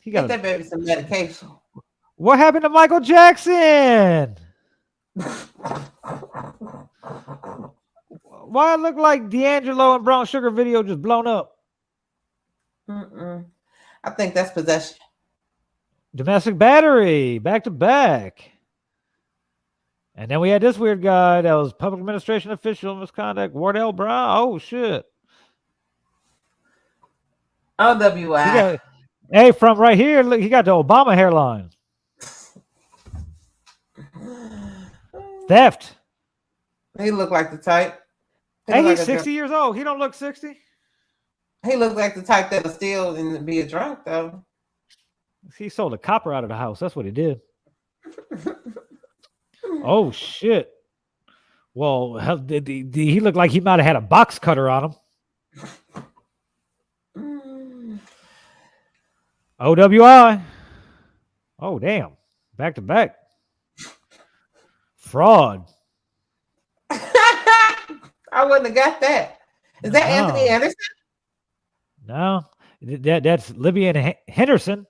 He Get got. that baby some medication. What happened to Michael Jackson? Why it look like D'Angelo and Brown Sugar video just blown up? I think that's possession. Domestic battery, back to back. And then we had this weird guy that was public administration official misconduct, Wardell Brown. Oh shit. OWI. Hey, from right here, look, he got the Obama hairline. Theft. He looked like the type. Hey, he's 60 years old. He don't look 60. He looked like the type that'll steal and be a drunk, though. He sold a copper out of the house. That's what he did. Oh shit. Well, hell, did he looked like he might have had a box cutter on him. OWI. Oh damn. Back to back. Fraud. I wouldn't have got that. Is that Anthony Anderson? No. That's Libby and Henderson.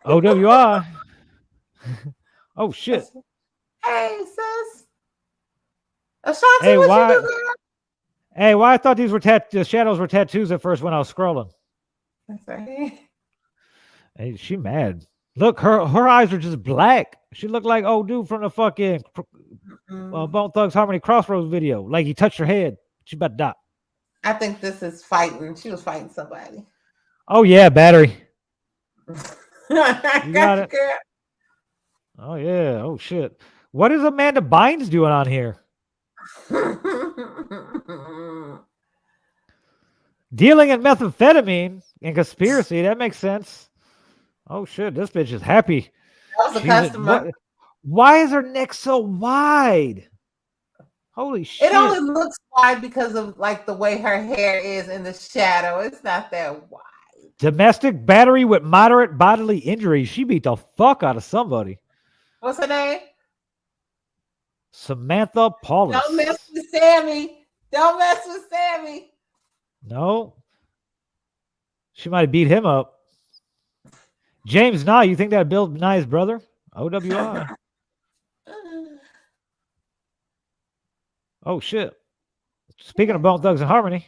OWI. Oh shit. Hey, sis. Ashanti, Hey, what why? you do, girl? Hey, why I thought these were the shadows were tattoos at first when I was scrolling. That's right. Hey, she mad. Look, her eyes are just black. She looked like old dude from the fucking Bone Thugs Harmony Crossroads video. Like he touched her head. She about to die. I think this is fighting. She was fighting somebody. Oh yeah, battery. I got it. girl. Oh yeah. Oh shit. What is Amanda Bynes doing on here? Dealing in methamphetamine and conspiracy. That makes sense. Oh shit. This bitch is happy. That was a customer. Why is her neck so wide? Holy shit. It only looks wide because of like the way her hair is in the shadow. It's not that wide. Domestic battery with moderate bodily injury. She beat the fuck out of somebody. What's her name? Samantha Paulus. Don't mess with Sammy. Don't mess with Sammy. No. She might have beat him up. James Nye, you think that Bill Nye's brother? OWI. Oh shit. Speaking of Bone Thugs and Harmony.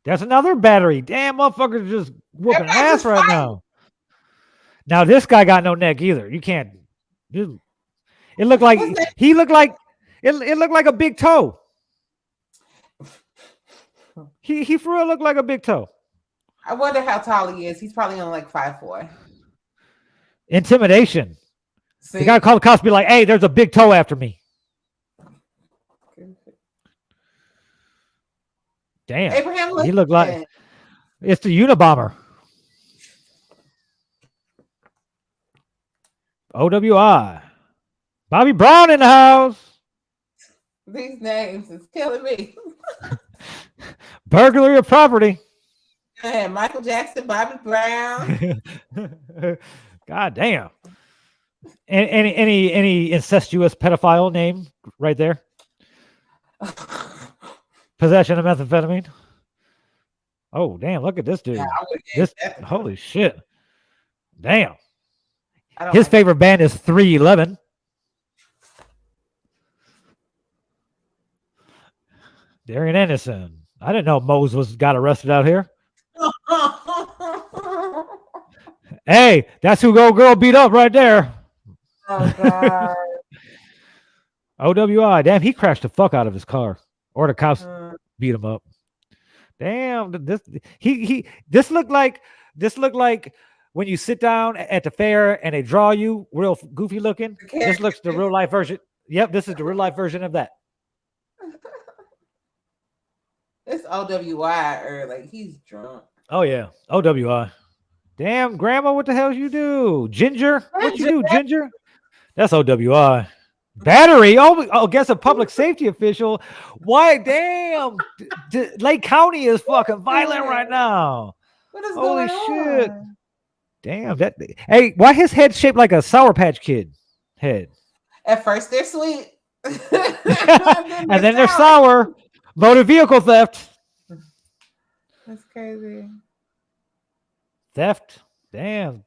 That's another battery. Damn, motherfuckers just whooping ass right now. Now this guy got no neck either. You can't. It looked like he looked like it looked like a big toe. He for real looked like a big toe. I wonder how tall he is. He's probably only like 5'4". Intimidation. See? The guy called the cops, be like, "Hey, there's a big toe after me." Damn. Abraham He looked like it's the Unabomber. OWI. Bobby Brown in the house. These names is killing me. Burglary of property. And Michael Jackson, Bobby Brown. God damn. Any incestuous pedophile name right there? Possession of methamphetamine. Oh damn! Look at this dude. Yeah, holy shit! Damn. His favorite band is 311. Darian Anderson. I didn't know Mose got arrested out here. Hey, that's who Go Girl beat up right there. Oh God. OWI. Damn, he crashed the fuck out of his car. Or the cops beat him up. Damn, this looked like when you sit down at the fair and they draw you real goofy looking. This looks the real life version. Yep, this is the real life version of that. It's OWI or like he's drunk. Oh yeah, OWI. Damn, grandma, what the hell you do? Ginger, what you do, Ginger? That's OWI. Battery. Oh, guess a public safety official. Why? Damn, Lake County is fucking violent right now. What is Holy going shit. on? Damn that. Hey, why his head shaped like a Sour Patch Kid head? At first they're sweet. And then they're sour. Motor vehicle theft. That's crazy. Theft. Damn.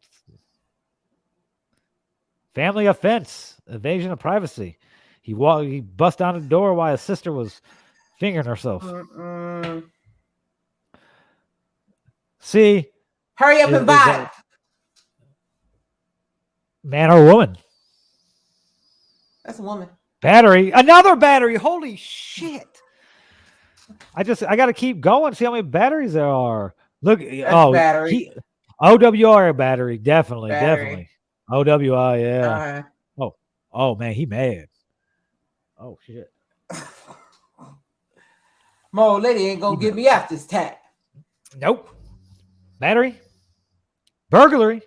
Family offense. Evasion of privacy. He bust down the door while his sister was fingering herself. See? Hurry up and buy. Man or woman? That's a woman. Battery. Another battery. Holy shit. I got to keep going. See how many batteries there are. Look. That's battery. OWR battery. Definitely. Battery. Definitely. OWI. Yeah. Oh man, he mad. Oh shit. Mo lady ain't gonna get me out this time. Nope. Battery. Burglary.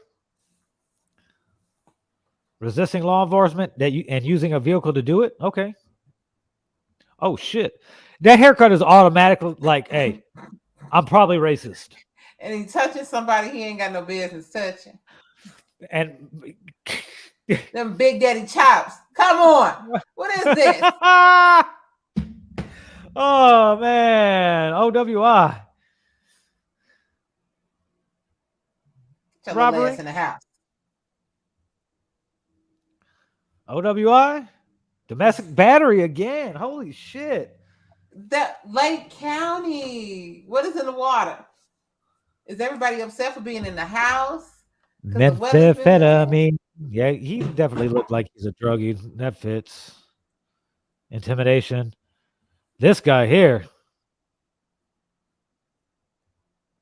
Resisting law enforcement and using a vehicle to do it. Okay. Oh shit. That haircut is automatically like, hey, I'm probably racist. And he touching somebody he ain't got no business touching. And them big daddy chops. Come on. What is this? Oh man. OWI. Get your Robbery. little ass in the house. OWI? Domestic battery again. Holy shit. That Lake County. What is in the water? Is everybody upset for being in the house? Methamphetamine. Yeah, he definitely looked like he's a druggie. That fits. Intimidation. This guy here.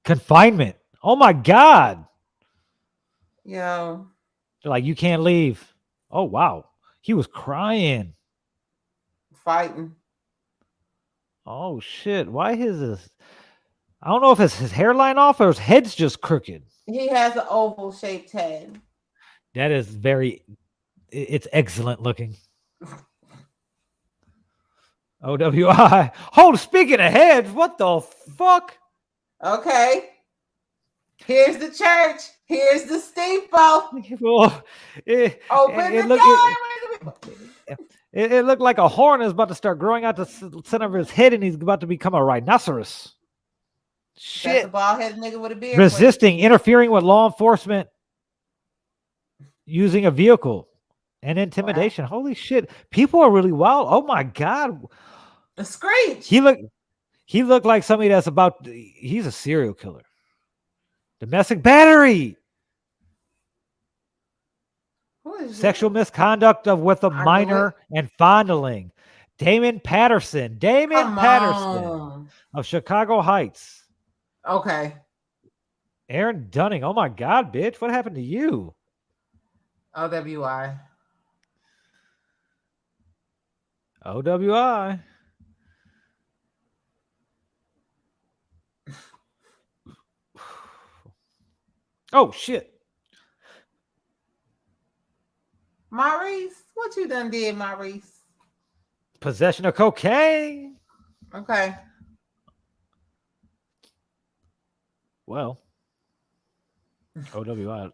Confinement. Oh my God. Yo. They're like, you can't leave. Oh, wow. He was crying. Fighting. Oh, shit. Why is this? I don't know if it's his hairline off or his head's just crooked. He has an oval shaped head. That is it's excellent looking. OWI. Oh, speaking of heads, what the fuck? Okay. Here's the church. Here's the steeple. Well, Open the door. It looked like a horn is about to start growing out the center of his head and he's about to become a rhinoceros. Shit. That's a bald-headed nigga with a beard. Resisting, interfering with law enforcement, using a vehicle, and intimidation. Wow. Holy shit. People are really wild. Oh my God. A screech. He looked like somebody he's a serial killer. Domestic battery. Sexual misconduct with a minor and fondling. Damon Patterson of Chicago Heights. Okay. Aaron Dunning. Oh my God, bitch. What happened to you? OWI. OWI. Oh shit. Maurice, what you done did, Maurice? Possession of cocaine. Okay. Well, OWI. A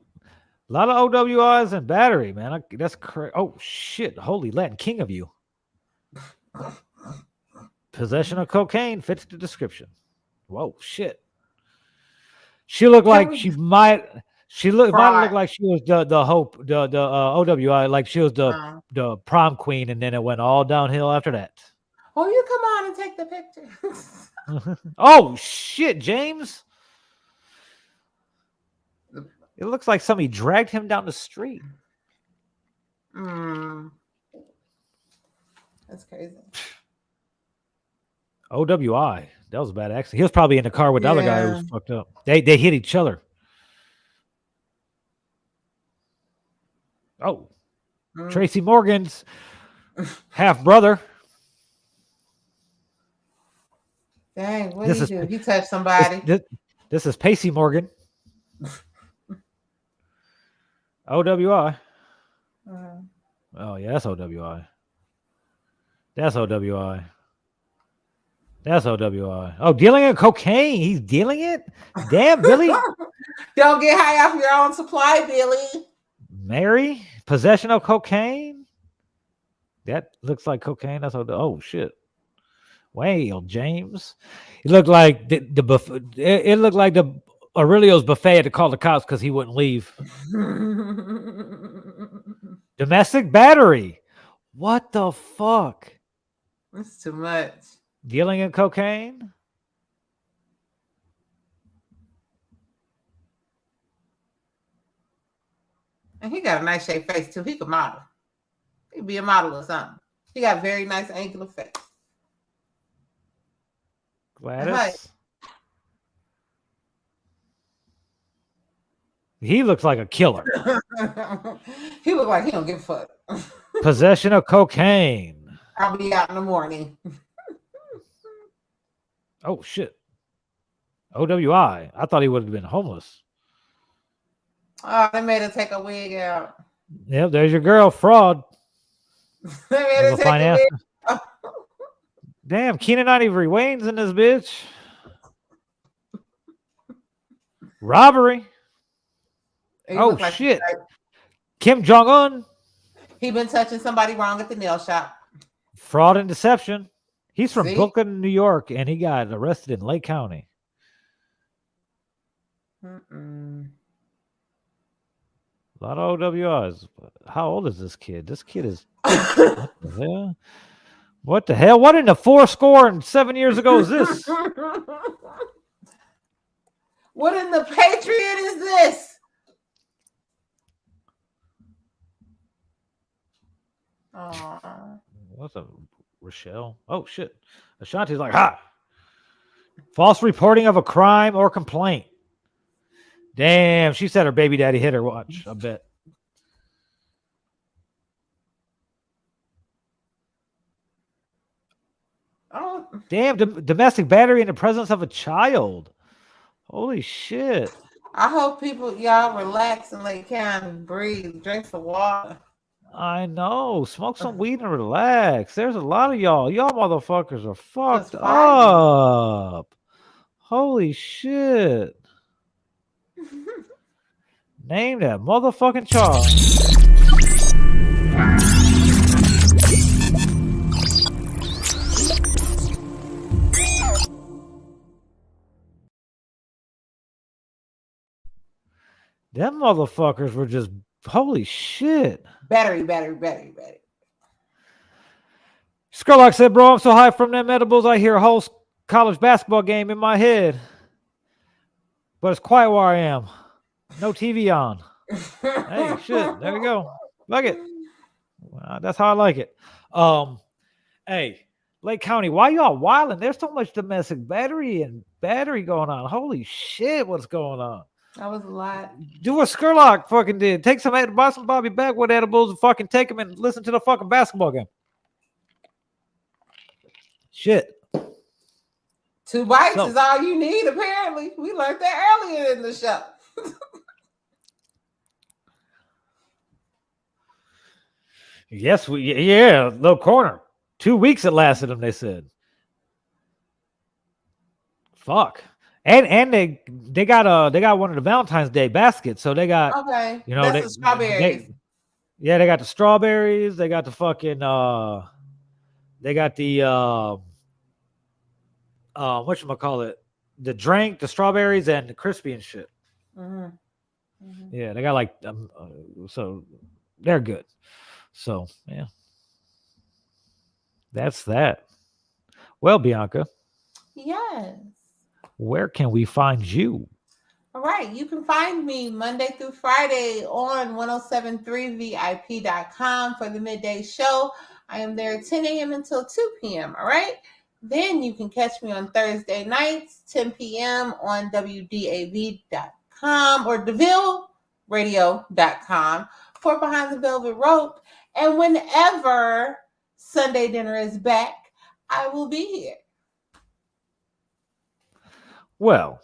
lot of OWIs and battery, man. That's crazy. Oh shit. Holy Latin King of you. Possession of cocaine fits the description. Whoa, shit. She looked like she might. Might look like she was the OWI, like she was the prom queen, and then it went all downhill after that. Oh, you come on and take the picture. Oh shit, James! It looks like somebody dragged him down the street. That's crazy. OWI. That was a bad accident. He was probably in the car with the other guy who was fucked up. They hit each other. Oh, Mm. Tracy Morgan's half brother. Dang, what This did is he do? He touched somebody. This is Pacey Morgan. OWI. Mm. Oh yeah, that's OWI. That's OWI. That's OWI. Oh, dealing in cocaine. He's dealing it? Damn, Billy. Don't get high off your own supply, Billy. Mary? Possession of cocaine? That looks like cocaine. That's oh shit. Well, James. It looked like the buffet. It looked like the Aurelio's buffet had to call the cops because he wouldn't leave. Domestic battery. What the fuck? It's too much. Dealing in cocaine? And he got a nice shaped face too. He could model. He could be a model or something. He got very nice angular face. Gladys. Hi. He looks like a killer. He look like he don't give a fuck. Possession of cocaine. I'll be out in the morning. Oh shit. OWI. I thought he would have been homeless. Oh, they made her take a wig out. Yep, there's your girl, fraud. They made her take a wig. Damn, Keenan Ivory Wayne's in this bitch. Robbery. He Oh look like shit. Kim Jong-un. He been touching somebody wrong at the nail shop. Fraud and deception. He's from See? Brooklyn, New York, and he got arrested in Lake County. Mm-mm. A lot of OWIs. How old is this kid? This kid is what the hell? What the hell? What in the 407 years ago is this? What in the Patriot is this? Aww. What's up, Rochelle? Oh shit. Ashanti's like, ha. False reporting of a crime or complaint. Damn, she said her baby daddy hit her. Watch, I bet. Oh, Damn, domestic battery in the presence of a child. Holy shit. I hope people, y'all relax and lay down and breathe. Drink some water. I know. Smoke some weed and relax. There's a lot of y'all. Y'all motherfuckers are fucked Just fighting. up. Holy shit. Name that motherfucking child. Them motherfuckers were just holy shit. Battery. Skurlock said, bro, I'm so high from them edibles, I hear a whole college basketball game in my head. But it's quiet where I am. No TV on. Hey, shit. There we go. Like it. That's how I like it. Hey, Lake County, why y'all wilding? There's so much domestic battery going on. Holy shit, what's going on? That was a lot. Do what Skurlock fucking did. Take some, buy some Bobby Backwood edibles and fucking take them and listen to the fucking basketball game. Shit. 2 bites is all you need, apparently. We learned that earlier in the show. Yes, little corner. 2 weeks it lasted them, they said. Fuck. And they got one of the Valentine's Day baskets, so they got Okay. you know That's the strawberries. They got the strawberries, they got the fucking they got the whatchamacallit, the drink, the strawberries and the crispy and shit. Mm-hmm. Mm-hmm. Yeah, they got like so they're good. So yeah. That's that. Well, Bianca. Yes. Where can we find you? All right. You can find me Monday through Friday on 1073vip.com for the midday show. I am there 10 a.m. until 2 p.m. All right. Then you can catch me on Thursday nights, 10 p.m. on WDAV.com or DeVilleRadio.com for Behind the Velvet Rope. And whenever Sunday dinner is back, I will be here. Well,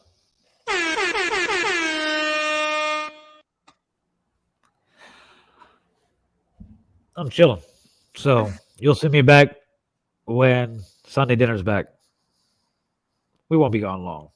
I'm chilling. So you'll see me back when Sunday dinner's back. We won't be gone long.